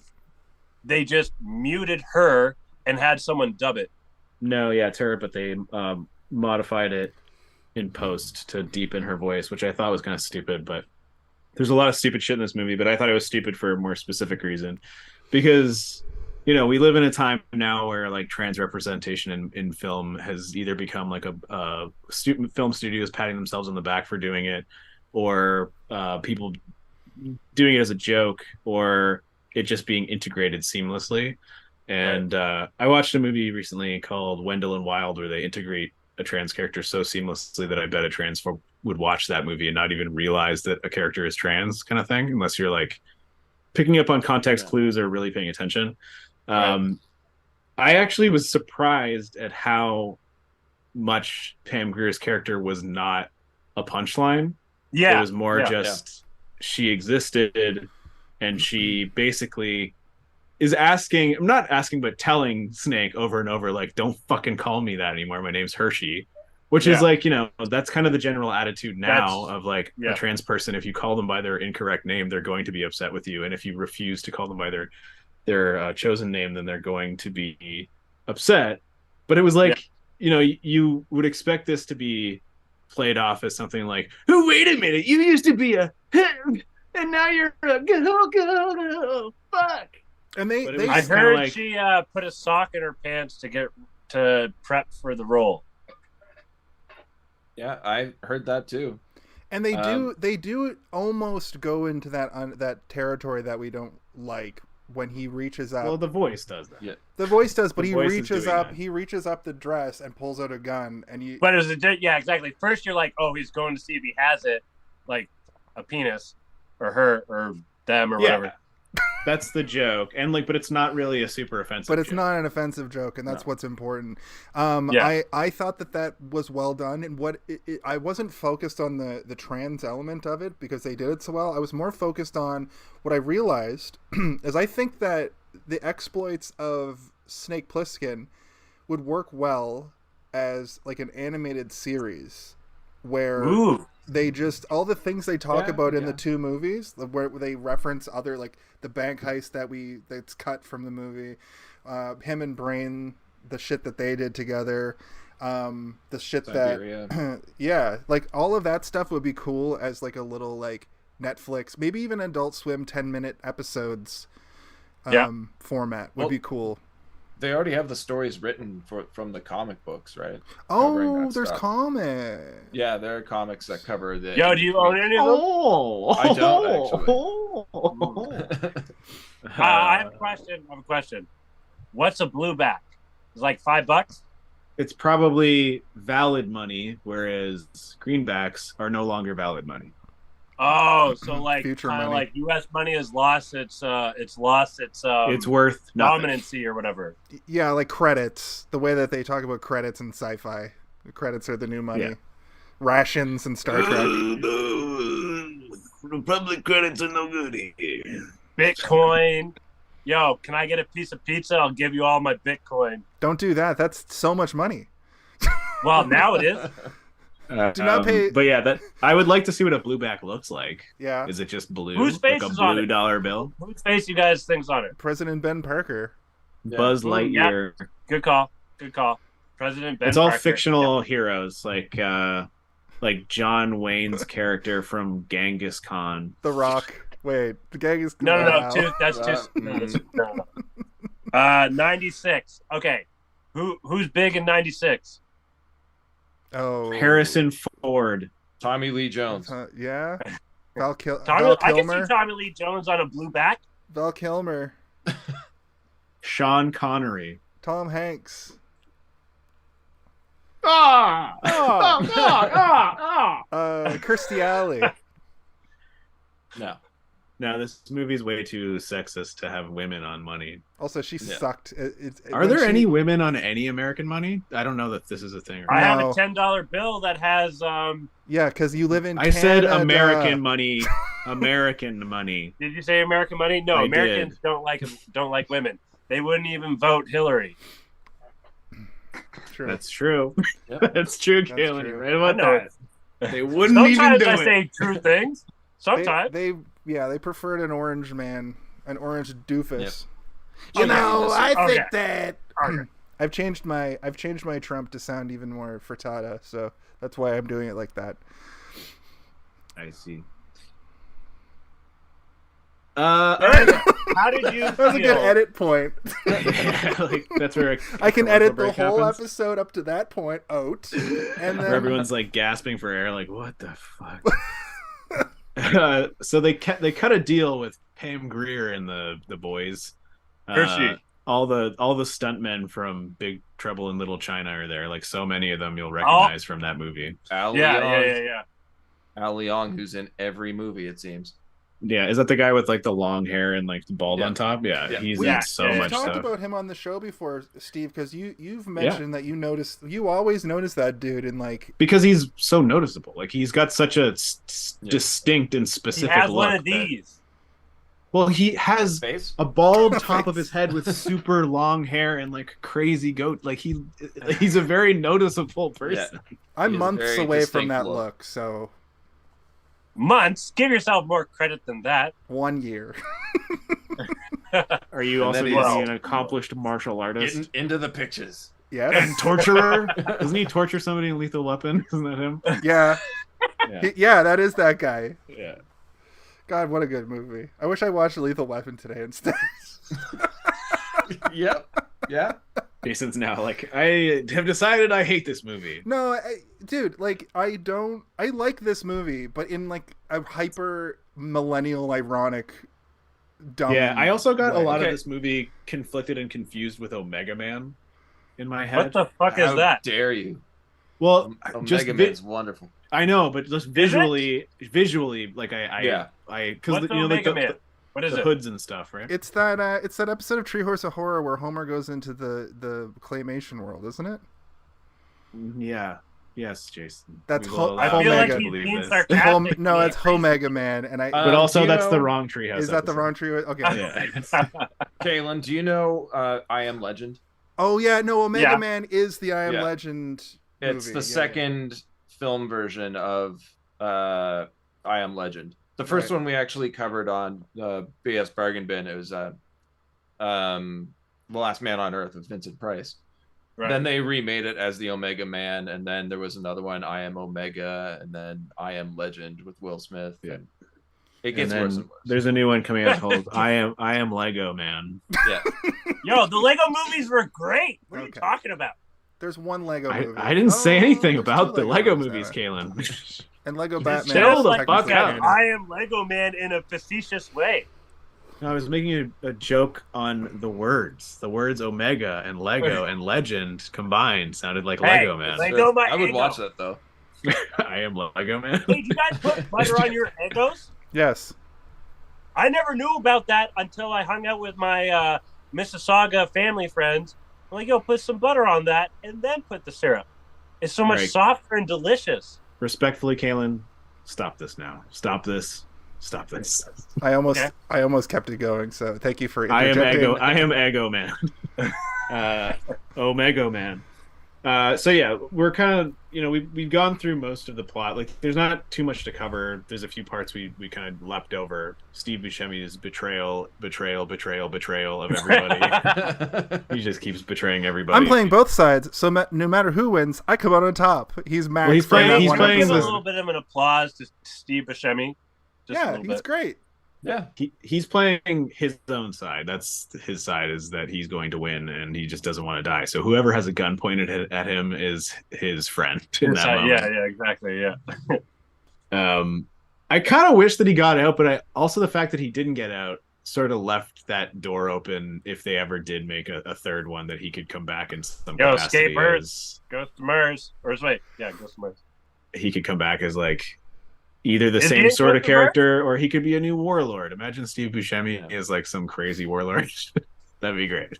[SPEAKER 3] they just muted her and had someone dub it.
[SPEAKER 2] No, yeah, it's her, but they modified it in post to deepen her voice, which I thought was kind of stupid, but there's a lot of stupid shit in this movie, but I thought it was stupid for a more specific reason. Because, you know, we live in a time now where, like, trans representation in film has either become, like, film studios patting themselves on the back for doing it, or people doing it as a joke, or it just being integrated seamlessly. And I watched a movie recently called Wendell and Wild where they integrate a trans character so seamlessly that I bet a transphobe would watch that movie and not even realize that a character is trans, kind of thing, unless you're like picking up on context clues or really paying attention. I actually was surprised at how much Pam Grier's character was not a punchline. Yeah. It was more she existed and she basically is telling Snake over and over, like, don't fucking call me that anymore. My name's Hershey, which is like, you know, that's kind of the general attitude now of like a trans person. If you call them by their incorrect name, they're going to be upset with you. And if you refuse to call them by their chosen name, then they're going to be upset. But it was like, you know, you would expect this to be played off as something like, oh, wait a minute, you used to be a and now you're a go, fuck.
[SPEAKER 1] And
[SPEAKER 3] I heard like, she put a sock in her pants to prep for the role.
[SPEAKER 4] Yeah, I heard that too.
[SPEAKER 1] And they do almost go into that territory that we don't like when he reaches up.
[SPEAKER 2] Well, the voice does that.
[SPEAKER 1] Yeah. The voice does, but he reaches up the dress and pulls out a gun and
[SPEAKER 3] But exactly. First you're like, oh, he's going to see if he has it, like a penis or her or them or whatever.
[SPEAKER 2] That's the joke, and like, but it's not really a super offensive.
[SPEAKER 1] But it's
[SPEAKER 2] joke.
[SPEAKER 1] not an offensive joke, and that's what's important.
[SPEAKER 3] Yeah.
[SPEAKER 1] I thought that was well done, and I wasn't focused on the trans element of it because they did it so well. I was more focused on what I realized is I think that the exploits of Snake Plissken would work well as like an animated series where they just all the things they talk about in the two movies where they reference other like the bank heist that's cut from the movie, him and Brain, the shit that they did together, the shit
[SPEAKER 4] Siberia.
[SPEAKER 1] that like all of that stuff would be cool as like a little like Netflix, maybe even Adult Swim 10-minute episodes format would be cool.
[SPEAKER 4] They already have the stories written from the comic books, right?
[SPEAKER 1] Oh, there's comics.
[SPEAKER 4] Yeah, there are comics that cover the.
[SPEAKER 3] Yo, do you own any of them?
[SPEAKER 4] I don't actually.
[SPEAKER 3] I have a question. What's a blueback? It's like $5.
[SPEAKER 2] It's probably valid money, whereas greenbacks are no longer valid money.
[SPEAKER 3] Oh, so like
[SPEAKER 1] Future
[SPEAKER 3] kind of
[SPEAKER 1] money.
[SPEAKER 3] like U.S. money has lost its
[SPEAKER 2] It's worth nothing.
[SPEAKER 3] dominancy or whatever.
[SPEAKER 1] Yeah, like credits. The way that they talk about credits in sci-fi. The credits are the new money.
[SPEAKER 2] Yeah.
[SPEAKER 1] Rations in Star Trek.
[SPEAKER 2] Republic credits are no good here.
[SPEAKER 3] Bitcoin. Yo, can I get a piece of pizza? I'll give you all my Bitcoin.
[SPEAKER 1] Don't do that. That's so much money.
[SPEAKER 3] Well, now it is.
[SPEAKER 1] Do not pay.
[SPEAKER 2] But yeah, that I would like to see what a blueback looks like.
[SPEAKER 1] Yeah.
[SPEAKER 2] Is it just blue?
[SPEAKER 3] Whose face
[SPEAKER 2] like a
[SPEAKER 3] is on
[SPEAKER 2] blue
[SPEAKER 3] it?
[SPEAKER 2] dollar bill?
[SPEAKER 3] Whose face you guys think's on it?
[SPEAKER 1] President Ben Parker.
[SPEAKER 2] Buzz
[SPEAKER 3] Ooh,
[SPEAKER 2] Lightyear.
[SPEAKER 3] Good call. President Ben
[SPEAKER 2] It's all
[SPEAKER 3] Parker.
[SPEAKER 2] fictional heroes, like John Wayne's character from Genghis Khan.
[SPEAKER 1] The Rock. Wait, the gang is.
[SPEAKER 3] No.
[SPEAKER 1] Wow.
[SPEAKER 3] That's too. No. 96. Okay. Who's big in 96?
[SPEAKER 1] Oh.
[SPEAKER 2] Harrison Ford.
[SPEAKER 4] Tommy Lee Jones.
[SPEAKER 1] Yeah. Val
[SPEAKER 3] I can
[SPEAKER 1] Kilmer.
[SPEAKER 3] see Tommy Lee Jones on a blue back.
[SPEAKER 1] Val Kilmer.
[SPEAKER 2] Sean Connery.
[SPEAKER 1] Tom Hanks. Kirstie Alley.
[SPEAKER 4] No.
[SPEAKER 2] No, this movie's way too sexist to have women on money.
[SPEAKER 1] Also, she sucked.
[SPEAKER 2] Are there any women on any American money? I don't know that this is a thing.
[SPEAKER 3] I have a $10 bill that has.
[SPEAKER 1] Yeah, because you live in.
[SPEAKER 2] I said
[SPEAKER 1] Canada.
[SPEAKER 2] American money. American money.
[SPEAKER 3] Did you say American money? No,
[SPEAKER 2] I
[SPEAKER 3] Americans
[SPEAKER 2] did.
[SPEAKER 3] don't like women. They wouldn't even vote Hillary.
[SPEAKER 1] True.
[SPEAKER 2] That's true.
[SPEAKER 4] Yep.
[SPEAKER 2] That's true,
[SPEAKER 1] That's
[SPEAKER 2] Kaylin.
[SPEAKER 1] true.
[SPEAKER 2] Right about
[SPEAKER 3] I know
[SPEAKER 2] that. They wouldn't even
[SPEAKER 3] Sometimes
[SPEAKER 2] do
[SPEAKER 3] I
[SPEAKER 2] it.
[SPEAKER 3] say true things. Sometimes.
[SPEAKER 1] They preferred an orange man, an orange doofus.
[SPEAKER 4] Yep.
[SPEAKER 1] You
[SPEAKER 4] Oh, yeah,
[SPEAKER 1] know,
[SPEAKER 4] that's-
[SPEAKER 1] I
[SPEAKER 3] okay.
[SPEAKER 1] think that
[SPEAKER 3] Okay.
[SPEAKER 1] I've changed my Trump to sound even more frittata, so that's why I'm doing it like that.
[SPEAKER 2] I see.
[SPEAKER 3] How did you
[SPEAKER 1] That was a good
[SPEAKER 3] feel?
[SPEAKER 1] edit point.
[SPEAKER 2] like, that's where
[SPEAKER 1] I can
[SPEAKER 2] commercial
[SPEAKER 1] edit the
[SPEAKER 2] break
[SPEAKER 1] whole
[SPEAKER 2] happens,
[SPEAKER 1] episode up to that point out, and
[SPEAKER 2] where
[SPEAKER 1] then
[SPEAKER 2] everyone's like gasping for air, like what the fuck. So they cut a deal with Pam Grier and the boys.
[SPEAKER 3] Hershey.
[SPEAKER 2] All the stuntmen from Big Trouble in Little China are there. Like so many of them you'll recognize from that movie.
[SPEAKER 4] Al
[SPEAKER 3] Yeah,
[SPEAKER 4] Leong.
[SPEAKER 3] yeah.
[SPEAKER 4] Al Leong, who's in every movie, it seems.
[SPEAKER 2] Yeah, is that the guy with like the long hair and like the bald on top? Yeah,
[SPEAKER 4] Yeah.
[SPEAKER 2] he's
[SPEAKER 1] We-
[SPEAKER 2] in so
[SPEAKER 1] we've
[SPEAKER 2] much
[SPEAKER 1] talked
[SPEAKER 2] stuff.
[SPEAKER 1] about him on the show before, Steve, because you've mentioned that you always notice that dude in like
[SPEAKER 2] Because he's so noticeable. Like he's got such a distinct and
[SPEAKER 3] He
[SPEAKER 2] specific
[SPEAKER 3] has
[SPEAKER 2] look.
[SPEAKER 3] one of
[SPEAKER 2] that-
[SPEAKER 3] these.
[SPEAKER 2] Well, he has
[SPEAKER 4] Face?
[SPEAKER 2] a bald top of his head with super long hair and like crazy goat. Like he's a very noticeable person.
[SPEAKER 1] I'm
[SPEAKER 4] He has a
[SPEAKER 1] months
[SPEAKER 4] very
[SPEAKER 1] away from
[SPEAKER 4] distinct
[SPEAKER 1] that
[SPEAKER 4] look.
[SPEAKER 1] look, so
[SPEAKER 3] Months. Give yourself more credit than that.
[SPEAKER 1] 1 year.
[SPEAKER 2] Are you
[SPEAKER 4] And
[SPEAKER 2] also
[SPEAKER 4] then
[SPEAKER 2] being
[SPEAKER 4] he's-
[SPEAKER 2] an accomplished martial artist
[SPEAKER 4] Getting into the pictures.
[SPEAKER 1] Yes.
[SPEAKER 2] and torturer? Doesn't he torture somebody in Lethal Weapon? Isn't that him?
[SPEAKER 1] Yeah.
[SPEAKER 2] Yeah.
[SPEAKER 1] Yeah, that is that guy.
[SPEAKER 2] Yeah.
[SPEAKER 1] God, what a good movie. I wish I watched Lethal Weapon today instead.
[SPEAKER 4] Yep. Yeah.
[SPEAKER 2] Jason's now like, I have decided I hate this movie.
[SPEAKER 1] No, dude, like I like this movie, but in like a hyper millennial ironic dumb
[SPEAKER 2] Yeah, I also got a
[SPEAKER 1] way.
[SPEAKER 2] lot
[SPEAKER 4] Okay.
[SPEAKER 2] of this movie conflicted and confused with Omega Man in my
[SPEAKER 3] What
[SPEAKER 2] head.
[SPEAKER 3] the fuck is
[SPEAKER 4] How
[SPEAKER 3] that?
[SPEAKER 4] dare you?
[SPEAKER 2] Well, just
[SPEAKER 4] Omega Man's wonderful.
[SPEAKER 2] I know, but just visually, like I
[SPEAKER 3] What's
[SPEAKER 2] because
[SPEAKER 3] Omega Man? What is
[SPEAKER 2] the
[SPEAKER 3] it?
[SPEAKER 2] hoods and stuff, right?
[SPEAKER 1] It's that episode of Treehouse of Horror where Homer goes into the claymation world, isn't it?
[SPEAKER 2] Yeah. Yes, Jason.
[SPEAKER 1] That's
[SPEAKER 2] We will allow
[SPEAKER 3] I feel
[SPEAKER 2] you
[SPEAKER 3] like
[SPEAKER 1] Omega.
[SPEAKER 2] to
[SPEAKER 3] he's
[SPEAKER 2] believe
[SPEAKER 3] being
[SPEAKER 2] this.
[SPEAKER 3] sarcastic.
[SPEAKER 1] No,
[SPEAKER 3] being
[SPEAKER 1] it's
[SPEAKER 3] racist.
[SPEAKER 1] Omega Man, and I.
[SPEAKER 2] But also,
[SPEAKER 4] do you
[SPEAKER 2] that's the
[SPEAKER 4] know-
[SPEAKER 2] wrong Treehouse.
[SPEAKER 1] Is that the
[SPEAKER 2] episode.
[SPEAKER 1] wrong tree? Okay.
[SPEAKER 2] Yeah.
[SPEAKER 4] Kaylin, do you know I Am Legend?
[SPEAKER 1] Oh yeah, no, Omega
[SPEAKER 3] Yeah.
[SPEAKER 1] Man is the I Am
[SPEAKER 4] Yeah.
[SPEAKER 1] Legend.
[SPEAKER 4] It's
[SPEAKER 1] movie.
[SPEAKER 4] the
[SPEAKER 1] Yeah,
[SPEAKER 4] second film version of I Am Legend. The first
[SPEAKER 1] Right.
[SPEAKER 4] one we actually covered on BS Bargain Bin. It was The Last Man on Earth with Vincent Price.
[SPEAKER 3] Right.
[SPEAKER 4] Then they remade it as the Omega Man, and then there was another one, I Am Omega, and then I Am Legend with Will Smith.
[SPEAKER 2] Yeah.
[SPEAKER 4] And it
[SPEAKER 2] And
[SPEAKER 4] gets
[SPEAKER 2] then
[SPEAKER 4] worse and worse.
[SPEAKER 2] there's a new one coming out called I Am Lego Man.
[SPEAKER 4] Yeah.
[SPEAKER 3] Yo, the Lego movies were great. What are you
[SPEAKER 1] Okay.
[SPEAKER 3] talking about?
[SPEAKER 1] There's one Lego movie.
[SPEAKER 2] I didn't say anything
[SPEAKER 1] there's
[SPEAKER 2] about
[SPEAKER 1] two
[SPEAKER 2] the Lego
[SPEAKER 1] movies,
[SPEAKER 2] movies,
[SPEAKER 1] Alan.
[SPEAKER 2] Kaylin.
[SPEAKER 1] And Lego
[SPEAKER 3] It's
[SPEAKER 1] Batman.
[SPEAKER 2] Chill
[SPEAKER 1] is
[SPEAKER 2] the
[SPEAKER 3] like
[SPEAKER 1] technically
[SPEAKER 2] fuck out.
[SPEAKER 1] canon.
[SPEAKER 3] I am Lego Man in a facetious way.
[SPEAKER 2] I was making a joke on the words. The words Omega and Lego and Legend combined sounded like
[SPEAKER 3] Hey,
[SPEAKER 2] Lego Man.
[SPEAKER 3] Lego my
[SPEAKER 4] I would
[SPEAKER 3] ego.
[SPEAKER 4] watch that though.
[SPEAKER 2] I am Lego Man.
[SPEAKER 3] Hey, did you guys put butter on your Egos?
[SPEAKER 1] Yes.
[SPEAKER 3] I never knew about that until I hung out with my Mississauga family friends. I'm like, yo, put some butter on that and then put the syrup. It's so much
[SPEAKER 2] Right.
[SPEAKER 3] softer and delicious.
[SPEAKER 2] Respectfully, Kaylin, stop this now. Stop this. Stop this.
[SPEAKER 1] I almost
[SPEAKER 3] Okay.
[SPEAKER 1] I almost kept it going, so thank you for
[SPEAKER 2] I
[SPEAKER 1] interjecting.
[SPEAKER 2] am Ego Man. Omega Man. So yeah, we're kind of we've gone through most of the plot. Like, there's not too much to cover. There's a few parts we kind of leapt over. Steve Buscemi's betrayal of everybody. He just keeps betraying everybody.
[SPEAKER 1] I'm playing both sides, so no matter who wins, I come out on top. He's Max.
[SPEAKER 2] Well, he's
[SPEAKER 1] from
[SPEAKER 2] playing-
[SPEAKER 1] that
[SPEAKER 2] he's
[SPEAKER 1] one
[SPEAKER 2] playing
[SPEAKER 3] Give a
[SPEAKER 1] episode.
[SPEAKER 3] little bit of an applause to Steve Buscemi. Just a
[SPEAKER 1] Yeah,
[SPEAKER 3] little
[SPEAKER 1] he's
[SPEAKER 3] bit.
[SPEAKER 1] great.
[SPEAKER 4] Yeah.
[SPEAKER 2] He's playing his own side. That's his side, is that he's going to win and he just doesn't want to die. So whoever has a gun pointed at him is his friend in that moment.
[SPEAKER 3] Yeah, exactly. Yeah.
[SPEAKER 2] I kind of wish that he got out, but also the fact that he didn't get out sort of left that door open if they ever did make a third one, that he could come back in some
[SPEAKER 3] Yo,
[SPEAKER 2] capacity.
[SPEAKER 3] escapers. Ghost to Mars. Or wait, yeah, Ghost to Mars.
[SPEAKER 2] He could come back as like either the
[SPEAKER 3] Is he
[SPEAKER 2] same
[SPEAKER 3] in
[SPEAKER 2] sort of
[SPEAKER 3] Ghost to Mars?
[SPEAKER 2] character, or he could be a new warlord. Imagine Steve Buscemi is like some crazy warlord. That'd be great.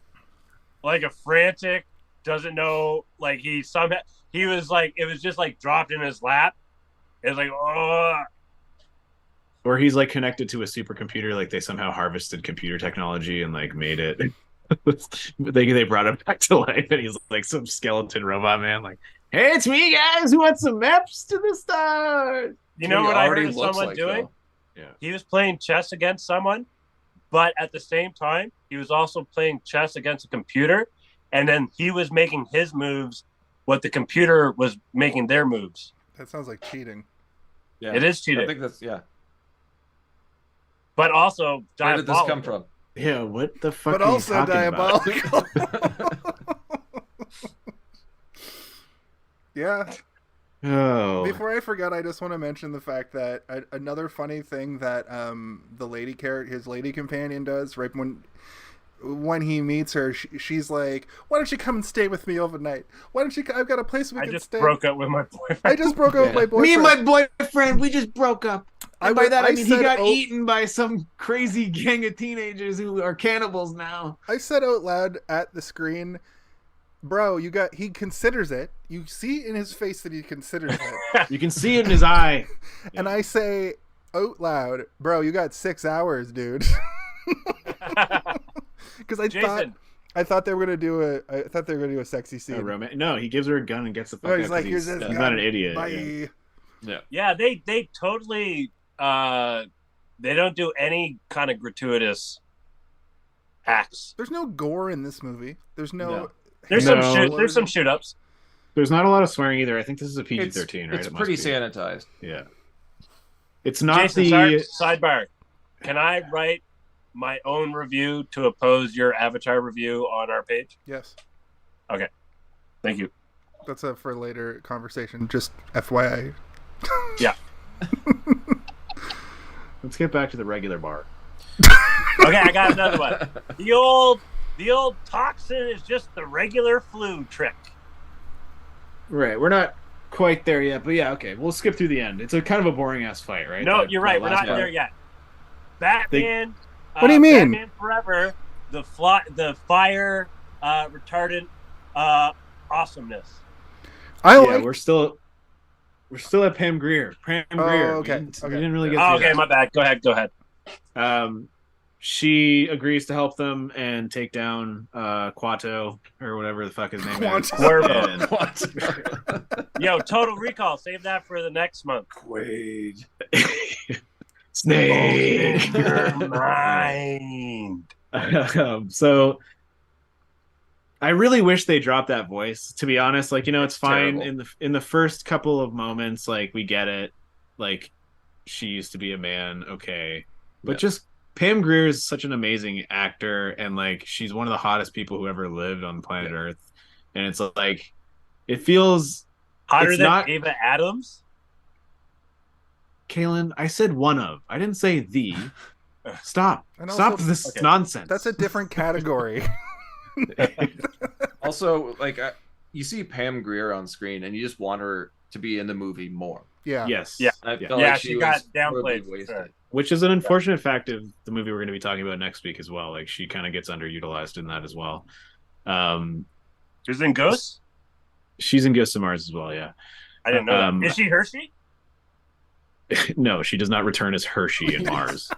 [SPEAKER 3] Like a frantic, doesn't know, like he was like, it was just like dropped in his lap. It was like, oh,
[SPEAKER 2] Or he's like connected to a supercomputer, like they somehow harvested computer technology and like made it. they brought him back to life, and he's like some skeleton robot man. Like, hey, it's me, guys. Who wants some maps to the stars?
[SPEAKER 3] you know
[SPEAKER 4] He
[SPEAKER 3] what I
[SPEAKER 4] already
[SPEAKER 3] heard of
[SPEAKER 4] looks
[SPEAKER 3] someone
[SPEAKER 4] like,
[SPEAKER 3] doing?
[SPEAKER 4] though.
[SPEAKER 3] He was playing chess against someone, but at the same time, he was also playing chess against a computer, and then he was making his moves, what the computer was making their moves.
[SPEAKER 1] That sounds like cheating.
[SPEAKER 4] Yeah.
[SPEAKER 3] It is
[SPEAKER 4] I
[SPEAKER 3] cheating,
[SPEAKER 4] think that's
[SPEAKER 3] but also
[SPEAKER 4] Where did this
[SPEAKER 3] diabolical.
[SPEAKER 4] come from?
[SPEAKER 2] Yeah, what the fuck
[SPEAKER 1] But
[SPEAKER 2] are you
[SPEAKER 1] also
[SPEAKER 2] talking about?
[SPEAKER 1] diabolical. Yeah.
[SPEAKER 2] Oh,
[SPEAKER 1] Before I forget, I just want to mention the fact that another funny thing that the lady his lady companion does right when he meets her, she's like, "Why don't you come and stay with me overnight? Why don't you? I've got a place we
[SPEAKER 3] I
[SPEAKER 1] can
[SPEAKER 3] just
[SPEAKER 1] stay."
[SPEAKER 3] broke up with my boyfriend.
[SPEAKER 1] I just broke up with my boyfriend.
[SPEAKER 2] me and my boyfriend, we just broke up. And by that I mean he
[SPEAKER 1] said
[SPEAKER 2] got eaten by some crazy gang of teenagers who are cannibals now.
[SPEAKER 1] I said out loud at the screen, "Bro, he considers it. You see in his face that he considers it."
[SPEAKER 2] You can see it in his eye.
[SPEAKER 1] And I say out loud, "Bro, you got 6 hours, dude." Because
[SPEAKER 3] Jason,
[SPEAKER 1] I thought they were gonna do a sexy scene.
[SPEAKER 2] No, he gives her a gun and gets the fuck
[SPEAKER 1] No,
[SPEAKER 2] out.
[SPEAKER 1] he's like,
[SPEAKER 2] 'cause
[SPEAKER 1] "Here's this
[SPEAKER 2] he's
[SPEAKER 1] gun.
[SPEAKER 2] not an idiot.
[SPEAKER 1] Bye."
[SPEAKER 2] Yeah.
[SPEAKER 3] yeah, they totally they don't do any kind of gratuitous acts.
[SPEAKER 1] There's no gore in this movie. There's no.
[SPEAKER 3] There's some shoot ups.
[SPEAKER 2] There's not a lot of swearing either. I think this is a PG-13, right?
[SPEAKER 4] It's
[SPEAKER 2] It must
[SPEAKER 4] pretty
[SPEAKER 2] be.
[SPEAKER 4] sanitized.
[SPEAKER 2] Yeah. It's not
[SPEAKER 3] Jason,
[SPEAKER 2] the
[SPEAKER 3] sidebar. Can I write my own review to oppose your Avatar review on our page?
[SPEAKER 1] Yes,
[SPEAKER 3] Thank you.
[SPEAKER 1] that's a for later conversation. Just FYI.
[SPEAKER 3] Yeah.
[SPEAKER 2] Let's get back to the regular bar.
[SPEAKER 3] Okay, I got another one. The old toxin is just the regular flu trick.
[SPEAKER 2] Right. We're not quite there yet, but yeah, okay. We'll skip through the end. It's a kind of a boring ass fight, right?
[SPEAKER 3] No,
[SPEAKER 2] That-
[SPEAKER 3] you're right.
[SPEAKER 2] that
[SPEAKER 3] We're
[SPEAKER 2] last
[SPEAKER 3] not
[SPEAKER 2] part.
[SPEAKER 3] there yet. Batman
[SPEAKER 1] What do you mean?
[SPEAKER 3] Batman Forever, the fire retardant awesomeness.
[SPEAKER 2] We're still at Pam Grier. Pam Grier.
[SPEAKER 1] Okay.
[SPEAKER 2] We didn't really get.
[SPEAKER 3] Okay, my bad. Go ahead.
[SPEAKER 2] She agrees to help them and take down Quato or whatever the fuck his name is.
[SPEAKER 3] Cuervo. Yo, Total Recall. Save that for the next month.
[SPEAKER 2] Quaid. Snake.
[SPEAKER 3] Your mind.
[SPEAKER 2] So I really wish they dropped that voice, to be honest. Like, it's fine
[SPEAKER 4] terrible.
[SPEAKER 2] in the first couple of moments, like we get it. Like, she used to be a man, okay. But just Pam Grier is such an amazing actor, and like she's one of the hottest people who ever lived on planet Earth. And it's like it feels
[SPEAKER 3] hotter than Ava Adams.
[SPEAKER 2] Kaylin, I said one of. I didn't say the. Stop.
[SPEAKER 1] And
[SPEAKER 2] Stop
[SPEAKER 1] also,
[SPEAKER 2] this nonsense.
[SPEAKER 1] That's a different category.
[SPEAKER 4] Also, like you see Pam Grier on screen, and you just want her to be in the movie more.
[SPEAKER 1] Yeah.
[SPEAKER 2] Yes.
[SPEAKER 3] Yeah.
[SPEAKER 4] I felt like
[SPEAKER 3] she got downplayed.
[SPEAKER 4] totally wasted.
[SPEAKER 2] Which is an unfortunate fact of the movie we're going to be talking about next week as well. Like, she kind of gets underutilized in that as well.
[SPEAKER 3] She's in Ghosts?
[SPEAKER 2] She's in Ghosts of Mars as well, yeah.
[SPEAKER 3] I didn't know that. Is she Hershey?
[SPEAKER 2] No, she does not return as Hershey in Mars.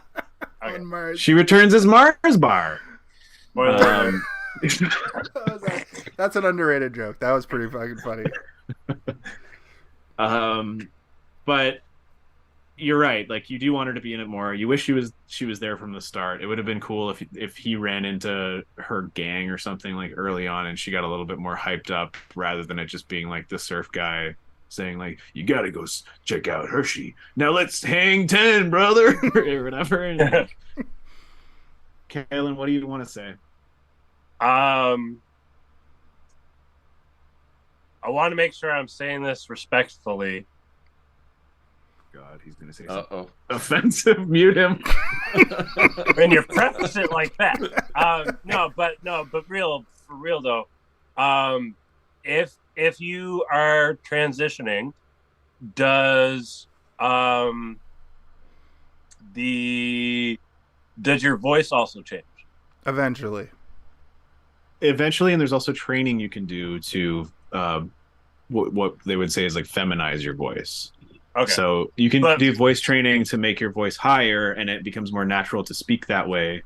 [SPEAKER 1] Okay. On Mars.
[SPEAKER 2] She returns as Mars Bar.
[SPEAKER 1] That's an underrated joke. That was pretty fucking funny.
[SPEAKER 2] But you're right. Like, you do want her to be in it more. You wish she was there from the start. It would have been cool if he ran into her gang or something like early on, and she got a little bit more hyped up rather than it just being like the surf guy saying like, "You gotta go check out Hershey. Now let's hang 10, brother," or whatever. And like, Kaylin, what do you want to say?
[SPEAKER 3] I want to make sure I'm saying this respectfully.
[SPEAKER 2] God, he's gonna say something offensive. Mute him.
[SPEAKER 3] When you preface it like that. But for real though. If you are transitioning, does your voice also change?
[SPEAKER 1] Eventually,
[SPEAKER 2] and there's also training you can do to what they would say is like feminize your voice.
[SPEAKER 3] Okay.
[SPEAKER 2] So you can do voice training to make your voice higher, and it becomes more natural to speak that way.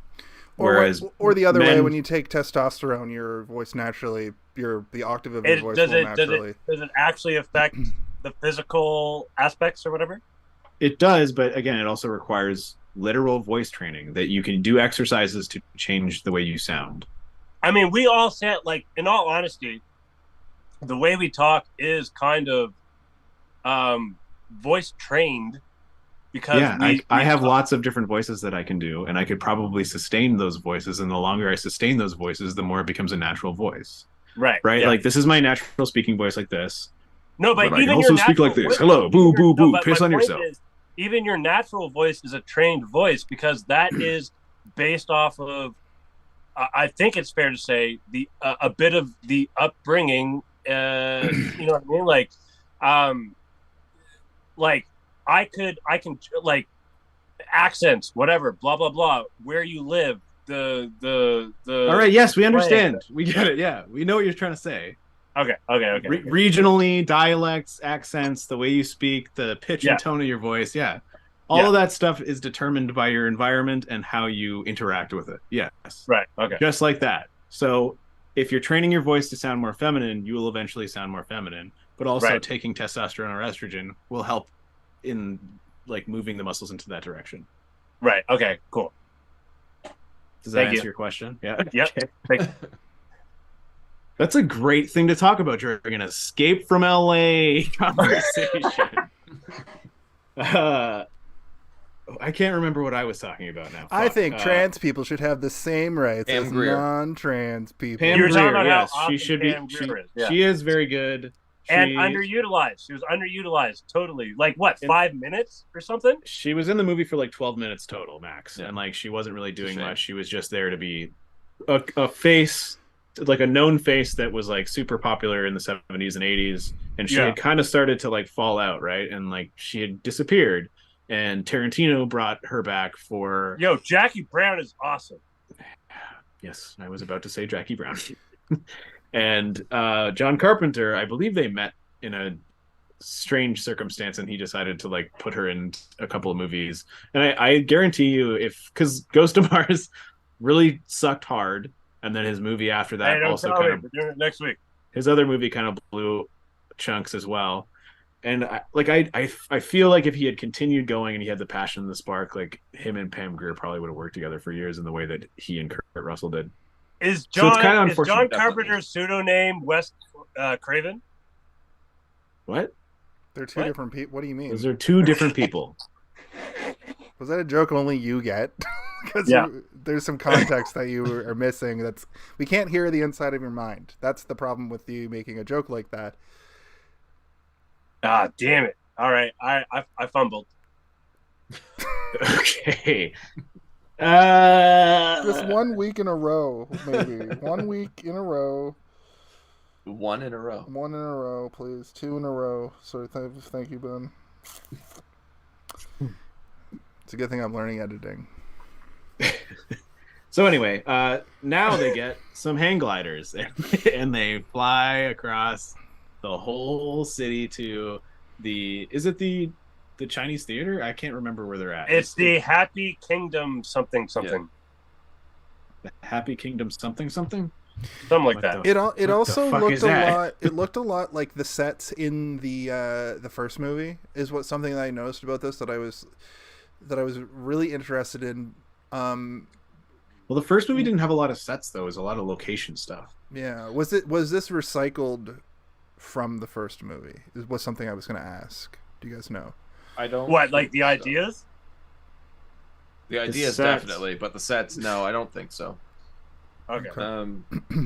[SPEAKER 2] Whereas,
[SPEAKER 1] or the other way, when you take testosterone, your voice naturally, the octave of your voice will naturally.
[SPEAKER 3] Does it actually affect the physical aspects or whatever?
[SPEAKER 2] It does, but again, it also requires literal voice training that you can do exercises to change the way you sound.
[SPEAKER 3] I mean, we all said, like, in all honesty, the way we talk is kind of voice trained because
[SPEAKER 2] I have lots of different voices that I can do, and I could probably sustain those voices, and the longer I sustain those voices, the more it becomes a natural voice.
[SPEAKER 3] Right.
[SPEAKER 2] Yeah. Like, this is my natural speaking voice like this.
[SPEAKER 3] No, but
[SPEAKER 2] I
[SPEAKER 3] even
[SPEAKER 2] can also speak like this. Hello, boo, boo, boo, piss on yourself.
[SPEAKER 3] Even your natural voice is a trained voice because that is based off of, I think it's fair to say, a bit of the upbringing. You know what I mean? Like I can like accents, whatever, blah blah blah, where you live, the.
[SPEAKER 2] All right, yes, we understand. We get it. Yeah, we know what you're trying to say.
[SPEAKER 3] Okay.
[SPEAKER 2] Regionally, dialects, accents, the way you speak, the pitch and tone of your voice. Yeah. All of that stuff is determined by your environment and how you interact with it. Yes.
[SPEAKER 3] Right. Okay.
[SPEAKER 2] Just like that. So if you're training your voice to sound more feminine, you will eventually sound more feminine. But also taking testosterone or estrogen will help in like moving the muscles into that direction.
[SPEAKER 3] Right. Okay. Cool.
[SPEAKER 2] Does that answer your question? Yeah.
[SPEAKER 3] Yep.
[SPEAKER 2] Okay. That's a great thing to talk about during an escape from LA conversation. I can't remember what I was talking about now.
[SPEAKER 1] I think trans people should have the same rights as non-trans people.
[SPEAKER 2] Pam Grier, yes, she should be. She is very good.
[SPEAKER 3] And underutilized. She was underutilized totally. Like what, 5 minutes or something?
[SPEAKER 2] She was in the movie for like 12 minutes total, max. Yeah. And like she wasn't really doing much. She was just there to be a face, like a known face that was like super popular in the 70s and 80s. And she had kind of started to like fall out, right? And like she had disappeared. and Tarantino brought her back for.
[SPEAKER 3] Yo, Jackie Brown is awesome.
[SPEAKER 2] Yes, I was about to say Jackie Brown. And John Carpenter, I believe they met in a strange circumstance, and he decided to like put her in a couple of movies. And I guarantee you, because Ghost of Mars really sucked hard, and then his movie after that also kind of,
[SPEAKER 3] we're doing it next week.
[SPEAKER 2] his other movie kind of blew chunks as well. And I feel like if he had continued going and he had the passion and the spark, like him and Pam Grier probably would have worked together for years in the way that he and Kurt Russell did.
[SPEAKER 3] Is
[SPEAKER 2] So it's
[SPEAKER 3] John,
[SPEAKER 2] kinda
[SPEAKER 3] is John
[SPEAKER 2] unfortunate,
[SPEAKER 3] Carpenter's pseudonym Wes Craven?
[SPEAKER 2] What?
[SPEAKER 1] They're two different people. What do you mean?
[SPEAKER 2] Those are two different people.
[SPEAKER 1] Was that a joke only you get? Because there's some context that you are missing. We can't hear the inside of your mind. That's the problem with you making a joke like that.
[SPEAKER 3] Ah, damn it! All right, I fumbled.
[SPEAKER 2] Okay.
[SPEAKER 1] Just 1 week in a row, maybe. 1 week in a row.
[SPEAKER 4] One in a row.
[SPEAKER 1] One in a row, please. 2 in a row. So thank you, Ben. It's a good thing I'm learning editing.
[SPEAKER 2] So anyway, now they get some hang gliders, and they fly across the whole city to the Chinese theater? I can't remember where they're at.
[SPEAKER 3] It's the Happy Kingdom something.
[SPEAKER 2] The Happy Kingdom something.
[SPEAKER 3] Something like that.
[SPEAKER 1] It also
[SPEAKER 2] fuck
[SPEAKER 1] looked
[SPEAKER 2] is
[SPEAKER 1] a
[SPEAKER 2] that?
[SPEAKER 1] lot. It looked a lot like the sets in the first movie. Is something that I noticed about this that I was really interested in.
[SPEAKER 2] Well, the first movie didn't have a lot of sets though. It was a lot of location stuff.
[SPEAKER 1] Yeah. Was this recycled from the first movie? This was something I was going to ask. Do you guys know?
[SPEAKER 4] I don't.
[SPEAKER 3] What, like the
[SPEAKER 4] so.
[SPEAKER 3] ideas?
[SPEAKER 4] The ideas definitely, but the sets, no, I don't think so.
[SPEAKER 3] Okay.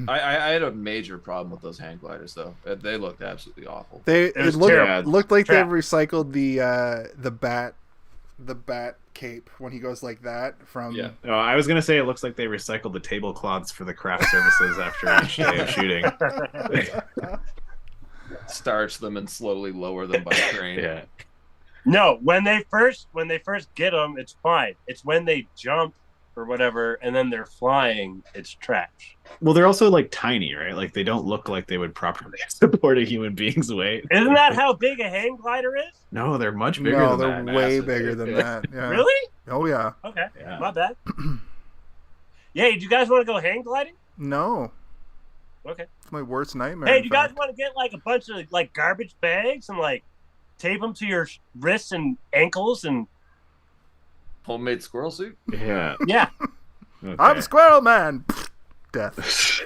[SPEAKER 4] I had a major problem with those hang gliders though. They looked absolutely awful.
[SPEAKER 1] It looked like they recycled the bat cape when he goes like that from.
[SPEAKER 4] Yeah.
[SPEAKER 2] Oh, I was gonna say it looks like they recycled the tablecloths for the craft services after each day of shooting.
[SPEAKER 4] Starch them and slowly lower them by crane.
[SPEAKER 2] Yeah.
[SPEAKER 3] No, when they first get them, it's fine. It's when they jump or whatever, and then they're flying, it's trash.
[SPEAKER 2] Well, they're also like tiny, right? Like they don't look like they would properly support a human being's weight.
[SPEAKER 3] Isn't that how big a hang glider is?
[SPEAKER 2] No, they're much bigger
[SPEAKER 1] No,
[SPEAKER 2] than that.
[SPEAKER 1] they're way bigger than that. Yeah.
[SPEAKER 3] Really?
[SPEAKER 1] Oh yeah.
[SPEAKER 3] Okay.
[SPEAKER 2] Yeah.
[SPEAKER 3] My bad. Yeah, do you guys want to go hang gliding?
[SPEAKER 1] No.
[SPEAKER 3] Okay.
[SPEAKER 1] It's my worst nightmare.
[SPEAKER 3] Hey, do you guys want to get like a bunch of like garbage bags and like tape them to your wrists and ankles and
[SPEAKER 4] Homemade squirrel suit?
[SPEAKER 2] Yeah.
[SPEAKER 3] yeah.
[SPEAKER 2] Okay.
[SPEAKER 1] I'm Squirrel Man. Death.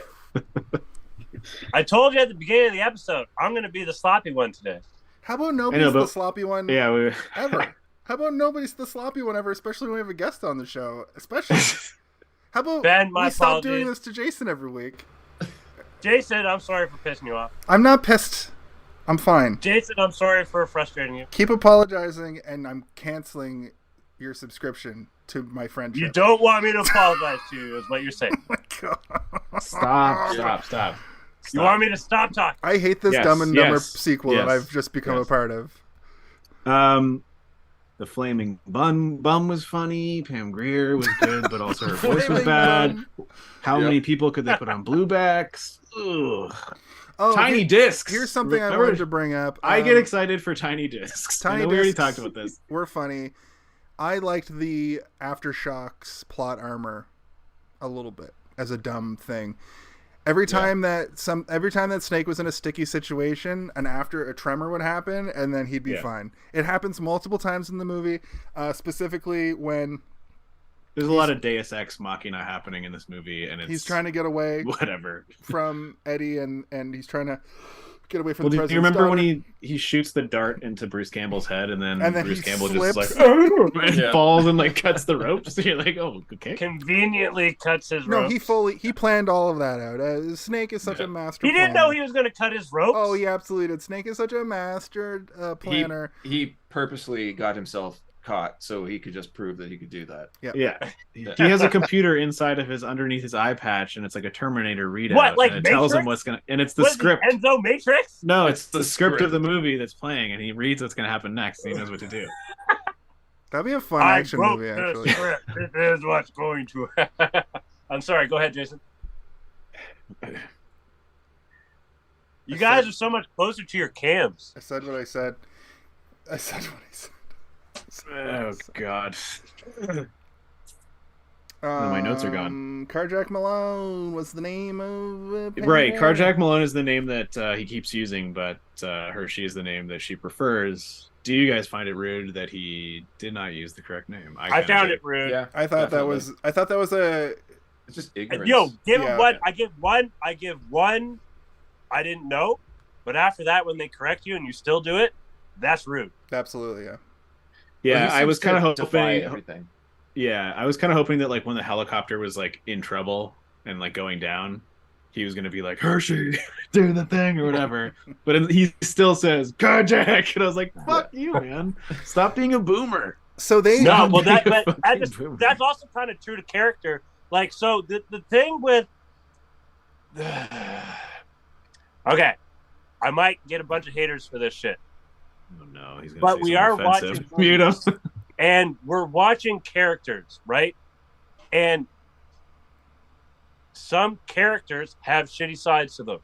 [SPEAKER 3] I told you at the beginning of the episode, I'm going to be the sloppy one today.
[SPEAKER 1] How about nobody's the sloppy one
[SPEAKER 2] Yeah.
[SPEAKER 1] ever? How about nobody's the sloppy one ever, especially when we have a guest on the show? Especially. How about
[SPEAKER 3] Ben, my
[SPEAKER 1] we stop
[SPEAKER 3] apologies.
[SPEAKER 1] doing this to Jason every week?
[SPEAKER 3] Jason, I'm sorry for pissing you off.
[SPEAKER 1] I'm not pissed. I'm fine.
[SPEAKER 3] Jason, I'm sorry for frustrating you.
[SPEAKER 1] Keep apologizing, and I'm canceling your subscription to my friendship.
[SPEAKER 3] You don't want me to apologize to you, is what you're saying.
[SPEAKER 1] Oh my God.
[SPEAKER 2] Stop.
[SPEAKER 3] You want me to stop talking?
[SPEAKER 1] I hate this
[SPEAKER 2] Yes,
[SPEAKER 1] Dumb and Dumber
[SPEAKER 2] yes,
[SPEAKER 1] sequel that I've just become a part of.
[SPEAKER 2] The flaming bum was funny. Pam Grier was good, but also her voice was bad. How many people could they put on bluebacks? Ugh.
[SPEAKER 1] Oh,
[SPEAKER 2] Tiny discs.
[SPEAKER 1] Here's something I
[SPEAKER 2] Remember?
[SPEAKER 1] wanted to bring up.
[SPEAKER 2] I get excited for tiny discs.
[SPEAKER 1] Tiny
[SPEAKER 2] we already
[SPEAKER 1] discs
[SPEAKER 2] talked about this.
[SPEAKER 1] Were funny. I liked the Aftershocks plot armor a little bit as a dumb thing. Every time that Snake was in a sticky situation, a tremor would happen, and then he'd be fine. It happens multiple times in the movie, specifically when
[SPEAKER 2] there's a lot of Deus Ex Machina happening in this movie, and
[SPEAKER 1] he's trying to get away from Eddie, and he's trying to get away from the president's
[SPEAKER 2] do you remember
[SPEAKER 1] daughter.
[SPEAKER 2] when he shoots the dart into Bruce Campbell's head, and then Bruce Campbell
[SPEAKER 1] slips.
[SPEAKER 2] just like and falls and like cuts the ropes? So you're like, oh, okay.
[SPEAKER 3] Conveniently cuts his ropes.
[SPEAKER 1] No, he planned all of that out. Snake is such a master.
[SPEAKER 3] He didn't know he was going to cut his ropes.
[SPEAKER 1] Oh, he absolutely did. Snake is such a master planner.
[SPEAKER 4] He purposely got himself caught so he could just prove that he could do that.
[SPEAKER 2] Yeah. He has a computer inside of underneath his eye patch, and it's like a Terminator readout.
[SPEAKER 3] What, like
[SPEAKER 2] and it
[SPEAKER 3] Matrix?
[SPEAKER 2] tells him what's gonna, and it's the
[SPEAKER 3] What is
[SPEAKER 2] script.
[SPEAKER 3] it, Enzo Matrix?
[SPEAKER 2] No, it's the script of the movie that's playing, and he reads what's gonna happen next, and he knows what to do.
[SPEAKER 1] That'd be a fun
[SPEAKER 3] I
[SPEAKER 1] action
[SPEAKER 3] wrote
[SPEAKER 1] movie,
[SPEAKER 3] the
[SPEAKER 1] actually.
[SPEAKER 3] script. This is what's going to I'm sorry. Go ahead, Jason. You guys are so much closer to your cams.
[SPEAKER 1] I said what I said. I said what I said.
[SPEAKER 2] Oh God. My notes are gone.
[SPEAKER 1] Carjack Malone was the name of
[SPEAKER 2] Right, Carjack Malone is the name that he keeps using, but Hershey is the name that she prefers. Do you guys find it rude that he did not use the correct name?
[SPEAKER 3] I found it rude.
[SPEAKER 4] Yeah,
[SPEAKER 1] I thought that was a.
[SPEAKER 4] It's just ignorance.
[SPEAKER 3] Yo, give
[SPEAKER 1] Yeah.
[SPEAKER 3] it one. I give one. I didn't know, but after that, when they correct you and you still do it, that's rude.
[SPEAKER 1] Absolutely, yeah.
[SPEAKER 2] Yeah,
[SPEAKER 4] Well, he
[SPEAKER 2] I was
[SPEAKER 4] seems
[SPEAKER 2] kind
[SPEAKER 4] to
[SPEAKER 2] of
[SPEAKER 4] defy
[SPEAKER 2] hoping.
[SPEAKER 4] everything.
[SPEAKER 2] Yeah, I was kind of hoping that like when the helicopter was like in trouble and like going down, he was gonna be like Hershey, do the thing or whatever. But he still says Carjack, and I was like, "Fuck you, man! Stop being a boomer."
[SPEAKER 1] So they
[SPEAKER 3] No, well,
[SPEAKER 2] Being a
[SPEAKER 3] that
[SPEAKER 2] fucking
[SPEAKER 3] just,
[SPEAKER 2] boomer.
[SPEAKER 3] that's also kind of true to character. Like, so the thing with, okay, I might get a bunch of haters for this shit,
[SPEAKER 2] Oh no, he's gonna
[SPEAKER 3] but
[SPEAKER 2] say
[SPEAKER 3] we
[SPEAKER 2] something
[SPEAKER 3] are
[SPEAKER 2] offensive.
[SPEAKER 3] watching
[SPEAKER 2] Mute him.
[SPEAKER 3] movies, and we're watching characters, right? And some characters have shitty sides to them,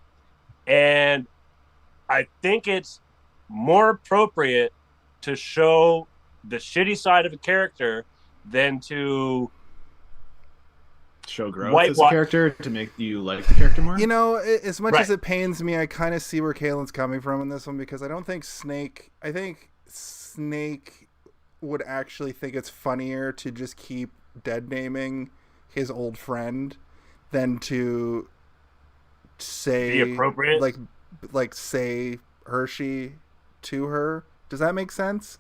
[SPEAKER 3] and I think it's more appropriate to show the shitty side of a character than to
[SPEAKER 2] Show growth
[SPEAKER 3] White
[SPEAKER 2] as a
[SPEAKER 3] wa-
[SPEAKER 2] character to make you like the character more.
[SPEAKER 1] You know, as much
[SPEAKER 3] Right.
[SPEAKER 1] as it pains me, I kind of see where Kalen's coming from in this one because I don't think Snake. I think Snake would actually think it's funnier to just keep dead naming his old friend than to say
[SPEAKER 3] Be appropriate?
[SPEAKER 1] like say Hershey to her. Does that make sense?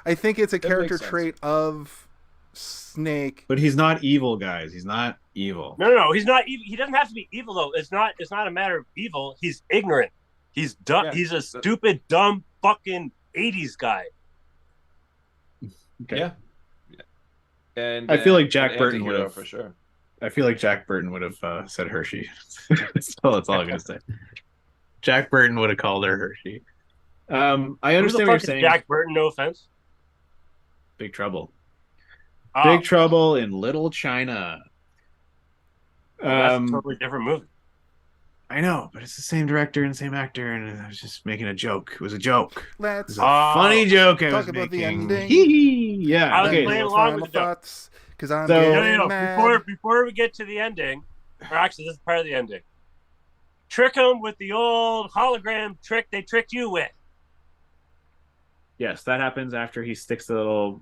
[SPEAKER 1] I think it's a
[SPEAKER 4] makes
[SPEAKER 1] character
[SPEAKER 4] sense.
[SPEAKER 1] trait of Snake.
[SPEAKER 2] But he's not evil, guys. He's not evil.
[SPEAKER 3] No. He's not. He doesn't have to be evil though. It's not a matter of evil. He's ignorant. He's dumb.
[SPEAKER 4] Yeah.
[SPEAKER 3] He's a stupid, dumb, fucking '80s guy.
[SPEAKER 2] Okay.
[SPEAKER 4] Yeah. And
[SPEAKER 2] I feel like
[SPEAKER 4] an
[SPEAKER 2] Jack Burton
[SPEAKER 4] anti-hero
[SPEAKER 2] would've-
[SPEAKER 4] for sure.
[SPEAKER 2] I feel like Jack Burton would have said Hershey. That's all I'm gonna say. Jack Burton would have called her Hershey. I
[SPEAKER 3] Who the
[SPEAKER 2] understand what you're
[SPEAKER 3] fuck is
[SPEAKER 2] saying.
[SPEAKER 3] Jack Burton? No offense.
[SPEAKER 2] Big Trouble.
[SPEAKER 3] Oh,
[SPEAKER 2] Big Trouble in Little China.
[SPEAKER 3] that's a totally different movie.
[SPEAKER 2] I know, but it's the same director and same actor, and I was just making a joke. It was a joke. It
[SPEAKER 1] Let's
[SPEAKER 2] was a funny joke I
[SPEAKER 1] talk
[SPEAKER 2] was
[SPEAKER 1] about the
[SPEAKER 2] making.
[SPEAKER 1] ending.
[SPEAKER 2] Hee-hee. Yeah.
[SPEAKER 3] I was
[SPEAKER 2] Okay.
[SPEAKER 3] playing along with the joke.
[SPEAKER 1] Because I'm
[SPEAKER 2] So-
[SPEAKER 1] getting
[SPEAKER 3] No.
[SPEAKER 1] mad.
[SPEAKER 3] Before we get to the ending, or actually, this is part of the ending. Trick him with the old hologram trick they tricked you with.
[SPEAKER 2] Yes, that happens after he sticks the little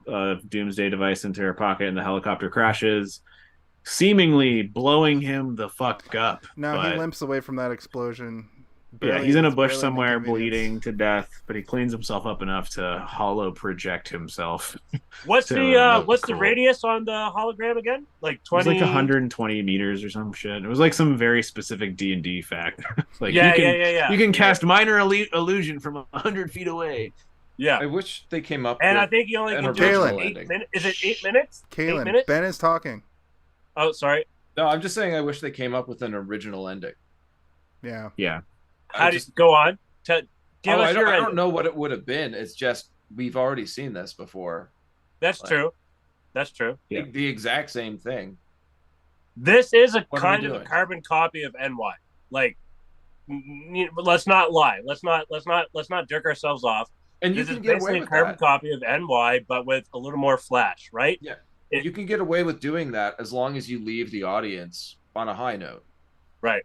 [SPEAKER 2] doomsday device into her pocket and the helicopter crashes, seemingly blowing him the fuck up.
[SPEAKER 1] No,
[SPEAKER 2] But-
[SPEAKER 1] he limps away from that explosion.
[SPEAKER 2] Yeah, he's in a bush
[SPEAKER 1] barely an
[SPEAKER 2] somewhere
[SPEAKER 1] inconvenience.
[SPEAKER 2] bleeding to death, but he cleans himself up enough to hollow project himself.
[SPEAKER 3] What's
[SPEAKER 2] So,
[SPEAKER 3] what's the
[SPEAKER 2] cool.
[SPEAKER 3] radius on the hologram again? Like
[SPEAKER 2] It was
[SPEAKER 3] 20.
[SPEAKER 2] like 120 meters or some shit. It was like some very specific D&D fact. Like
[SPEAKER 3] Yeah.
[SPEAKER 2] you can cast minor illusion from 100 feet away.
[SPEAKER 3] Yeah.
[SPEAKER 4] I wish they came up
[SPEAKER 3] And I
[SPEAKER 4] with
[SPEAKER 3] think you only
[SPEAKER 4] an
[SPEAKER 3] can do
[SPEAKER 4] original
[SPEAKER 3] it for 8
[SPEAKER 4] ending.
[SPEAKER 3] minutes. Is it 8 minutes? 8
[SPEAKER 1] Kalen,
[SPEAKER 3] minutes?
[SPEAKER 1] Ben is talking.
[SPEAKER 3] Oh, sorry.
[SPEAKER 4] No, I'm just saying I wish they came up with an original ending.
[SPEAKER 1] Yeah.
[SPEAKER 2] Yeah.
[SPEAKER 3] How do you go on? Give us
[SPEAKER 4] I
[SPEAKER 3] your
[SPEAKER 4] don't
[SPEAKER 3] ending.
[SPEAKER 4] know what it would have been. It's just we've already seen this before.
[SPEAKER 3] That's true. That's true.
[SPEAKER 2] Yeah.
[SPEAKER 4] The exact same thing.
[SPEAKER 3] This is a
[SPEAKER 4] What are we
[SPEAKER 3] kind of a
[SPEAKER 4] doing?
[SPEAKER 3] carbon copy of NY. Like, let's not lie. Let's not jerk ourselves off.
[SPEAKER 4] And you
[SPEAKER 3] This is
[SPEAKER 4] can get
[SPEAKER 3] basically
[SPEAKER 4] away
[SPEAKER 3] a
[SPEAKER 4] with
[SPEAKER 3] carbon
[SPEAKER 4] that.
[SPEAKER 3] copy of NY, but with a little more flash, right?
[SPEAKER 4] Yeah. You can get away with doing that as long as you leave the audience on a high note.
[SPEAKER 3] Right.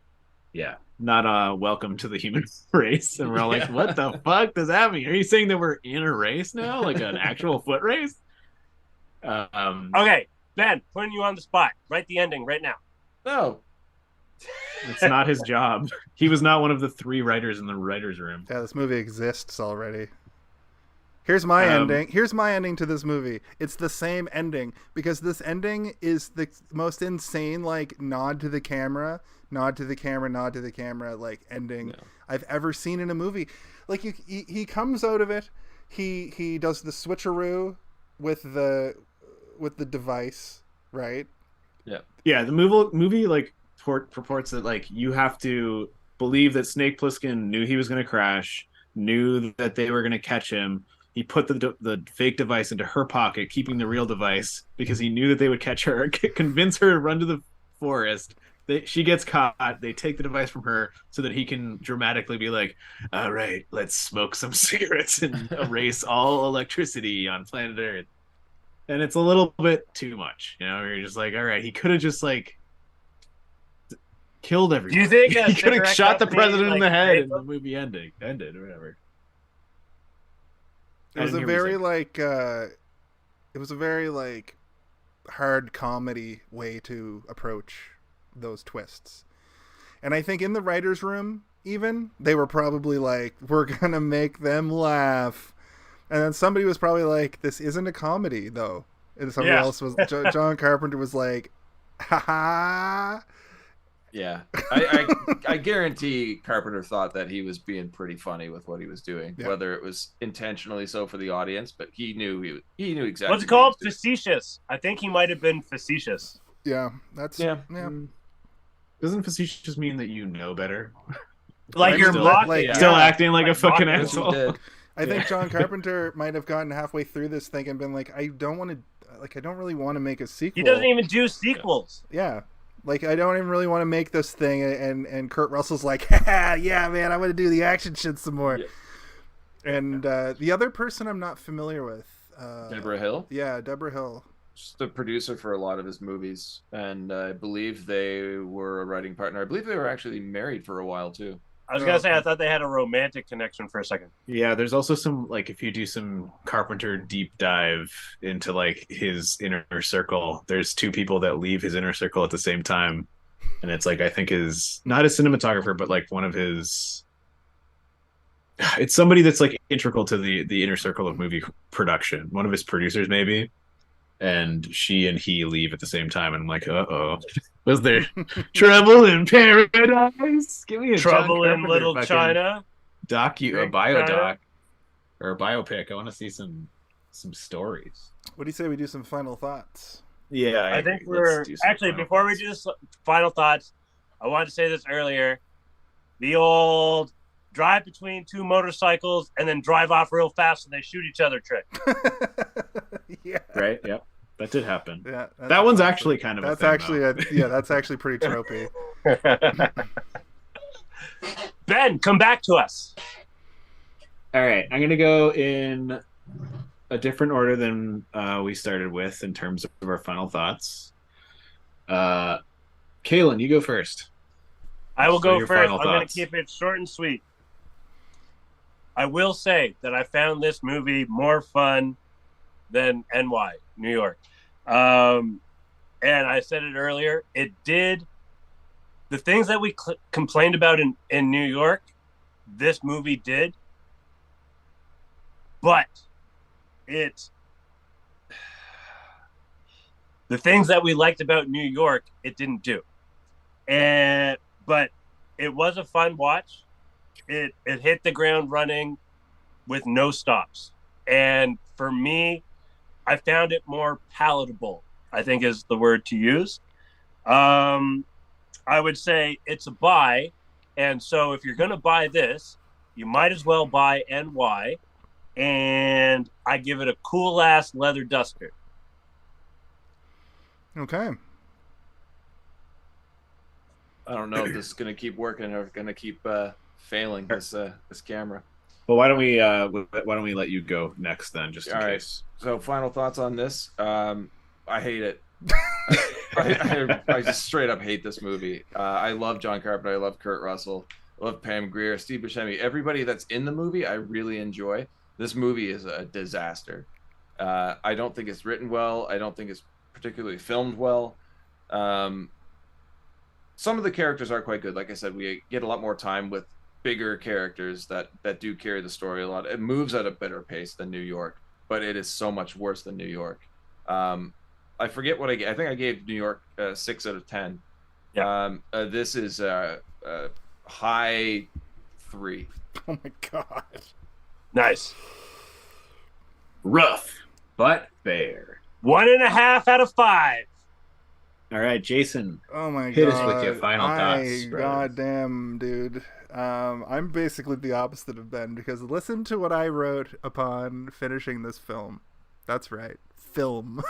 [SPEAKER 2] Yeah. Not welcome to the human race. And we're all like,
[SPEAKER 4] Yeah.
[SPEAKER 2] what the fuck does that mean? Are you saying that we're in a race now? Like an actual foot race?
[SPEAKER 3] Okay, Ben, putting you on the spot. Write the ending right now.
[SPEAKER 4] No.
[SPEAKER 2] It's not his job. He was not one of the 3 writers in the writer's room.
[SPEAKER 1] Yeah, this movie exists already. Here's my ending. Here's my ending to this movie. It's the same ending because this ending is the most insane, like nod to the camera, nod to the camera, nod to the camera, like ending I've ever seen in a movie. Like he comes out of it, he does the switcheroo with the device, right?
[SPEAKER 2] Yeah, the movie like purports that like you have to believe that Snake Plissken knew he was going to crash, knew that they were going to catch him. he put the fake device into her pocket, keeping the real device because he knew that they would catch her, convince her to run to the forest. She gets caught. They take the device from her so that he can dramatically be like, all right, let's smoke some cigarettes and erase all electricity on planet Earth. And it's a little bit too much, you're just like, all right, he could have just like killed everyone.
[SPEAKER 3] Do you think
[SPEAKER 2] he could have shot the
[SPEAKER 3] company,
[SPEAKER 2] president in the head and
[SPEAKER 3] them?
[SPEAKER 2] the movie ended or whatever.
[SPEAKER 1] It was a very hard comedy way to approach those twists. And I think in the writer's room, even, they were probably like, we're going to make them laugh. And then somebody was probably like, this isn't a comedy, though. And somebody else was, John Carpenter was like, ha ha.
[SPEAKER 4] Yeah, I guarantee Carpenter thought that he was being pretty funny with what he was doing, whether it was intentionally so for the audience, but he knew exactly.
[SPEAKER 3] What's it called? Facetious. I think he might have been facetious.
[SPEAKER 1] Yeah, that's yeah.
[SPEAKER 2] Doesn't facetious mean that you know better?
[SPEAKER 3] Like you're mocking,
[SPEAKER 2] still acting like a fucking asshole.
[SPEAKER 1] I think John Carpenter might have gotten halfway through this thing and been like, I don't really want to make a sequel.
[SPEAKER 3] He doesn't even do sequels.
[SPEAKER 1] Yeah. Like, I don't even really want to make this thing, and Kurt Russell's like, yeah, man, I'm going to do the action shit some more. Yeah. And the other person I'm not familiar with.
[SPEAKER 4] Deborah Hill?
[SPEAKER 1] Yeah, Deborah Hill.
[SPEAKER 4] She's the producer for a lot of his movies, and I believe they were a writing partner. I believe they were actually married for a while, too.
[SPEAKER 3] I was going to say, I thought they had a romantic connection for a second.
[SPEAKER 2] Yeah, there's also some, like, if you do some Carpenter deep dive into, like, his inner circle, there's two people that leave his inner circle at the same time. And it's, like, I think is not a cinematographer, but, like, one of his... It's somebody that's, like, integral to the inner circle of movie production. One of his producers, maybe. And she and he leave at the same time. And I'm like, uh-oh. Was there trouble in paradise? Give me a
[SPEAKER 3] Trouble in Little China.
[SPEAKER 2] A biodoc or a biopic. I want to see some stories.
[SPEAKER 1] What do you say we do some final thoughts?
[SPEAKER 2] Yeah,
[SPEAKER 3] I think we're actually before we do final thoughts. I wanted to say this earlier. The old drive between two motorcycles and then drive off real fast and they shoot each other trick.
[SPEAKER 1] Yeah.
[SPEAKER 2] Right. Yep. That did happen.
[SPEAKER 1] Yeah,
[SPEAKER 2] that one's actually kind of.
[SPEAKER 1] That's that's actually pretty tropey.
[SPEAKER 3] Ben, come back to us.
[SPEAKER 2] All right, I'm gonna go in a different order than we started with in terms of our final thoughts. Kaylin, you go first.
[SPEAKER 3] I will go first. I'm going to keep it short and sweet. I will say that I found this movie more fun than NY, New York. And I said it earlier, it did the things that we complained about in New York, this movie did, but the things that we liked about New York, it didn't do. But it was a fun watch. It hit the ground running with no stops. And for me, I found it more palatable, I think is the word to use. I would say it's a buy. And so if you're going to buy this, you might as well buy NY. And I give it a cool ass leather duster.
[SPEAKER 1] Okay.
[SPEAKER 4] I don't know if this is going to keep working or going to keep failing this camera.
[SPEAKER 2] Well, why don't we let you go next then, just in case.
[SPEAKER 4] Right. So, final thoughts on this. I hate it. I just straight up hate this movie. I love John Carpenter. I love Kurt Russell. I love Pam Grier, Steve Buscemi. Everybody that's in the movie, I really enjoy. This movie is a disaster. I don't think it's written well. I don't think it's particularly filmed well. Some of the characters are quite good. Like I said, we get a lot more time with bigger characters that do carry the story a lot. It moves at a better pace than New York, but it is so much worse than New York. I forget what I think I gave New York 6 out of 10.
[SPEAKER 3] Yeah.
[SPEAKER 4] This is a high 3.
[SPEAKER 1] Oh my god.
[SPEAKER 3] Nice.
[SPEAKER 2] Rough, but fair.
[SPEAKER 3] 1.5 out of 5.
[SPEAKER 2] All right, Jason.
[SPEAKER 1] Oh my
[SPEAKER 2] Hit
[SPEAKER 1] god!
[SPEAKER 2] us with your final thoughts, brother.
[SPEAKER 1] Goddamn, dude. I'm basically the opposite of Ben because listen to what I wrote upon finishing this film. That's right, film.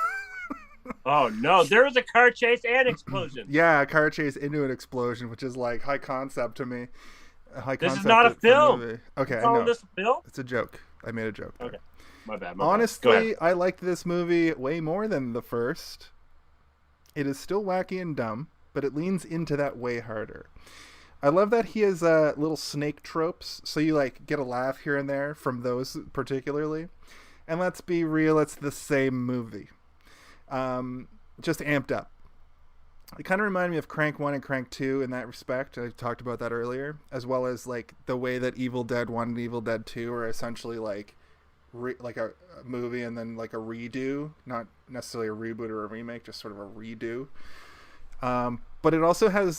[SPEAKER 3] Oh no, there was a car chase and explosion.
[SPEAKER 1] Yeah, a car chase into an explosion, which is like high concept to me.
[SPEAKER 3] This is not a film.
[SPEAKER 1] Movie. Okay, I
[SPEAKER 3] calling
[SPEAKER 1] know.
[SPEAKER 3] this a film?
[SPEAKER 1] It's a joke. I made a joke. There.
[SPEAKER 3] Okay, my bad.
[SPEAKER 1] Honestly, I liked this movie way more than the first. It is still wacky and dumb, but it leans into that way harder. I love that he has little snake tropes, so you like get a laugh here and there from those particularly. And let's be real, it's the same movie. Just amped up. It kind of reminded me of Crank 1 and Crank 2 in that respect. I talked about that earlier, as well as like the way that Evil Dead 1 and Evil Dead 2 are essentially like a movie and then like a redo, not necessarily a reboot or a remake, just sort of a redo. But it also has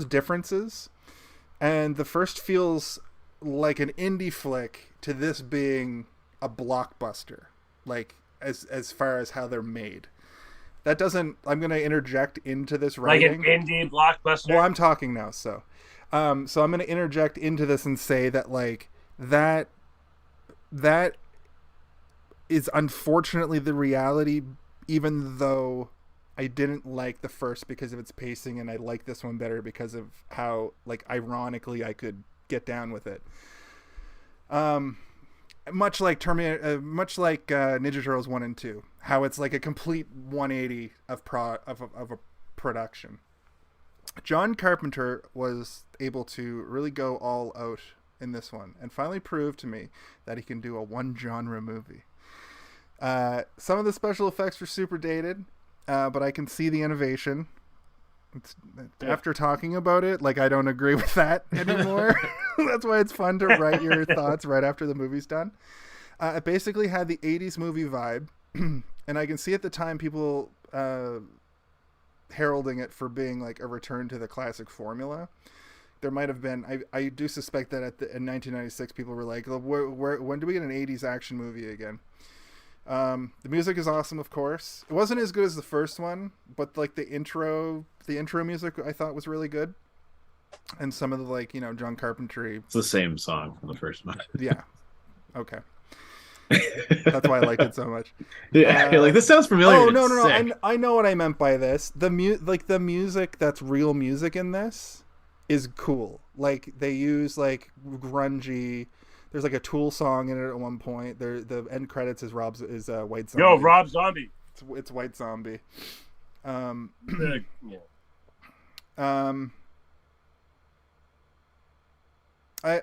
[SPEAKER 1] differences, and the first feels like an indie flick to this being a blockbuster, like as far as how they're made. That doesn't. I'm going to interject into this writing.
[SPEAKER 3] Like an indie blockbuster.
[SPEAKER 1] Well, I'm talking now, so I'm going to interject into this and say that like that is unfortunately the reality, even though I didn't like the first because of its pacing, and I like this one better because of how like ironically I could get down with it. Much like Ninja Turtles 1 and 2, how it's like a complete 180 of a production. John Carpenter was able to really go all out in this one and finally prove to me that he can do a one genre movie. Some of the special effects were super dated, but I can see the innovation. After talking about it, like I don't agree with that anymore. That's why it's fun to write your thoughts right after the movie's done. It basically had the 80s movie vibe, and I can see at the time people heralding it for being like a return to the classic formula. There might have been, I do suspect that in 1996 people were like, when do we get an 80s action movie again? The music is awesome, of course. It wasn't as good as the first one, but like the intro music I thought was really good. And some of the like, John Carpenter.
[SPEAKER 2] It's the same song from the first one.
[SPEAKER 1] Yeah. Okay. That's why I liked it so much.
[SPEAKER 2] Yeah, you're like, this sounds familiar.
[SPEAKER 1] Oh, no. I know what I meant by this. The music that's real music in this is cool. Like they use like grungy. There's like a Tool song in it at one point. The end credits is White Zombie.
[SPEAKER 3] Yo, Rob Zombie.
[SPEAKER 1] It's White Zombie.
[SPEAKER 3] Yeah.
[SPEAKER 1] I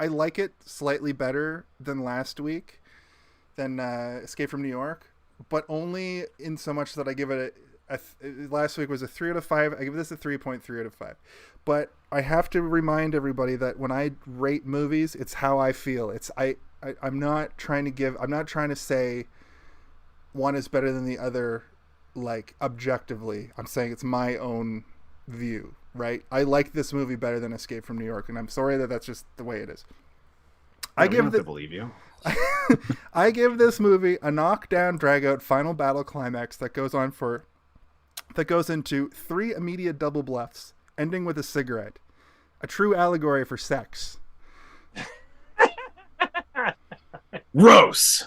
[SPEAKER 1] like it slightly better than last week, than Escape from New York, but only in so much that I give it last week was a 3 out of 5. I give this a 3.3 out of 5. But I have to remind everybody that when I rate movies, it's how I feel. I'm not trying to say one is better than the other, like objectively. I'm saying it's my own view, right? I like this movie better than Escape from New York, and I'm sorry that that's just the way it is.
[SPEAKER 2] I have to believe you.
[SPEAKER 1] I give this movie a knockdown, drag-out final battle climax that goes into 3 immediate double bluffs, ending with a cigarette. A true allegory for sex.
[SPEAKER 2] Gross.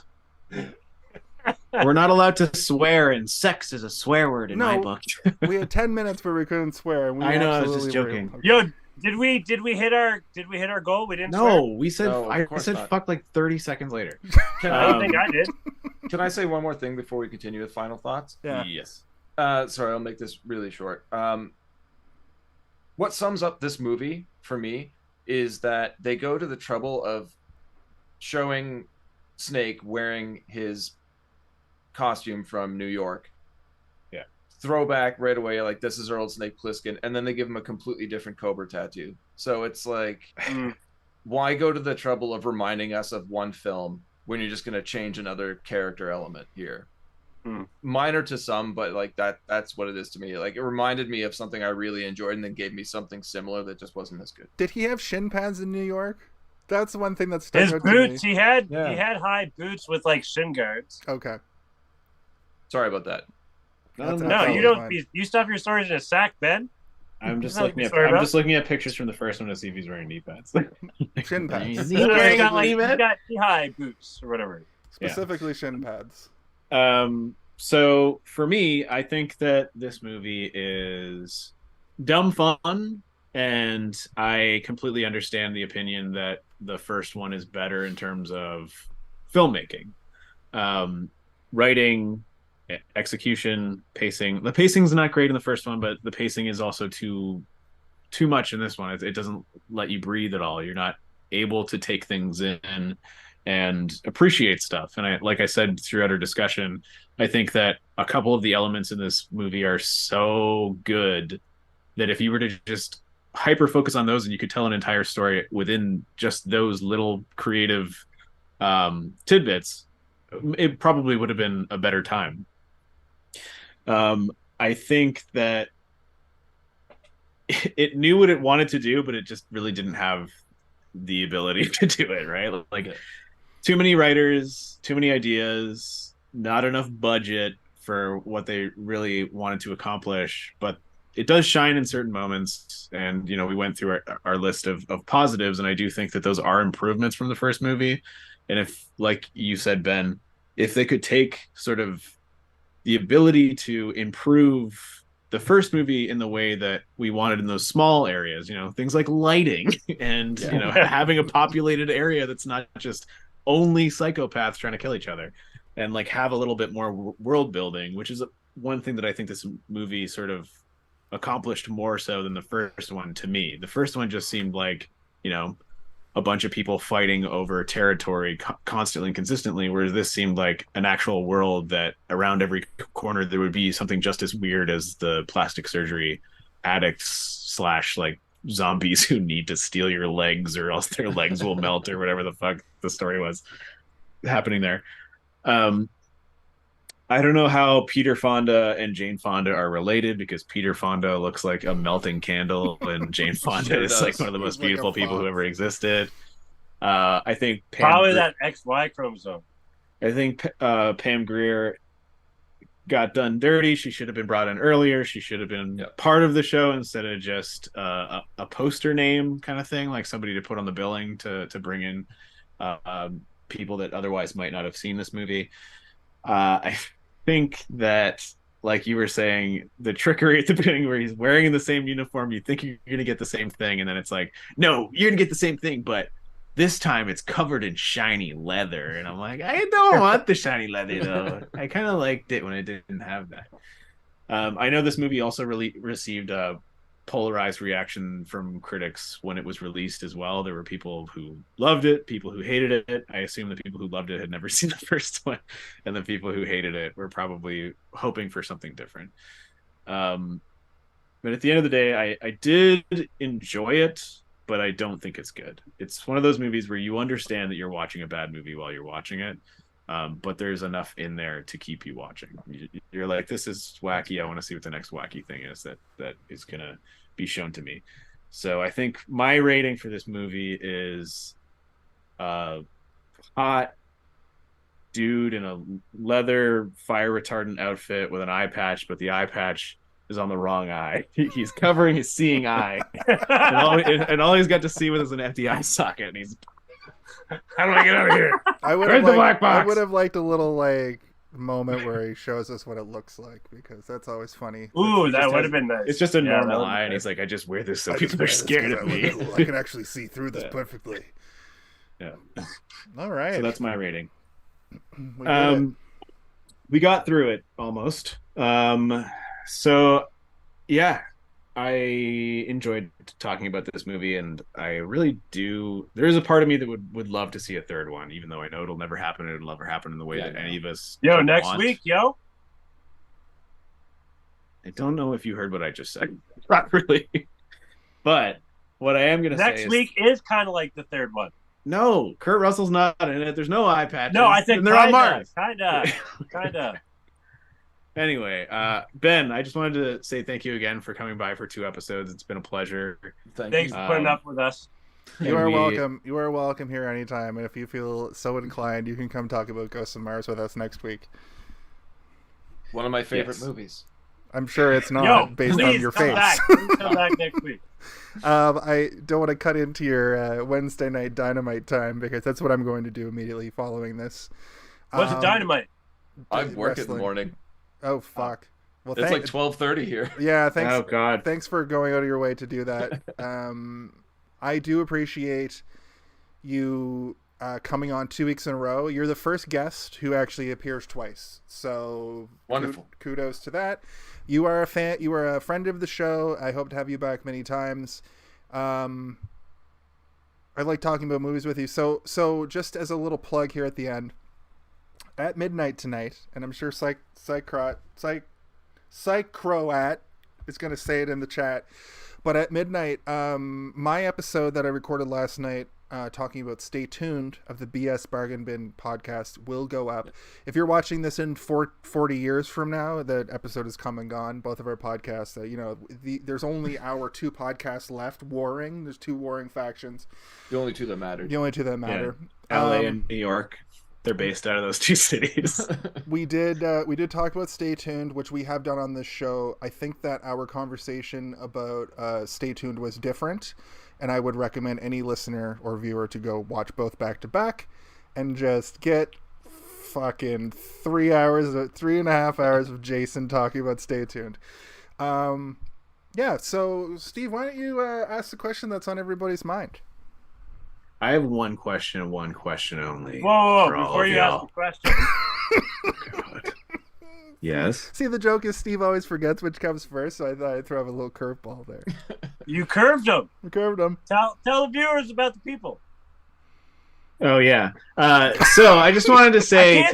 [SPEAKER 2] We're not allowed to swear, and sex is a swear word in my book.
[SPEAKER 1] We had 10 minutes where we couldn't swear. And
[SPEAKER 2] I know, I was just joking.
[SPEAKER 3] Yo, did we hit our goal? We didn't.
[SPEAKER 2] No,
[SPEAKER 3] swear?
[SPEAKER 2] we said I said
[SPEAKER 4] not.
[SPEAKER 2] Fuck like 30 seconds later.
[SPEAKER 3] I don't think I did.
[SPEAKER 4] Can I say one more thing before we continue with final thoughts?
[SPEAKER 1] Yeah.
[SPEAKER 2] Yes.
[SPEAKER 4] Sorry, I'll make this really short. What sums up this movie for me is that they go to the trouble of showing Snake wearing his costume from New York.
[SPEAKER 2] Yeah.
[SPEAKER 4] Throwback right away, like this is our old Snake Plissken, and then they give him a completely different Cobra tattoo. So it's like, why go to the trouble of reminding us of one film when you're just going to change another character element here? Minor to some, but like that's what it is to me. Like it reminded me of something I really enjoyed and then gave me something similar that just wasn't as good.
[SPEAKER 1] Did he have shin pads in New York? That's one thing that stuck
[SPEAKER 3] His
[SPEAKER 1] out
[SPEAKER 3] boots,
[SPEAKER 1] to me.
[SPEAKER 3] he had high boots with like shin guards.
[SPEAKER 1] Okay.
[SPEAKER 4] Sorry about that.
[SPEAKER 1] That's
[SPEAKER 3] No, you
[SPEAKER 1] absolutely
[SPEAKER 3] don't.
[SPEAKER 1] fine.
[SPEAKER 3] You stuff your storage in a sack, Ben.
[SPEAKER 2] I'm just
[SPEAKER 3] That's
[SPEAKER 2] looking at
[SPEAKER 3] fair enough.
[SPEAKER 2] pictures from the first one to see if he's wearing knee pads.
[SPEAKER 1] Shin pads.
[SPEAKER 2] Is
[SPEAKER 3] He's
[SPEAKER 2] he wearing
[SPEAKER 3] got
[SPEAKER 2] knee
[SPEAKER 3] he's
[SPEAKER 2] pads?
[SPEAKER 3] got knee-high boots or whatever.
[SPEAKER 1] Specifically shin pads.
[SPEAKER 2] So for me, I think that this movie is dumb fun, and I completely understand the opinion that the first one is better in terms of filmmaking, writing, execution, pacing. The pacing's not great in the first one, but the pacing is also too much in this one. It doesn't let you breathe at all. You're not able to take things in and appreciate stuff. And like I said throughout our discussion, I think that a couple of the elements in this movie are so good that if you were to just hyper focus on those and you could tell an entire story within just those little creative tidbits, it probably would have been a better time. I think that it knew what it wanted to do, but it just really didn't have the ability to do it, right? Like, too many writers, too many ideas, not enough budget for what they really wanted to accomplish. But it does shine in certain moments. And, you know, we went through our list of positives, and I do think that those are improvements from the first movie. And if, like you said, Ben, if they could take sort of the ability to improve the first movie in the way that we wanted in those small areas, you know, things like lighting and, you know, having a populated area that's not just only psychopaths trying to kill each other, and like have a little bit more world building, which is one thing that I think this movie sort of accomplished more so than the first one. To me, the first one just seemed like, you know, a bunch of people fighting over territory constantly and consistently, whereas this seemed like an actual world that around every corner there would be something just as weird as the plastic surgery addicts / like zombies who need to steal your legs or else their legs will melt or whatever the fuck the story was happening there. I don't know how Peter Fonda and Jane Fonda are related, because Peter Fonda looks like a melting candle and Jane Fonda is like one of the most beautiful people who ever existed. I think
[SPEAKER 3] probably that XY chromosome.
[SPEAKER 2] I think Pam Grier got done dirty. She should have been brought in earlier. She should have been part of the show instead of just a poster name kind of thing, like somebody to put on the billing to bring in people that otherwise might not have seen this movie. I think that, like you were saying, the trickery at the beginning where he's wearing the same uniform, you think you're going to get the same thing, and then it's like, no, you're going to get the same thing, but this time it's covered in shiny leather. And I'm like, I don't want the shiny leather, though. I kind of liked it when it didn't have that. I know this movie also really received a polarized reaction from critics when it was released as well. There were people who loved it, people who hated it. I assume the people who loved it had never seen the first one, and the people who hated it were probably hoping for something different. But at the end of the day, I did enjoy it, but I don't think it's good. It's one of those movies where you understand that you're watching a bad movie while you're watching it, but there's enough in there to keep you watching. You're like, this is wacky. I want to see what the next wacky thing is that is going to be shown to me. So I think my rating for this movie is hot dude in a leather fire retardant outfit with an eye patch, but the eye patch is on the wrong eye. He's covering his seeing eye, and all he's got to see with is an empty eye socket. And he's, how do I get out of here?
[SPEAKER 1] Where's the black box? I would have liked a little like moment where he shows us what it looks like, because that's always funny.
[SPEAKER 3] Ooh, that would have been nice.
[SPEAKER 2] It's just a normal eye, and he's like, I just wear this so people are scared of me.
[SPEAKER 1] Cool. I can actually see through this perfectly.
[SPEAKER 2] Yeah.
[SPEAKER 1] All right.
[SPEAKER 2] So that's my rating. We got through it almost. So yeah, I enjoyed talking about this movie, and I really do. There is a part of me that would love to see a third one, even though I know it'll never happen. It'll never happen in the way that any of us.
[SPEAKER 3] Next week, yo.
[SPEAKER 2] I don't know if you heard what I just said properly, but what I am going to say
[SPEAKER 3] next week is kind of like the third one.
[SPEAKER 2] No, Kurt Russell's not in it. There's no eye patches.
[SPEAKER 3] No, I think
[SPEAKER 2] they're on Mars.
[SPEAKER 3] Kinda.
[SPEAKER 2] Anyway, Ben, I just wanted to say thank you again for coming by for 2 episodes. It's been a pleasure.
[SPEAKER 3] Thanks for putting up with us.
[SPEAKER 1] You are welcome. You are welcome here anytime. And if you feel so inclined, you can come talk about Ghosts of Mars with us next week.
[SPEAKER 4] One of my favorite
[SPEAKER 2] Yes.
[SPEAKER 4] movies.
[SPEAKER 1] I'm sure it's not
[SPEAKER 3] Yo,
[SPEAKER 1] based
[SPEAKER 3] please
[SPEAKER 1] on your
[SPEAKER 3] come
[SPEAKER 1] face.
[SPEAKER 3] back. Please come back next week.
[SPEAKER 1] I don't want to cut into your Wednesday night Dynamite time because that's what I'm going to do immediately following this.
[SPEAKER 3] What's Dynamite?
[SPEAKER 4] I work in the
[SPEAKER 1] wrestling.
[SPEAKER 4] morning.
[SPEAKER 1] Oh fuck! Well,
[SPEAKER 4] It's like 12:30 here.
[SPEAKER 1] yeah. Thanks.
[SPEAKER 2] Oh God.
[SPEAKER 1] Thanks for going out of your way to do that. I do appreciate you coming on 2 weeks in a row. You're the first guest who actually appears twice. So
[SPEAKER 4] Wonderful.
[SPEAKER 1] Kudos to that. You are a fan. You are a friend of the show. I hope to have you back many times. I like talking about movies with you. So just as a little plug here at the end, at midnight tonight, and I'm sure Psychroat is going to say it in the chat, but at midnight, my episode that I recorded last night talking about Stay Tuned of the BS Bargain Bin podcast will go up. If you're watching this in 40 years from now, that episode is come and gone. Both of our podcasts, there's only our 2 podcasts left warring. There's 2 warring factions.
[SPEAKER 4] The only two that mattered.
[SPEAKER 1] The only 2 that matter.
[SPEAKER 2] Yeah. LA and New York. They're based out of those 2 cities.
[SPEAKER 1] We did talk about Stay Tuned, which we have done on this show. I think that our conversation about Stay Tuned was different, and I would recommend any listener or viewer to go watch both back to back and just get fucking 3.5 hours of Jason talking about Stay Tuned. Yeah, so Steve, why don't you ask the question that's on everybody's mind?
[SPEAKER 2] I have one question and one question only.
[SPEAKER 3] Whoa, before you ask the question.
[SPEAKER 2] God. Yes.
[SPEAKER 1] See, the joke is Steve always forgets which comes first, so I thought I'd throw a little curveball there.
[SPEAKER 3] You curved him.
[SPEAKER 1] We curved him.
[SPEAKER 3] Tell the viewers about the people.
[SPEAKER 2] Oh yeah. So I just wanted to say
[SPEAKER 3] I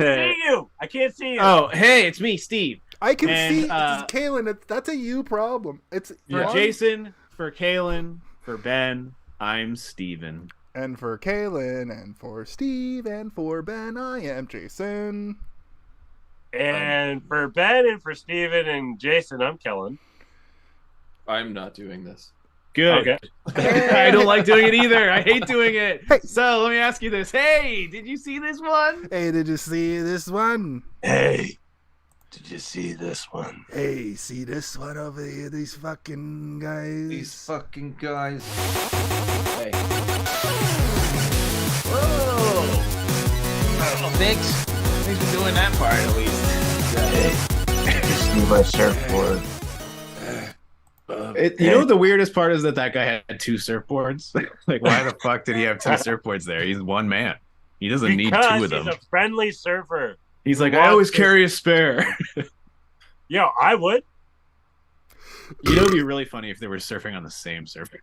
[SPEAKER 3] can't see you.
[SPEAKER 2] Oh, hey, it's me, Steve.
[SPEAKER 1] I can see
[SPEAKER 2] And,
[SPEAKER 1] Kaylin. That's a you problem. It's
[SPEAKER 2] For
[SPEAKER 1] for
[SPEAKER 2] Jason, for Kaylin, for Ben, I'm Steven.
[SPEAKER 1] And for Kaylin, and for Steve, and for Ben, I am Jason.
[SPEAKER 3] And for Ben, and for Steven, and Jason, I'm Kellen.
[SPEAKER 4] I'm not doing this.
[SPEAKER 2] Good.
[SPEAKER 3] Okay.
[SPEAKER 2] I don't like doing it either. I hate doing it.
[SPEAKER 1] Hey.
[SPEAKER 2] So let me ask you this. Hey, did you see this one?
[SPEAKER 1] Hey, did you see this one?
[SPEAKER 3] Hey, did you see this one?
[SPEAKER 1] Hey, see this one over here? These fucking guys.
[SPEAKER 4] These fucking guys. Hey.
[SPEAKER 2] Whoa. Oh, thanks. Thanks for doing that part at least.
[SPEAKER 3] Just need my surfboard.
[SPEAKER 2] You know what the weirdest part is that guy had 2 surfboards? Like, why the fuck did he have 2 surfboards there? He's one man. He doesn't need 2 of them.
[SPEAKER 3] He's a friendly surfer.
[SPEAKER 2] He's like, I always carry a spare.
[SPEAKER 3] Yo, I would.
[SPEAKER 2] You know, it'd be really funny if they were surfing on the same surfer.